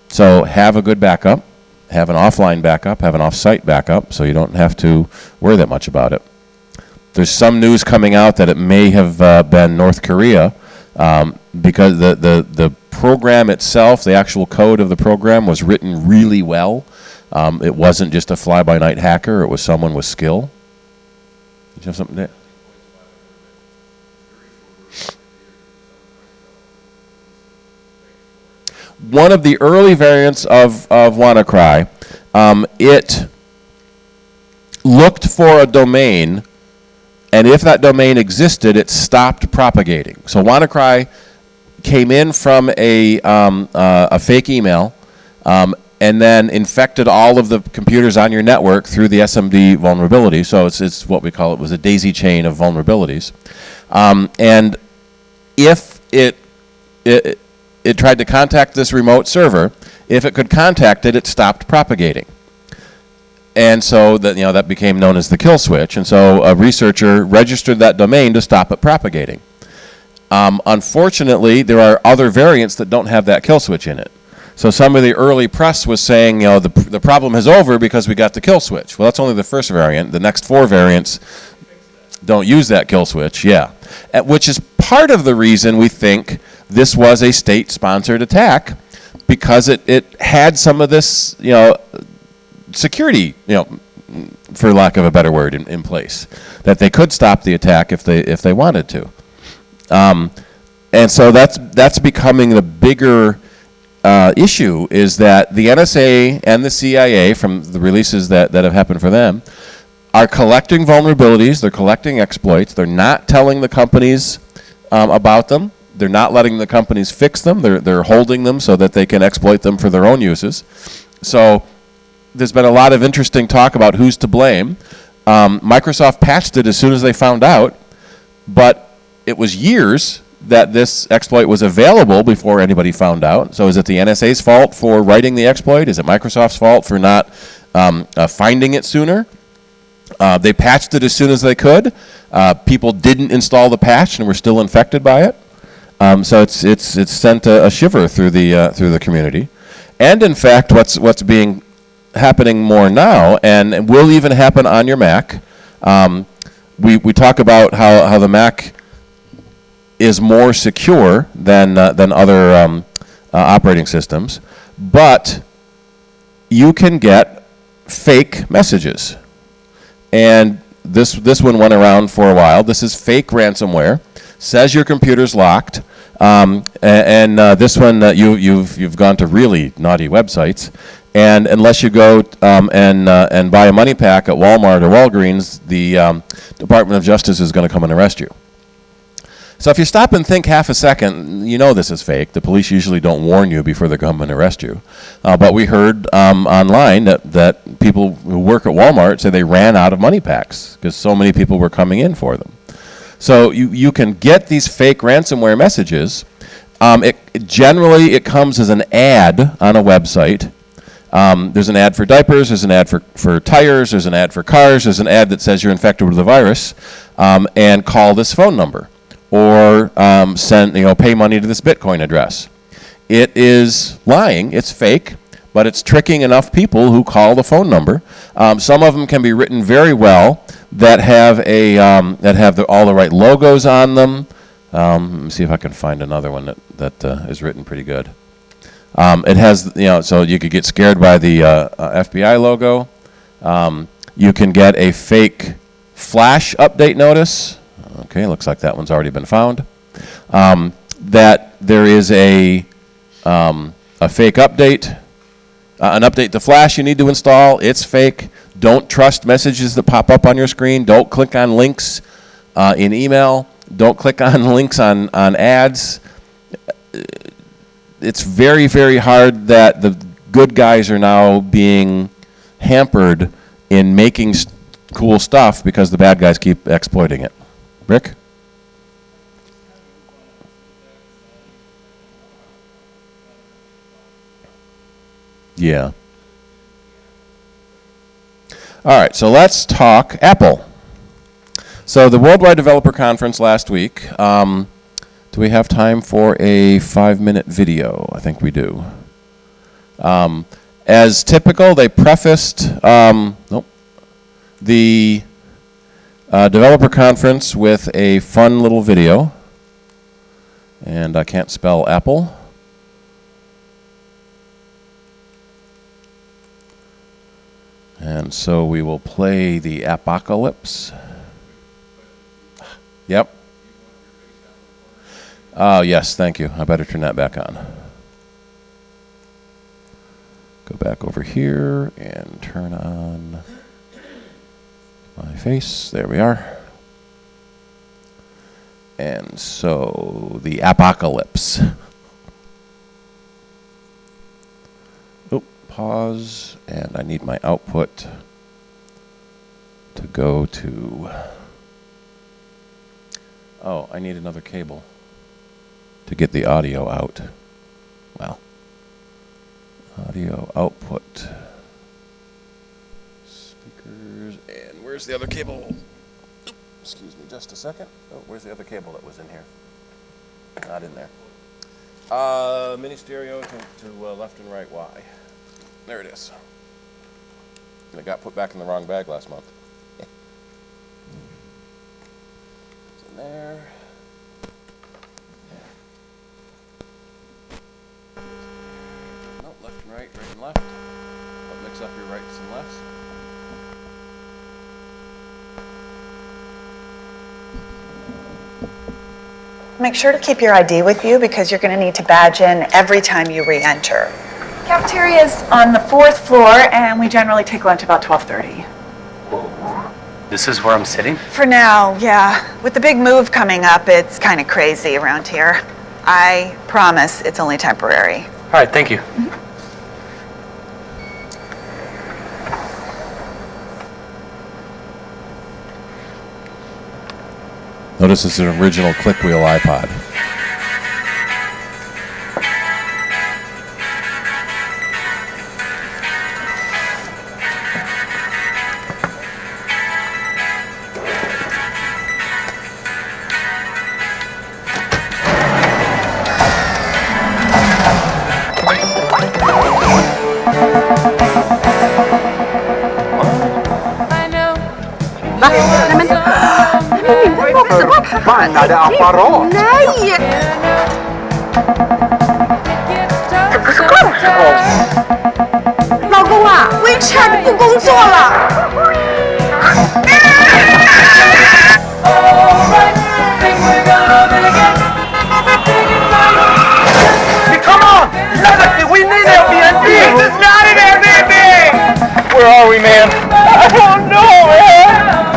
[SPEAKER 1] So have a good backup, have an offline backup, have an off-site backup, so you don't have to worry that much about it. There's some news coming out that it may have been North Korea because the program itself, the actual code of the program, was written really well. It wasn't just a fly-by-night hacker. It was someone with skill. Did you have something there? one of the early variants of WannaCry, it looked for a domain, and if that domain existed, it stopped propagating. So WannaCry came in from a fake email, and then infected all of the computers on your network through the SMD vulnerability. So it's what we call it was a daisy chain of vulnerabilities. And if it tried to contact this remote server, if it could contact it, it stopped propagating. And so that became known as the kill switch. And so a researcher registered that domain to stop it propagating. Unfortunately, there are other variants that don't have that kill switch in it. So some of the early press was saying, the problem is over because we got the kill switch. Well, that's only the first variant. The next 4 variants don't use that kill switch, which is part of the reason we think this was a state-sponsored attack, because it had some of this, security, for lack of a better word, in place, that they could stop the attack if they wanted to. And so that's becoming the bigger issue, is that the NSA and the CIA, from the releases that have happened for them, are collecting vulnerabilities, they're collecting exploits, they're not telling the companies about them, they're not letting the companies fix them, they're holding them so that they can exploit them for their own uses. So there's been a lot of interesting talk about who's to blame. Microsoft patched it as soon as they found out, but it was years that this exploit was available before anybody found out. So is it the NSA's fault for writing the exploit? Is it Microsoft's fault for not finding it sooner? They patched it as soon as they could. People didn't install the patch and were still infected by it. So it's sent a shiver through the community. And in fact, what's happening more now, and will even happen on your Mac. We talk about how the Mac is more secure than other operating systems, but you can get fake messages. And this one went around for a while. This is fake ransomware. Says your computer's locked, and this one you've gone to really naughty websites. And unless you go and buy a money pack at Walmart or Walgreens, the Department of Justice is going to come and arrest you. So if you stop and think half a second, you know this is fake. The police usually don't warn you before they come and arrest you. But we heard online that people who work at Walmart say they ran out of money packs because so many people were coming in for them. So you can get these fake ransomware messages. Generally, it comes as an ad on a website. There's an ad for diapers, there's an ad for tires, there's an ad for cars, there's an ad that says you're infected with the virus, and call this phone number, or pay money to this Bitcoin address. It is lying, it's fake, but it's tricking enough people who call the phone number. Some of them can be written very well, that have all the right logos on them. Let me see if I can find another one that is written pretty good. It has, so you could get scared by the FBI logo. You can get a fake flash update notice. Okay, looks like that one's already been found. That there is a fake update, an update to Flash you need to install. It's fake. Don't trust messages that pop up on your screen. Don't click on links in email. Don't click on links on ads. It's very, very hard that the good guys are now being hampered in making cool stuff because the bad guys keep exploiting it. Rick? Yeah. All right, so let's talk Apple. So the Worldwide Developer Conference last week, do we have time for a 5-minute video? I think we do. As typical, they prefaced the developer conference with a fun little video. And I can't spell Apple. And so we will play the apocalypse. Yep. Yes, thank you. I better turn that back on. Go back over here and turn on my face. There we are. And so the apocalypse. Oh, pause, and I need my output to go to. Oh, I need another cable to get the audio out. Well, audio output. Speakers, and where's the other cable? Oop, excuse me just a second. Oh, where's the other cable that was in here? Not in there. Mini stereo to left and right Y. There it is. And it got put back in the wrong bag last month. It's in there. No, left and right, right and left. Don't mix up your rights and lefts.
[SPEAKER 9] Make sure to keep your ID with you because you're going to need to badge in every time you re-enter. Cafeteria is on the 4th floor, and we generally take lunch about 12:30.
[SPEAKER 10] This is where I'm sitting?
[SPEAKER 9] For now, yeah. With the big move coming up, it's kind of crazy around here. I promise it's only temporary.
[SPEAKER 10] All right, thank you.
[SPEAKER 1] Notice it's an original click wheel iPod.
[SPEAKER 6] Ada apa, Ro?
[SPEAKER 9] Nej! 老公啊 ，WeChat 不工作了。
[SPEAKER 6] Come on! We need Airbnb! This is not an Airbnb! Where are we, man? I don't know, man!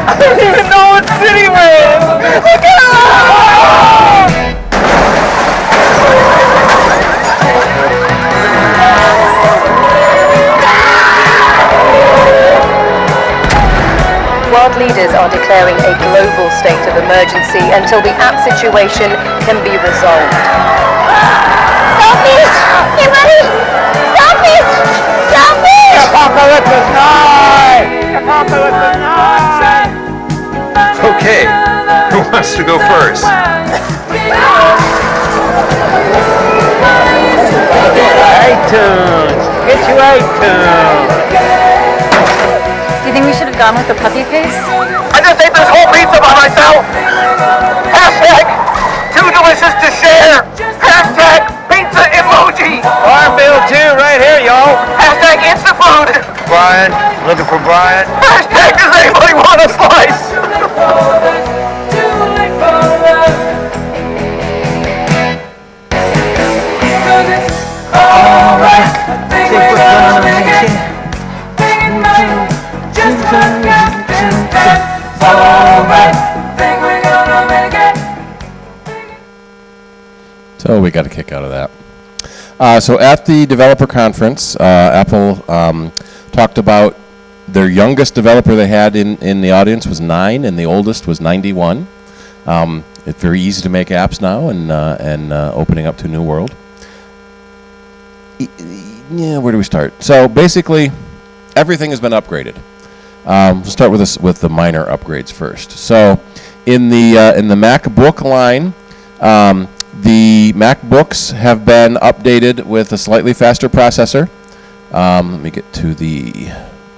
[SPEAKER 6] I don't even know what city we're in! Look out!
[SPEAKER 11] World leaders are declaring a global state of emergency until the app situation can be resolved.
[SPEAKER 9] Selfies! Get ready! Selfies! Selfies!
[SPEAKER 6] Apocalypse is nigh! Apocalypse is nigh!
[SPEAKER 2] Okay, who wants to go first?
[SPEAKER 6] iTunes! Get your iTunes!
[SPEAKER 11] Do you think we should have gone with the puppy face?
[SPEAKER 6] I just ate this whole pizza by myself! Hashtag too delicious to share! Hashtag pizza emoji! Farm bill 2 right here, y'all! Hashtag Instafood! Brian, looking for Brian. Hashtag does anybody want a slice?
[SPEAKER 1] So we got a kick out of that. So at the developer conference, Apple talked about their youngest developer they had in the audience was 9, and the oldest was 91. It's very easy to make apps now, and opening up to a new world. Yeah, where do we start? So basically, everything has been upgraded. We'll start with the minor upgrades first. So in the MacBook line, the MacBooks have been updated with a slightly faster processor. Let me get to the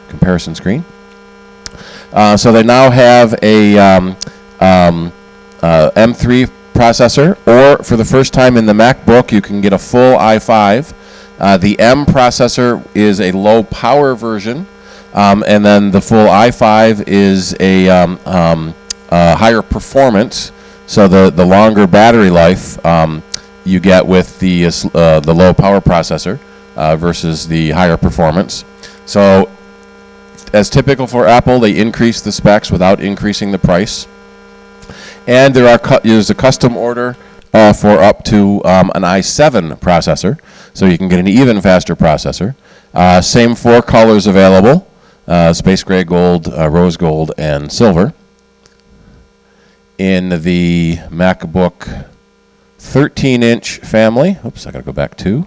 [SPEAKER 1] comparison screen. So they now have a M3 processor, or for the first time in the MacBook, you can get a full i5. The M processor is a low power version, and then the full i5 is a higher performance. So the longer battery life you get with the low power processor. versus the higher performance. So, as typical for Apple, they increase the specs without increasing the price. And there's a custom order for up to an i7 processor, so you can get an even faster processor. Same 4 colors available: space gray, gold, rose gold, and silver. In the MacBook 13-inch family, oops, I gotta go back to.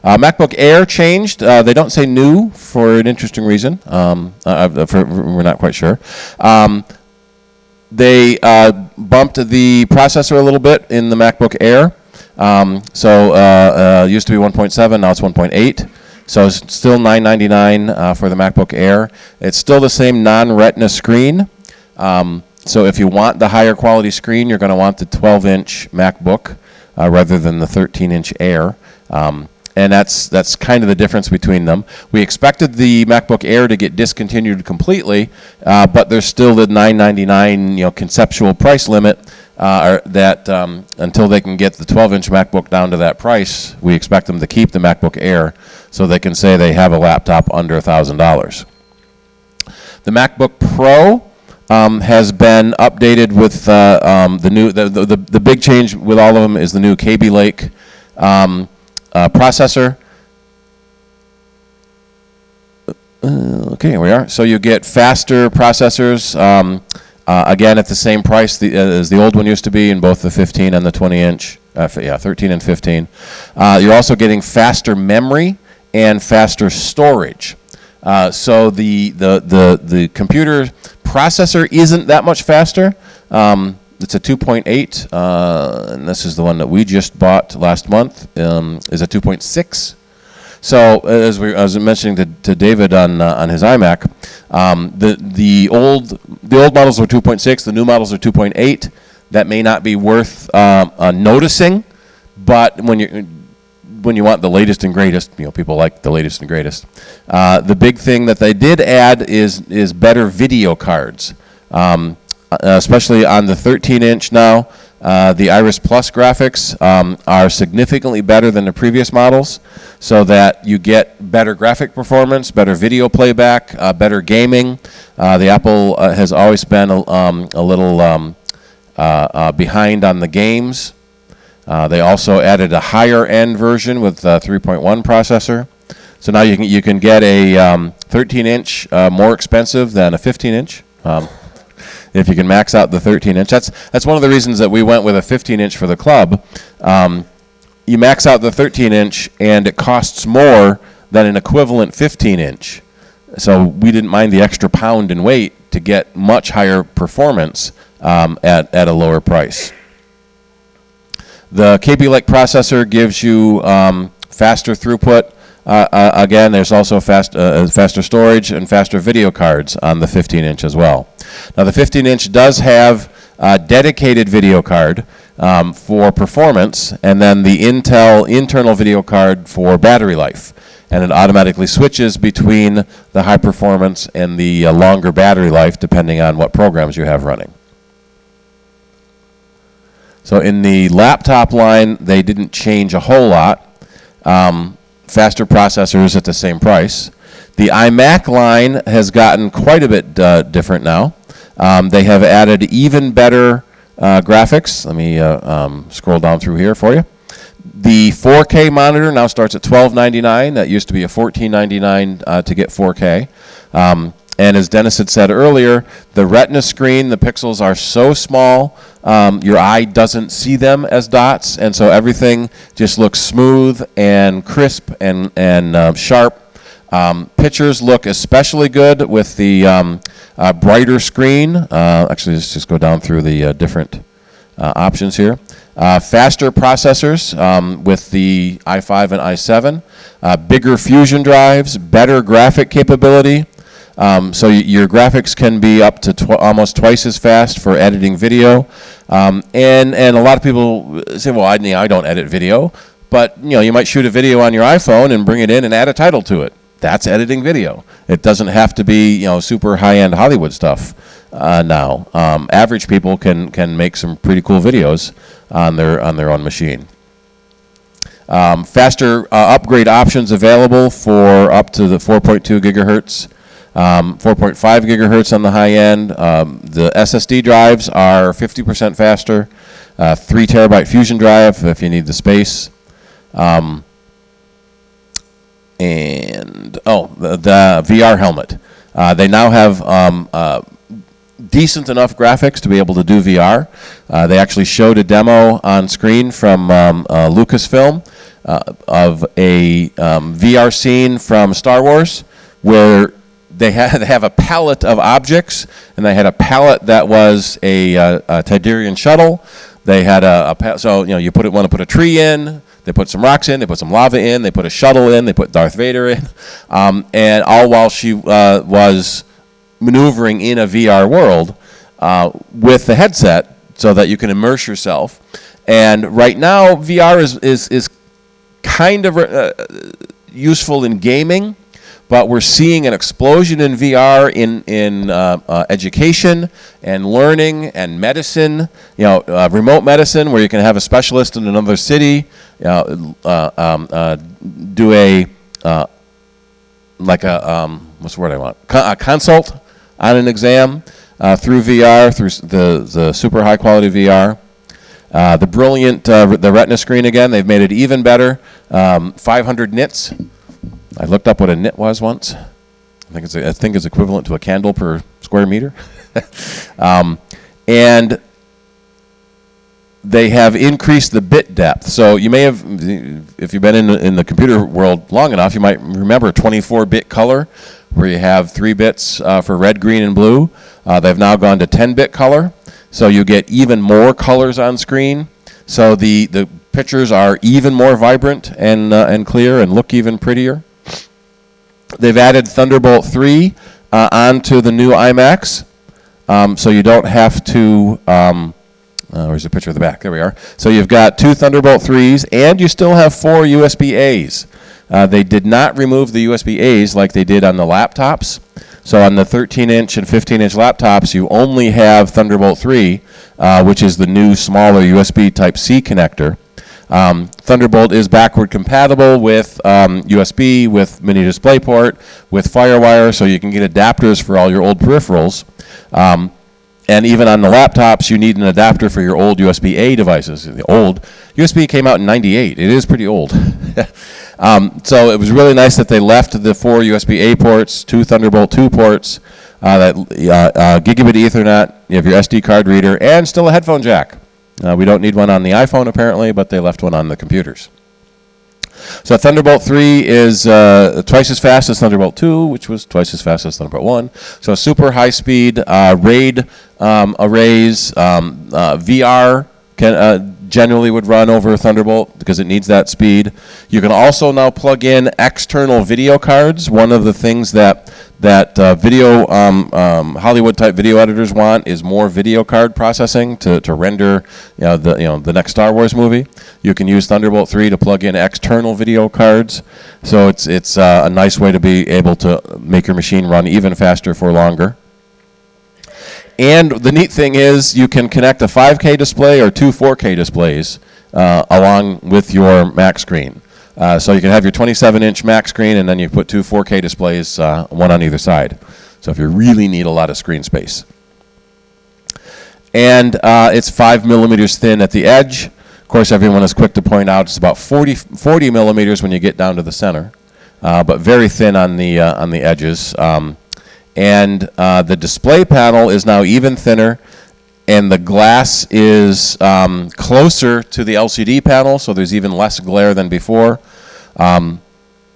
[SPEAKER 1] MacBook Air changed. They don't say new for an interesting reason. We're not quite sure. They bumped the processor a little bit in the MacBook Air. It used to be 1.7, now it's 1.8. So it's still $999 for the MacBook Air. It's still the same non-Retina screen. So if you want the higher quality screen, you're going to want the 12-inch MacBook rather than the 13-inch Air. And that's kind of the difference between them. We expected the MacBook Air to get discontinued completely, but there's still the $999 conceptual price limit that until they can get the 12-inch MacBook down to that price, we expect them to keep the MacBook Air so they can say they have a laptop under $1,000. The MacBook Pro has been updated with the new. The big change with all of them is the new Kaby Lake processor. Okay, here we are. So you get faster processors, again at the same price as the old one used to be in both the 15 and the 20-inch, 13 and 15. You're also getting faster memory and faster storage. So the computer processor isn't that much faster. It's a 2.8, and this is the one that we just bought last month, is a 2.6. So as I was mentioning to David on his iMac, the old models were 2.6, the new models are 2.8. That may not be worth noticing, but when you want the latest and greatest, people like the latest and greatest. The big thing that they did add is better video cards. Especially on the 13-inch now, the Iris Plus graphics are significantly better than the previous models, so that you get better graphic performance, better video playback, better gaming. The Apple has always been a little behind on the games. They also added a higher-end version with a 3.1 processor. So now you can get a 13-inch more expensive than a 15-inch. If you can max out the 13-inch. That's one of the reasons that we went with a 15-inch for the club. You max out the 13-inch, and it costs more than an equivalent 15-inch. So we didn't mind the extra pound in weight to get much higher performance at a lower price. The Kaby Lake processor gives you faster throughput. Again, there's also faster storage and faster video cards on the 15-inch as well. Now, the 15-inch does have a dedicated video card for performance, and then the Intel internal video card for battery life. And it automatically switches between the high performance and the longer battery life, depending on what programs you have running. So in the laptop line, they didn't change a whole lot. Faster processors at the same price. The iMac line has gotten quite a bit different now. They have added even better graphics. Let me scroll down through here for you. The 4K monitor now starts at $12.99. That used to be a $14.99 to get 4K. And as Dennis had said earlier, the Retina screen, the pixels are so small, your eye doesn't see them as dots, and so everything just looks smooth and crisp and sharp. Pictures look especially good with the brighter screen. Actually, let's just go down through the different options here. Faster processors with the i5 and i7. Bigger fusion drives, better graphic capability. So your graphics can be up to almost twice as fast for editing video. And a lot of people say, well, I don't edit video. But you might shoot a video on your iPhone and bring it in and add a title to it. That's editing video. It doesn't have to be super high-end Hollywood stuff now. Average people can make some pretty cool videos on their own machine. Faster upgrade options available for up to the 4.2 gigahertz, 4.5 gigahertz on the high end. The SSD drives are 50% faster. 3 terabyte fusion drive if you need the space. The VR helmet. They now have decent enough graphics to be able to do VR. They actually showed a demo on screen from Lucasfilm of a VR scene from Star Wars where they have a palette of objects, and they had a palette that was a Tiderian shuttle. They had so you want to put a tree in. They put some rocks in. They put some lava in. They put a shuttle in. They put Darth Vader in, and all while she was maneuvering in a VR world with the headset, so that you can immerse yourself. And right now, VR is kind of useful in gaming. But we're seeing an explosion in VR in education and learning and medicine. Remote medicine, where you can have a specialist in another city do a what's the word I want? A consult on an exam through VR, through the super high quality VR. The brilliant the Retina screen again. They've made it even better. 500 nits. I looked up what a nit was once. I think it's equivalent to a candle per square meter. And they have increased the bit depth. So you may have, if you've been in the computer world long enough, you might remember 24-bit color, where you have 3 bits for red, green, and blue. They've now gone to 10-bit color, so you get even more colors on screen. So the pictures are even more vibrant and clear and look even prettier. They've added Thunderbolt 3 onto the new iMacs, so you don't have to, where's the picture of the back? There we are. So you've got 2 Thunderbolt 3s, and you still have 4 USB-As. They did not remove the USB-As like they did on the laptops. So on the 13-inch and 15-inch laptops, you only have Thunderbolt 3, which is the new smaller USB Type-C connector. Thunderbolt is backward compatible with USB, with mini DisplayPort, with FireWire, so you can get adapters for all your old peripherals. And even on the laptops, you need an adapter for your old USB-A devices. The old USB came out in '98. It is pretty old. So it was really nice that they left the 4 USB-A ports, 2 Thunderbolt 2 ports, that gigabit Ethernet, you have your SD card reader, and still a headphone jack. We don't need one on the iPhone apparently, but they left one on the computers. So Thunderbolt 3 is twice as fast as Thunderbolt 2, which was twice as fast as Thunderbolt 1. So super high-speed RAID arrays. VR generally would run over Thunderbolt because it needs that speed. You can also now plug in external video cards. One of the things that video Hollywood-type video editors want is more video card processing to render the next Star Wars movie. You can use Thunderbolt 3 to plug in external video cards. So it's a nice way to be able to make your machine run even faster for longer. And the neat thing is you can connect a 5K display or 2 4K displays along with your Mac screen. So you can have your 27-inch Mac screen, and then you put 2 4K displays, one on either side. So if you really need a lot of screen space. And it's 5 millimeters thin at the edge. Of course, everyone is quick to point out it's about 40 millimeters when you get down to the center, but very thin on the edges. And the display panel is now even thinner, and the glass is closer to the LCD panel, so there's even less glare than before. And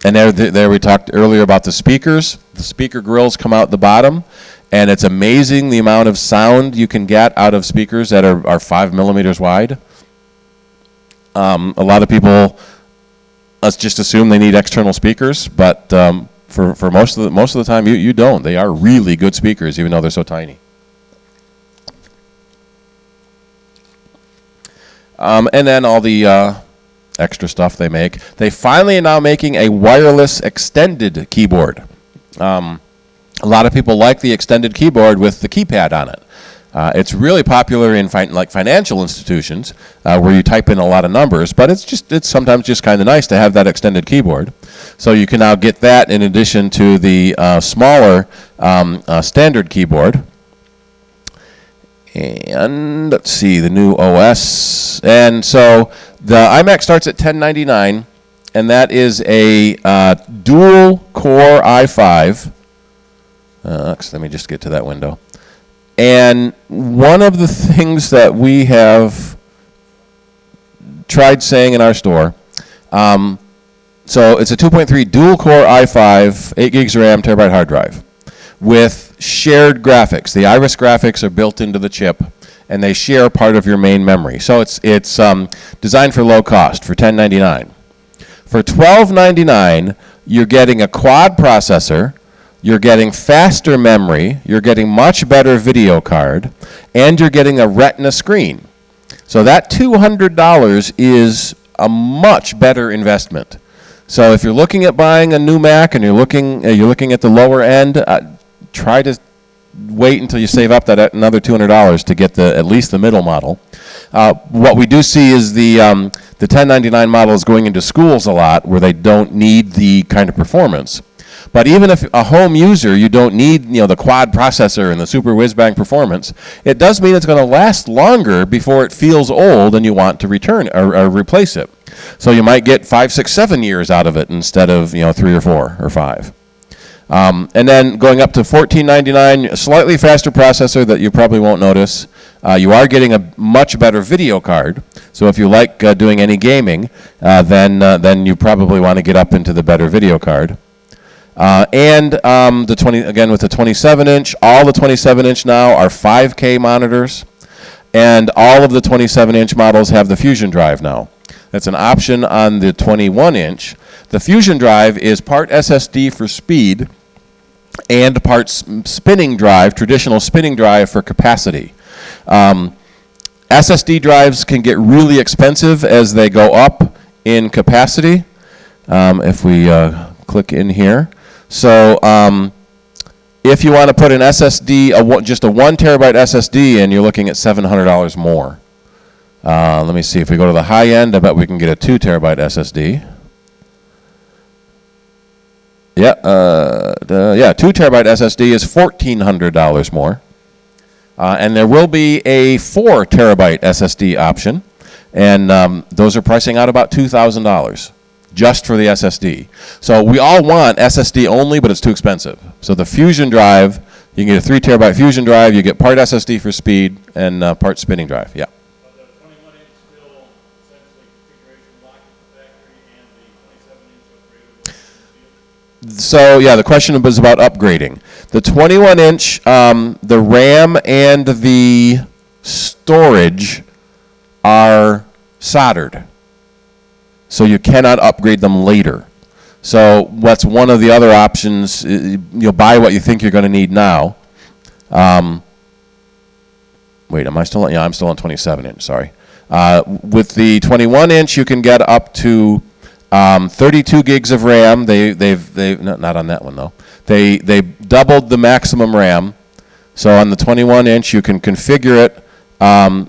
[SPEAKER 1] there we talked earlier about the speakers. The speaker grills come out the bottom, and it's amazing the amount of sound you can get out of speakers that are 5 millimeters wide. A lot of people just assume they need external speakers, but for most of the time you don't. They are really good speakers, even though they're so tiny. And then all the extra stuff they make. They finally are now making a wireless extended keyboard. A lot of people like the extended keyboard with the keypad on it. It's really popular in like financial institutions where you type in a lot of numbers, but it's sometimes just kind of nice to have that extended keyboard. So you can now get that in addition to the smaller standard keyboard. And let's see, the new OS. And so the iMac starts at $1099, and that is a dual core i5. Let me just get to that window. And one of the things that we have tried saying in our store, so it's a 2.3 dual core i5, 8 gigs of RAM, terabyte hard drive, with shared graphics. The Iris graphics are built into the chip, and they share part of your main memory. So it's designed for low cost, for $10.99. For $12.99, you're getting a quad processor, you're getting faster memory, you're getting much better video card, and you're getting a Retina screen. So that $200 is a much better investment. So if you're looking at buying a new Mac and you're looking at the lower end, try to wait until you save up that another $200 to get at least the middle model. What we do see is the $10.99 model is going into schools a lot where they don't need the kind of performance. But even if a home user, you don't need the quad processor and the super whiz-bang performance, it does mean it's going to last longer before it feels old and you want to return or replace it. So you might get 5, 6, 7 years out of it instead of 3 or 4 or 5. And then going up to $14.99, a slightly faster processor that you probably won't notice. You are getting a much better video card. So if you like doing any gaming, then you probably want to get up into the better video card. And with the 27-inch, all the 27-inch now are 5K monitors, and all of the 27-inch models have the Fusion drive now. That's an option on the 21-inch. The Fusion drive is part SSD for speed and part spinning drive, traditional spinning drive for capacity. SSD drives can get really expensive as they go up in capacity. If we click in here. So if you want to put an SSD, just a 1 terabyte SSD in, you're looking at $700 more. Let me see, if we go to the high end, I bet we can get a 2 terabyte SSD. Yeah, 2 terabyte SSD is $1,400 more. And there will be a 4 terabyte SSD option, and those are pricing out about $2,000 just for the SSD. So we all want SSD only, but it's too expensive. So the Fusion drive, you can get a 3 terabyte Fusion drive, you get part SSD for speed and part spinning drive, yeah.
[SPEAKER 8] But the 21-inch still essentially configuration locked at the factory, and the 27-inch upgradable.
[SPEAKER 1] So yeah, the question was about upgrading. The 21-inch, the RAM and the storage are soldered. So you cannot upgrade them later. So what's one of the other options, you'll buy what you think you're going to need now. Wait, am I still on? Yeah, I'm still on 27-inch, sorry. With the 21-inch, you can get up to 32 gigs of RAM. They've not on that one, though. They doubled the maximum RAM. So on the 21-inch, you can configure it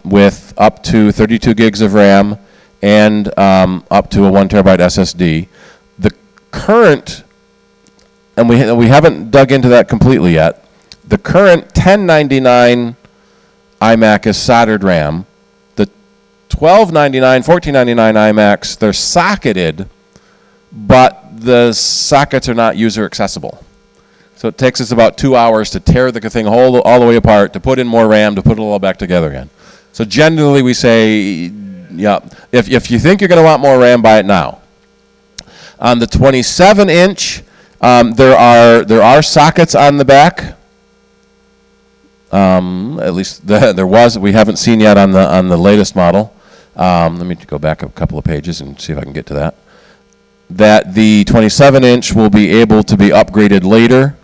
[SPEAKER 1] with up to 32 gigs of RAM and up to a 1 terabyte SSD. The current, and we haven't dug into that completely yet, the current 1099 iMac is soldered RAM. The 1299, 1499 iMacs, they're socketed, but the sockets are not user accessible. So it takes us about 2 hours to tear the thing all the way apart, to put in more RAM, to put it all back together again. So generally we say, yeah, if you think you're going to want more RAM, buy it now. On the 27-inch, there are sockets on the back. At least there was. We haven't seen yet on the latest model. Let me go back a couple of pages and see if I can get to that. That the 27-inch will be able to be upgraded later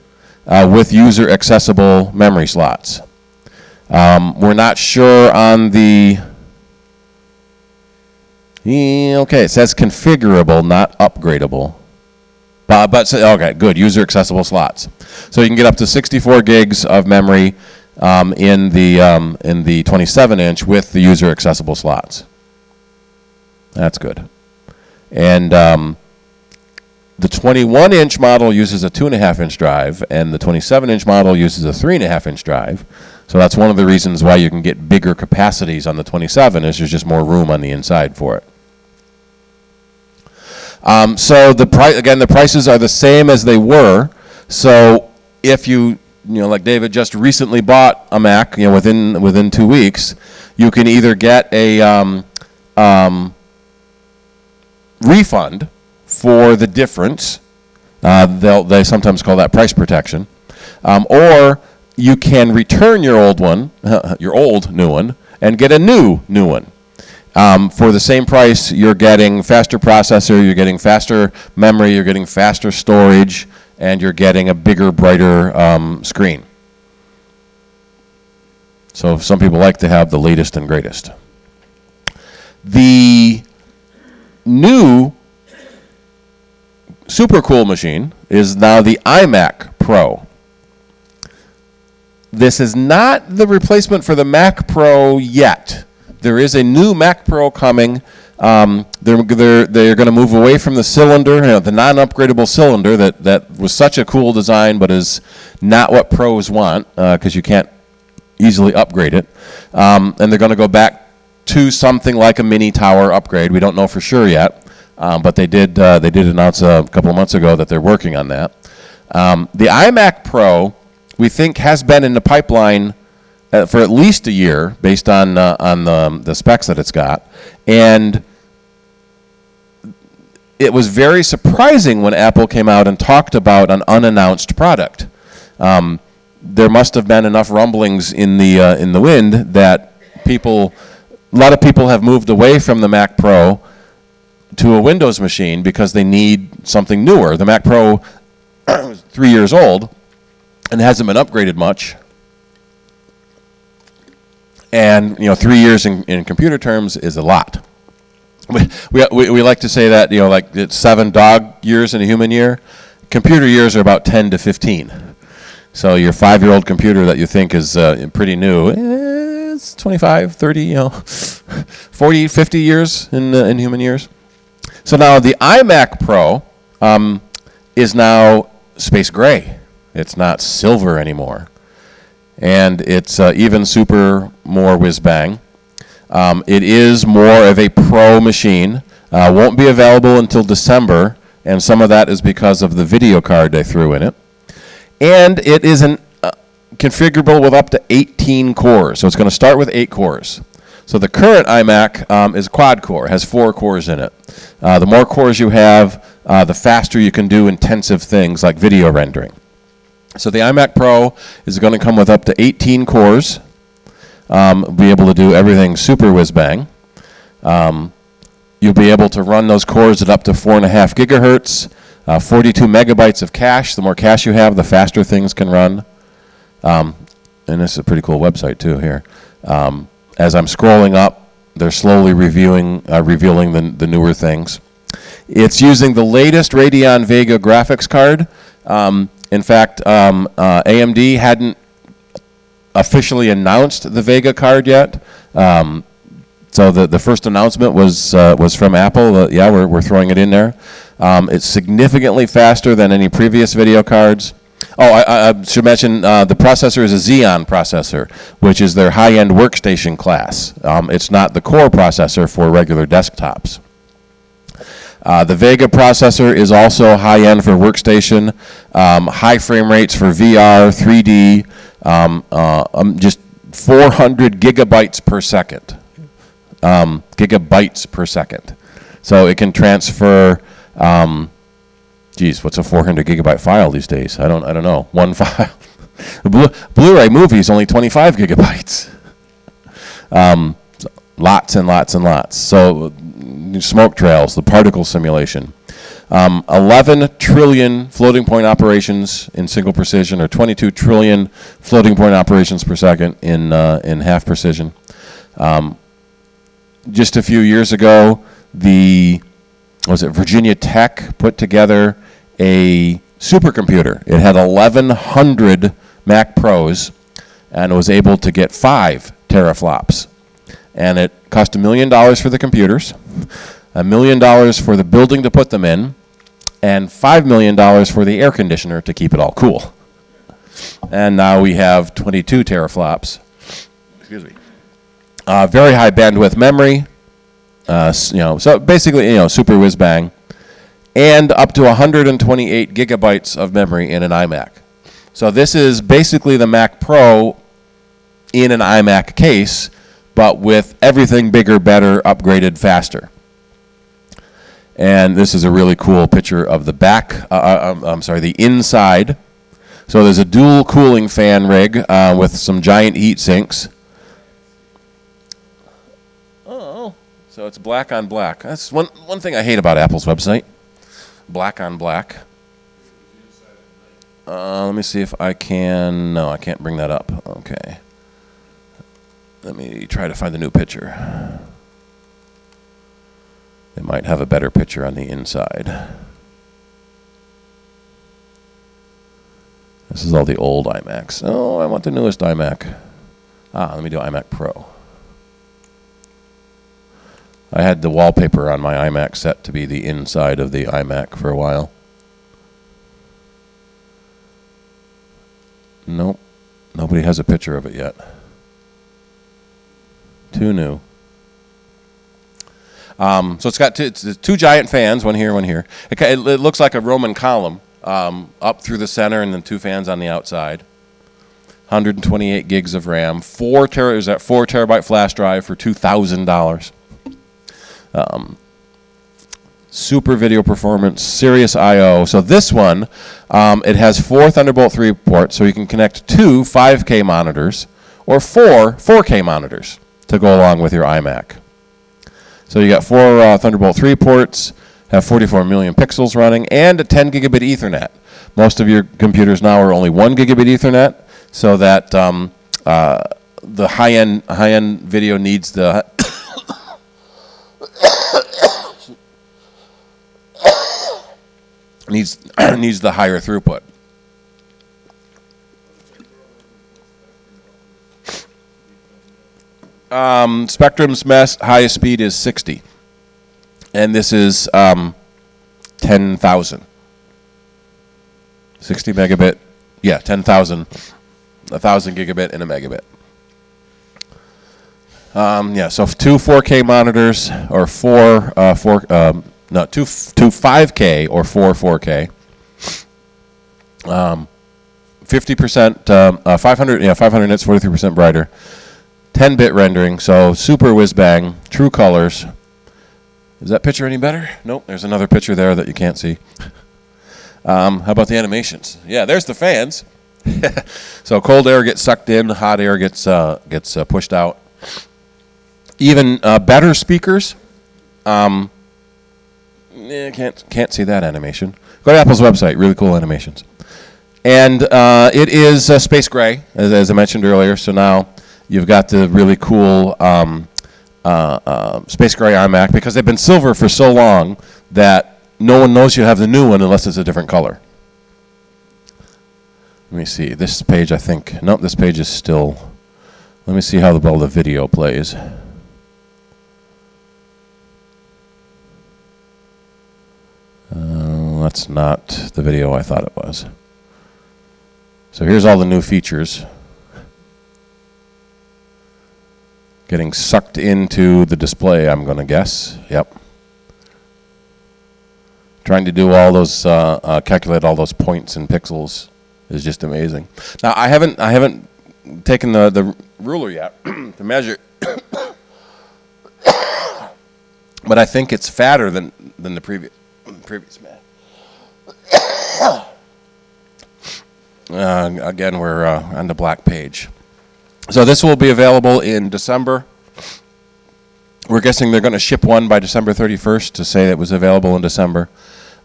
[SPEAKER 1] with user accessible memory slots. We're not sure on the. Okay, it says configurable, not upgradable. But okay, good, user accessible slots. So you can get up to 64 gigs of memory in the 27-inch with the user accessible slots. That's good. And the 21-inch model uses a 2.5-inch drive, and the 27-inch model uses a 3.5-inch drive. So that's one of the reasons why you can get bigger capacities on the 27, is there's just more room on the inside for it. So the prices are the same as they were. So if you like David just recently bought a Mac, within 2 weeks, you can either get a refund for the difference. They sometimes call that price protection, or you can return your old one, your old new one, and get a new one. For the same price, you're getting faster processor, you're getting faster memory, you're getting faster storage, and you're getting a bigger, brighter screen. So some people like to have the latest and greatest. The new super cool machine is now the iMac Pro. This is not the replacement for the Mac Pro yet. There is a new Mac Pro coming. They're going to move away from the cylinder, the non-upgradable cylinder that was such a cool design, but is not what pros want because you can't easily upgrade it. And they're going to go back to something like a mini tower upgrade. We don't know for sure yet, but they did announce a couple of months ago that they're working on that. The iMac Pro, we think, has been in the pipeline for at least a year, based on the specs that it's got, and it was very surprising when Apple came out and talked about an unannounced product. There must have been enough rumblings in the wind that a lot of people have moved away from the Mac Pro to a Windows machine because they need something newer. The Mac Pro is 3 years old and hasn't been upgraded much. And 3 years in computer terms is a lot. We like to say that like it's 7 dog years in a human year. Computer years are about 10 to 15. So your 5-year-old computer that you think is pretty new, it's 25, 30, 40, 50 years in human years. So now the iMac Pro is now space gray. It's not silver anymore. And it's even more whiz-bang. It is more of a pro machine. Won't be available until December, and some of that is because of the video card they threw in it. And it is configurable with up to 18 cores. So it's going to start with 8 cores. So the current iMac is quad-core, has 4 cores in it. The more cores you have, the faster you can do intensive things like video rendering. So the iMac Pro is going to come with up to 18 cores, be able to do everything super whiz-bang. You'll be able to run those cores at up to 4.5 gigahertz, 42 megabytes of cache. The more cache you have, the faster things can run. And this is a pretty cool website too here. As I'm scrolling up, they're slowly revealing the newer things. It's using the latest Radeon Vega graphics card. In fact, AMD hadn't officially announced the Vega card yet. So the first announcement was from Apple. Yeah, we're throwing it in there. It's significantly faster than any previous video cards. Oh, I should mention the processor is a Xeon processor, which is their high-end workstation class. It's not the core processor for regular desktops. The Vega processor is also high-end for workstation, high frame rates for VR, 3D, just 400 gigabytes per second. Gigabytes per second. So it can transfer, what's a 400 gigabyte file these days? I don't know. One file. Blu-ray movie is only 25 gigabytes. Lots and lots and lots. So smoke trails, the particle simulation. 11 trillion floating point operations in single precision, or 22 trillion floating point operations per second in half precision. Just a few years ago, Virginia Tech put together a supercomputer. It had 1,100 Mac Pros, and was able to get 5 teraflops. And it cost $1 million for the computers, $1 million for the building to put them in, and $5 million for the air conditioner to keep it all cool. And now we have 22 teraflops. Excuse me. Very high bandwidth memory. So basically, super whiz bang, and up to 128 gigabytes of memory in an iMac. So this is basically the Mac Pro in an iMac case, but with everything bigger, better, upgraded, faster. And this is a really cool picture of the back, the inside. So there's a dual cooling fan rig with some giant heat sinks. Oh, so it's black on black. That's one thing I hate about Apple's website. Black on black. Let me see if I can. No, I can't bring that up. Okay. Let me try to find the new picture. They might have a better picture on the inside. This is all the old iMacs. Oh, I want the newest iMac. Let me do iMac Pro. I had the wallpaper on my iMac set to be the inside of the iMac for a while. Nope. Nobody has a picture of it yet. Too new. So it's got two giant fans, one here, one here. It looks like a Roman column up through the center, and then 2 fans on the outside. 128 gigs of RAM. 4 terabyte flash drive for $2,000. Super video performance, Sirius I/O. So this one, it has 4 Thunderbolt 3 ports, so you can connect 2 5K monitors or 4 4K monitors to go along with your iMac. So you got 4 Thunderbolt 3 ports, have 44 million pixels running, and a 10 gigabit Ethernet. Most of your computers now are only 1 gigabit Ethernet, so that the high-end video needs the needs the higher throughput. Spectrum's highest speed is 60, and this is 10,000. 60 megabit, 10,000, 1,000 gigabit and a megabit. So 2 4K monitors or 2 5K or 4 4K. 50%, 500 nits, 43% brighter. 10-bit rendering, so super whiz bang, true colors. Is that picture any better? Nope, there's another picture there that you can't see. How about the animations? Yeah, there's the fans. So cold air gets sucked in, hot air gets pushed out. Even better speakers. Can't see that animation. Go to Apple's website, really cool animations. And it is space gray, as I mentioned earlier, so now you've got the really cool space gray iMac, because they've been silver for so long that no one knows you have the new one unless it's a different color. Let me see. This page, I think. Nope, this page is still. Let me see how well the video plays. That's not the video I thought it was. So here's all the new features. Getting sucked into the display, I'm going to guess. Yep. Trying to do all those, calculate all those points and pixels is just amazing. Now, I haven't taken the ruler yet to measure, but I think it's fatter than the previous man. Again, we're on the black page. So this will be available in December. We're guessing they're going to ship one by December 31st to say it was available in December.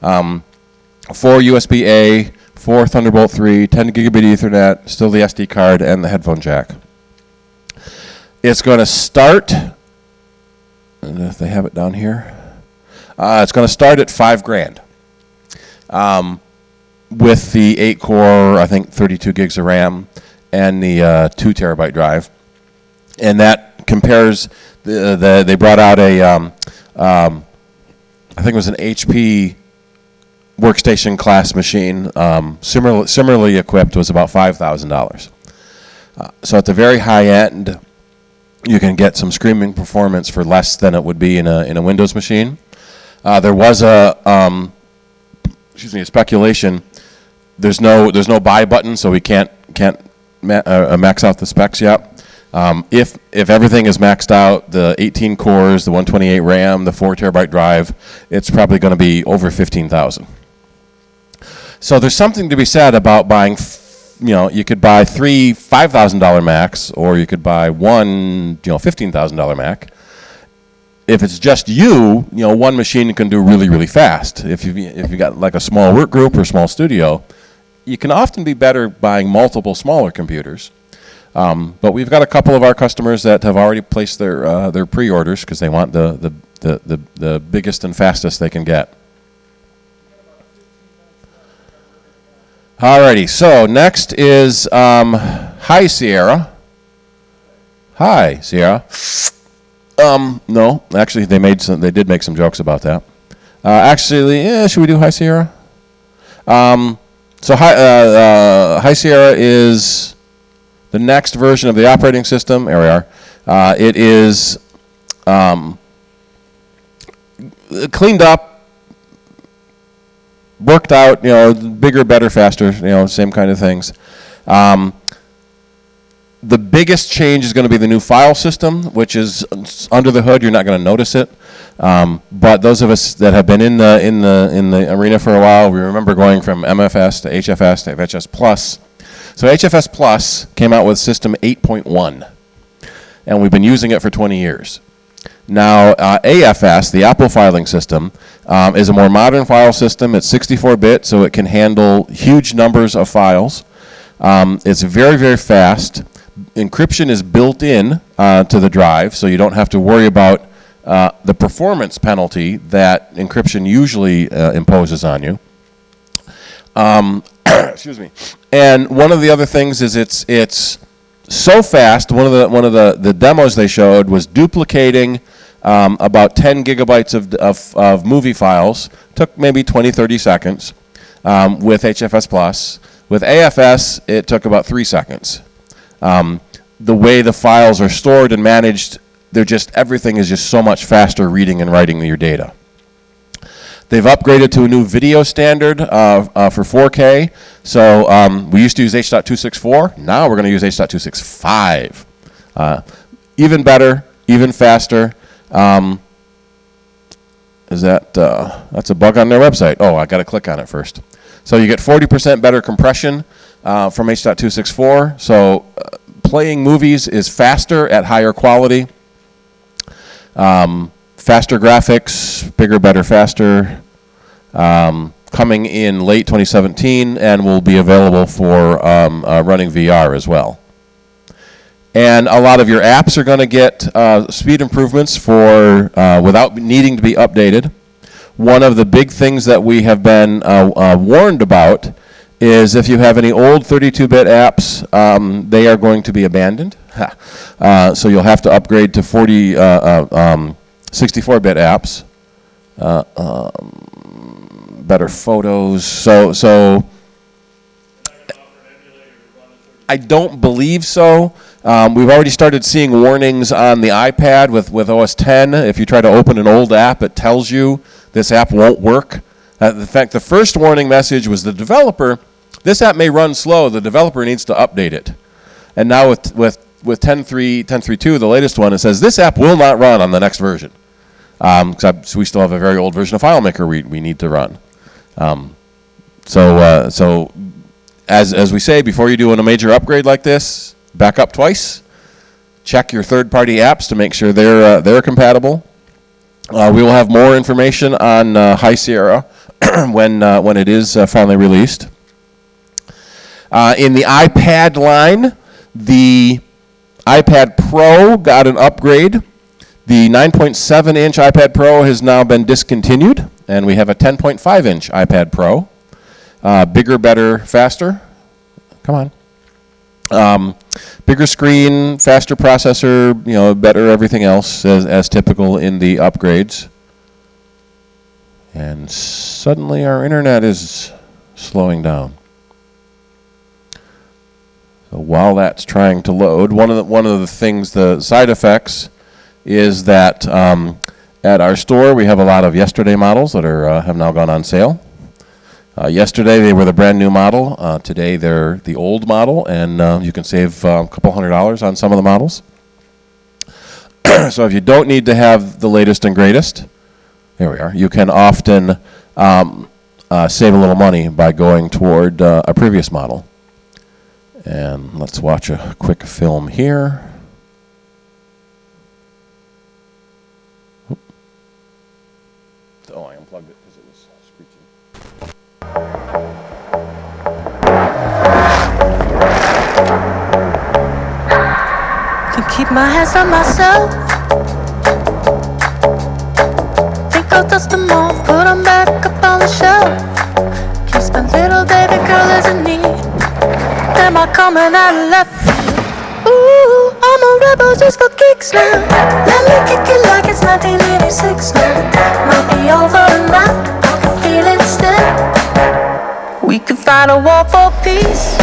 [SPEAKER 1] 4 USB-A, 4 Thunderbolt 3, 10 gigabit Ethernet, still the SD card, and the headphone jack. It's going to start, and if they have it down here, it's going to start at $5,000. With the 8-core, I think 32 gigs of RAM, and the 2 terabyte drive, and that compares. They brought out a I think it was an HP workstation class machine, similarly equipped, was about $5,000. So at the very high end, you can get some screaming performance for less than it would be in a Windows machine. There was a speculation. There's no buy button, so we can't max out the specs yet. If everything is maxed out, the 18 cores, the 128 RAM, the 4 terabyte drive, it's probably going to be over $15,000. So there's something to be said about buying. You could buy 3 $5,000 Macs, or you could buy one $15,000 Mac. If it's just one machine can do really, really fast. If you've got like a small work group or small studio, you can often be better buying multiple smaller computers. But we've got a couple of our customers that have already placed their pre-orders because they want the biggest and fastest they can get. Alrighty, so next is Hi Sierra. Hi Sierra. No, actually they did make some jokes about that. Should we do Hi Sierra? So Hi Sierra is the next version of the operating system. There we are. It is cleaned up, worked out, bigger, better, faster, same kind of things. The biggest change is going to be the new file system, which is under the hood. You're not going to notice it, but those of us that have been in the arena for a while, we remember going from MFS to HFS to FHS Plus. So HFS Plus came out with System 8.1, and we've been using it for 20 years. Now, AFS, the Apple filing system, is a more modern file system. It's 64-bit, so it can handle huge numbers of files. It's very, very fast. Encryption is built in to the drive, so you don't have to worry about the performance penalty that encryption usually imposes on you. Excuse me. And one of the other things is it's so fast. One of the demos they showed was duplicating about 10 gigabytes of movie files. Took maybe 20-30 seconds with HFS Plus. With AFS, it took about 3 seconds. The way the files are stored and managed, everything is just so much faster reading and writing your data. They've upgraded to a new video standard for 4K. So we used to use H.264. Now we're going to use H.265. Even better, even faster. That's a bug on their website. Oh, I got to click on it first. So you get 40% better compression from H.264. So playing movies is faster at higher quality. Faster graphics, bigger, better, faster, coming in late 2017 and will be available for running VR as well. And a lot of your apps are going to get speed improvements for without needing to be updated. One of the big things that we have been warned about is if you have any old 32-bit apps, they are going to be abandoned. So you'll have to upgrade to 64-bit apps, better photos. So I don't believe so. We've already started seeing warnings on the iPad with OS X. If you try to open an old app, it tells you this app won't work. In fact, the first warning message was the developer, this app may run slow, the developer needs to update it. And now with 10.3.2, the latest one, it says this app will not run on the next version. So we still have a very old version of FileMaker we need to run. So as we say, before you do a major upgrade like this, back up twice. Check your third-party apps to make sure they're compatible. We will have more information on High Sierra when it is finally released. In the iPad line, the iPad Pro got an upgrade. The 9.7-inch iPad Pro has now been discontinued, and we have a 10.5-inch iPad Pro. Bigger, better, faster. Come on. Bigger screen, faster processor, better everything else as typical in the upgrades. And suddenly our internet is slowing down. So while that's trying to load, one of the things, the side effects, is that at our store we have a lot of yesterday models that have now gone on sale. Yesterday they were the brand new model. Today they're the old model, and you can save a couple $100s on some of the models. So if you don't need to have the latest and greatest, there we are, you can often save a little money by going toward a previous model. And let's watch a quick film here. Oh, I unplugged it because it was screeching.
[SPEAKER 12] Can keep my hands on myself. Think I'll dust them off, put them back up on the shelf. Kiss my little baby girl as a need. Am I coming out of left field? Ooh, I'm a rebel just for kicks now. Let me kick it like it's 1986 now. Might be over now, I can feel it still. We could fight a war for peace.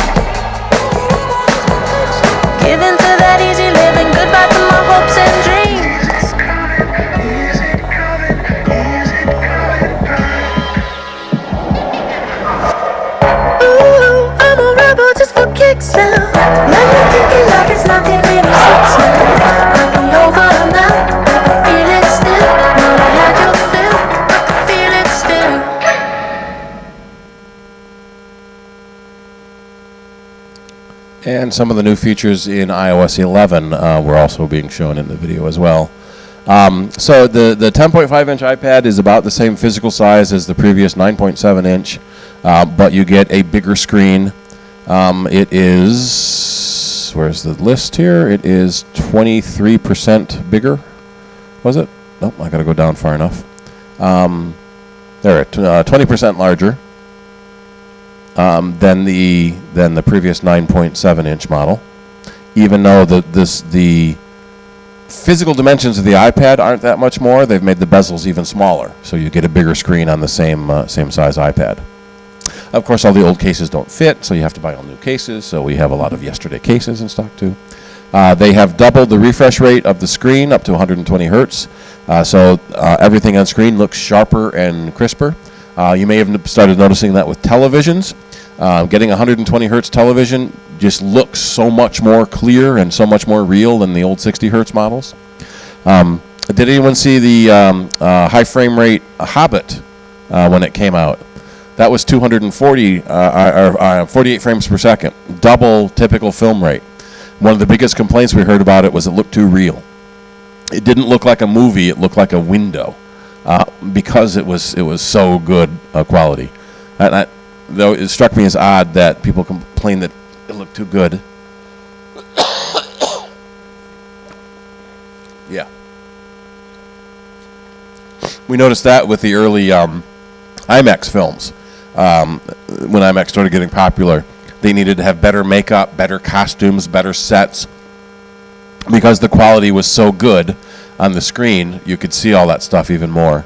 [SPEAKER 12] Give in to that easy living, goodbye to my hopes and dreams. Ooh, I'm a rebel just for kicks now. Let me kick it like it's 1986 now. Might be over now, I can feel it still. Now I had your fill, I can feel it still.
[SPEAKER 1] And some of the new features in iOS 11 were also being shown in the video as well. So the 10.5-inch iPad is about the same physical size as the previous 9.7-inch, but you get a bigger screen. It is, where's the list here? It is 23% bigger. Was it? Nope, I got to go down far enough. There, 20% larger than the previous 9.7-inch model. Even though the physical dimensions of the iPad aren't that much more, they've made the bezels even smaller, so you get a bigger screen on the same size iPad. Of course, all the old cases don't fit, so you have to buy all new cases, so we have a lot of yesterday cases in stock too. They have doubled the refresh rate of the screen up to 120 hertz, so everything on screen looks sharper and crisper. You may have started noticing that with televisions. Getting 120 hertz television just looks so much more clear and so much more real than the old 60 hertz models. Did anyone see the high frame rate Hobbit when it came out? That was 240 48 frames per second, double typical film rate. One of the biggest complaints we heard about it was it looked too real. It didn't look like a movie; it looked like a window, because it was so good quality. Though it struck me as odd that people complain that it looked too good. Yeah. We noticed that with the early IMAX films. When IMAX started getting popular, they needed to have better makeup, better costumes, better sets. Because the quality was so good on the screen, you could see all that stuff even more.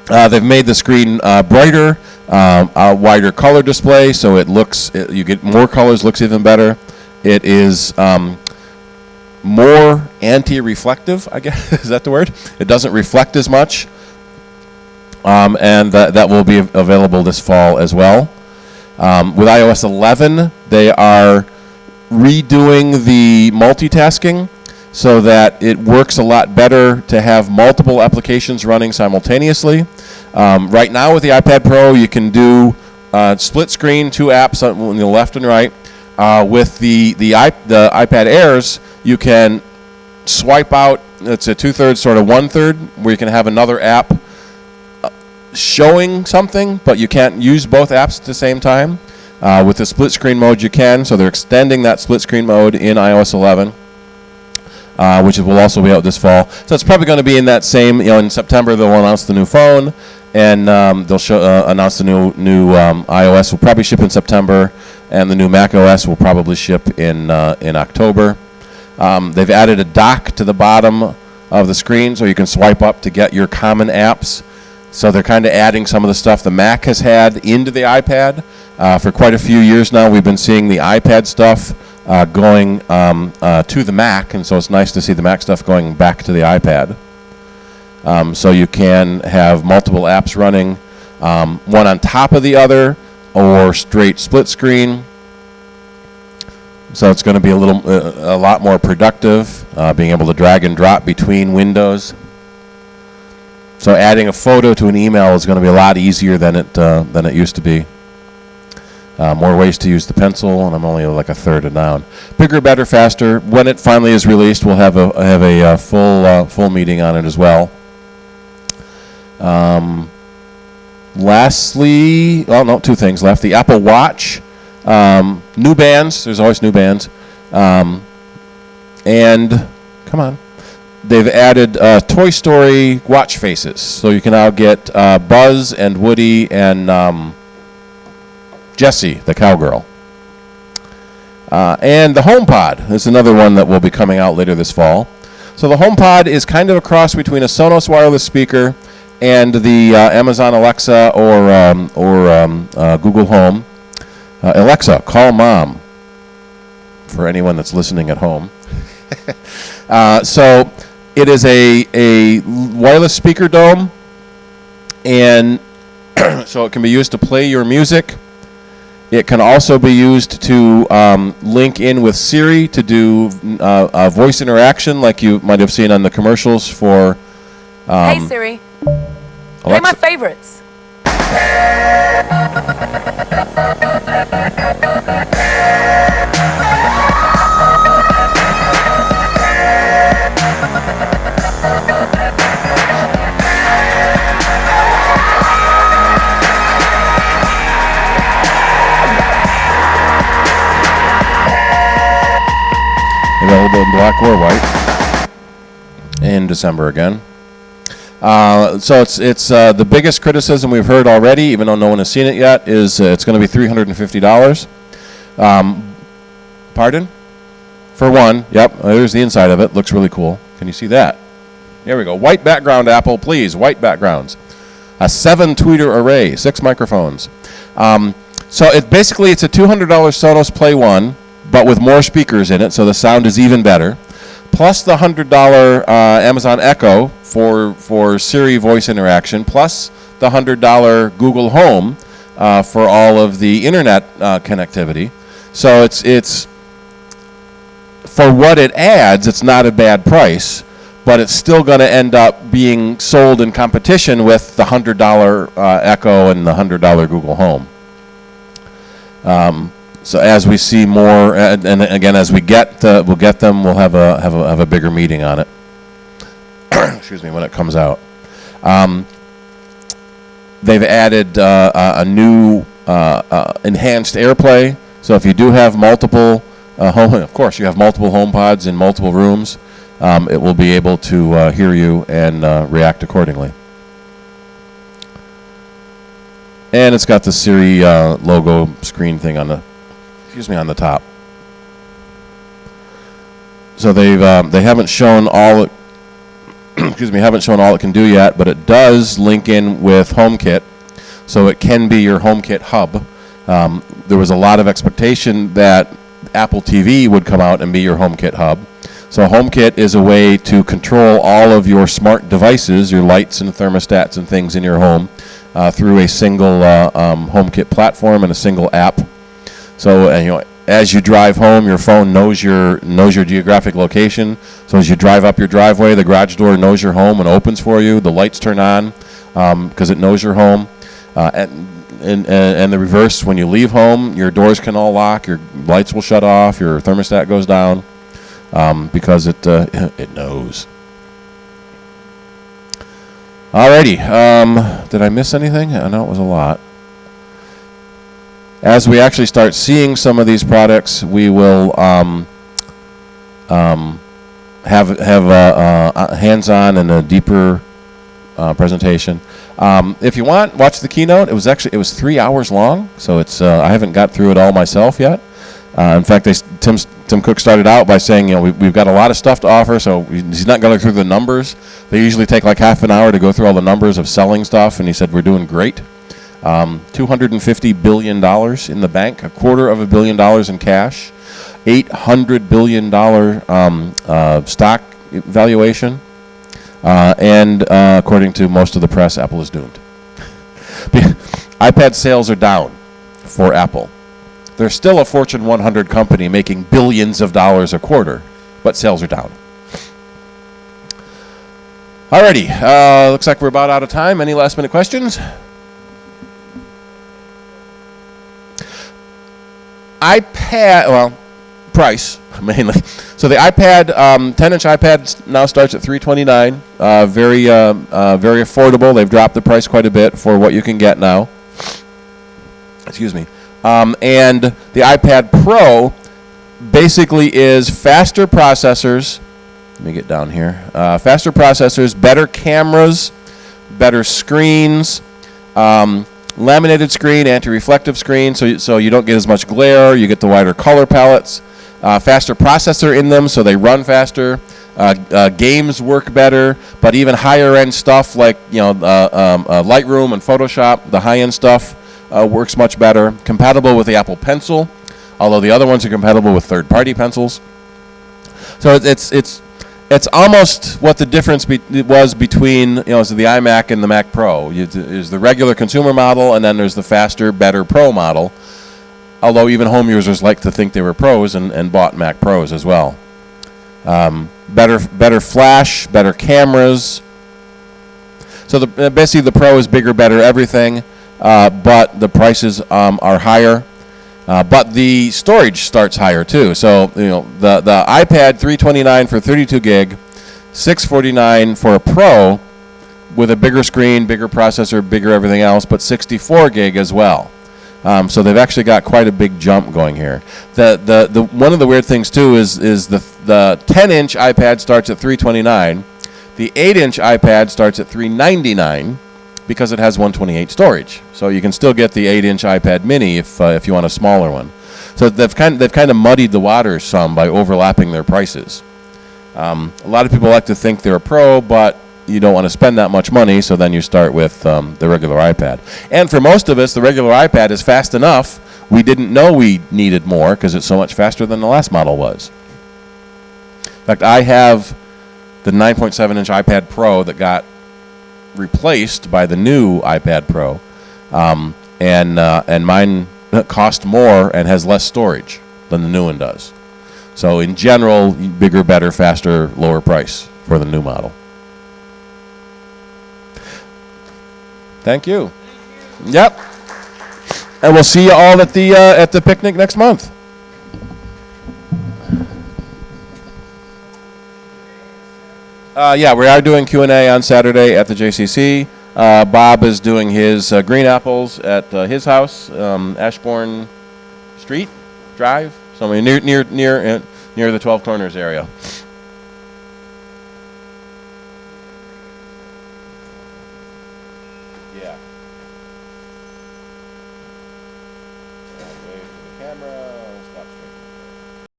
[SPEAKER 1] They've made the screen brighter, a wider color display, so you get more colors, looks even better. It is more anti-reflective, I guess. Is that the word? It doesn't reflect as much. And that will be available this fall as well. With iOS 11, they are redoing the multitasking so that it works a lot better to have multiple applications running simultaneously. Right now with the iPad Pro, you can do split screen, 2 apps on the left and right. With the iPad Airs, you can swipe out, it's a 2/3, sort of 1/3, where you can have another app showing something, but you can't use both apps at the same time. With the split screen mode, you can, so they're extending that split screen mode in iOS 11. Which will also be out this fall. So it's probably going to be in that same, in September they'll announce the new phone, and they'll announce the new iOS. Will probably ship in September, and the new macOS will probably ship in October. They've added a dock to the bottom of the screen so you can swipe up to get your common apps. So they're kind of adding some of the stuff the Mac has had into the iPad. For quite a few years now, we've been seeing the iPad stuff going to the Mac, and so it's nice to see the Mac stuff going back to the iPad. So you can have multiple apps running, one on top of the other, or straight split screen. So it's going to be a lot more productive, being able to drag and drop between windows. So adding a photo to an email is going to be a lot easier than it used to be. More ways to use the pencil, and I'm only like a third of down. Bigger, better, faster. When it finally is released, we'll have a full meeting on it as well. Lastly, two things left. The Apple Watch, new bands. There's always new bands, and come on. They've added Toy Story watch faces, so you can now get Buzz and Woody and Jessie, the cowgirl. And the HomePod is another one that will be coming out later this fall. So the HomePod is kind of a cross between a Sonos wireless speaker and the Amazon Alexa or Google Home. Alexa, call Mom, for anyone that's listening at home. So it is a wireless speaker dome, and so it can be used to play your music. It can also be used to link in with Siri to do voice interaction, like you might have seen on the commercials for
[SPEAKER 13] Hey Siri, play my favorites.
[SPEAKER 1] Available in black or white in December again. So it's the biggest criticism we've heard already, even though no one has seen it yet, is it's going to be $350. Pardon? For one, yep, there's the inside of it. Looks really cool. Can you see that? There we go. White background, Apple, please. White backgrounds. A 7-tweeter array, 6 microphones. So it's a $200 Sonos Play 1, but with more speakers in it, so the sound is even better. Plus the $100 Amazon Echo for Siri voice interaction, plus the $100 Google Home for all of the internet connectivity. So it's for what it adds, it's not a bad price, but it's still going to end up being sold in competition with the $100 Echo and the $100 Google Home. So as we see more, and again, as we'll get them, we'll have a bigger meeting on it. Excuse me, when it comes out. They've added a new enhanced AirPlay. So if you do have multiple of course, you have multiple HomePods in multiple rooms, it will be able to hear you and react accordingly. And it's got the Siri logo screen thing on the top. So they haven't shown all it can do yet, but it does link in with HomeKit, so it can be your HomeKit hub. There was a lot of expectation that Apple TV would come out and be your HomeKit hub. So HomeKit is a way to control all of your smart devices, your lights and thermostats and things in your home through a single HomeKit platform and a single app. So as you drive home, your phone knows your geographic location. So as you drive up your driveway, the garage door knows your home and opens for you. The lights turn on because it knows your home. And the reverse, when you leave home, your doors can all lock, your lights will shut off, your thermostat goes down because it knows. Alrighty, did I miss anything? I know it was a lot. As we actually start seeing some of these products, we will have a hands-on and a deeper presentation. If you want, watch the keynote. It was 3 hours long, so it's I haven't got through it all myself yet. In fact, Tim Cook started out by saying, we've got a lot of stuff to offer, so he's not going to go through the numbers. They usually take like half an hour to go through all the numbers of selling stuff, and he said we're doing great. $250 billion in the bank, $250 million in cash, $800 billion stock valuation, and according to most of the press, Apple is doomed. iPad sales are down for Apple. They're still a Fortune 100 company making billions of dollars a quarter, but sales are down. Alrighty, looks like we're about out of time. Any last minute questions? iPad, well, price mainly. So the iPad, 10-inch iPad now starts at $329. Very affordable. They've dropped the price quite a bit for what you can get now. Excuse me. And the iPad Pro basically is faster processors. Let me get down here. Faster processors, better cameras, better screens, laminated screen, anti-reflective screen, so you don't get as much glare. You get the wider color palettes. Faster processor in them, so they run faster. Games work better, but even higher-end stuff like Lightroom and Photoshop, the high-end stuff works much better. Compatible with the Apple Pencil, although the other ones are compatible with third-party pencils. So it's almost what the difference was between the iMac and the Mac Pro. There's the regular consumer model, and then there's the faster, better Pro model. Although even home users like to think they were pros and bought Mac Pros as well. Better flash, better cameras. So basically the Pro is bigger, better, everything, but the prices are higher. But the storage starts higher too. So the iPad $329 for 32 gig, $649 for a Pro with a bigger screen, bigger processor, bigger everything else, but 64 gig as well. So they've actually got quite a big jump going here. The one of the weird things too is the 10-inch iPad starts at $329. The 8-inch iPad starts at $399 because it has 128 storage. So you can still get the 8-inch iPad Mini if you want a smaller one. So they've kind of muddied the waters some by overlapping their prices. A lot of people like to think they're a Pro, but you don't want to spend that much money, so then you start with the regular iPad. And for most of us, the regular iPad is fast enough. We didn't know we needed more because it's so much faster than the last model was. In fact, I have the 9.7-inch iPad Pro that got replaced by the new iPad Pro, and mine cost more and has less storage than the new one does. So in general, bigger, better, faster, lower price for the new model. Thank you. Yep. And we'll see you all at the picnic next month. Yeah, we are doing Q&A on Saturday at the JCC. Bob is doing his green apples at his house, Ashbourne Street Drive, somewhere near the 12 Corners area. Yeah. Wave to the camera. Stop screen.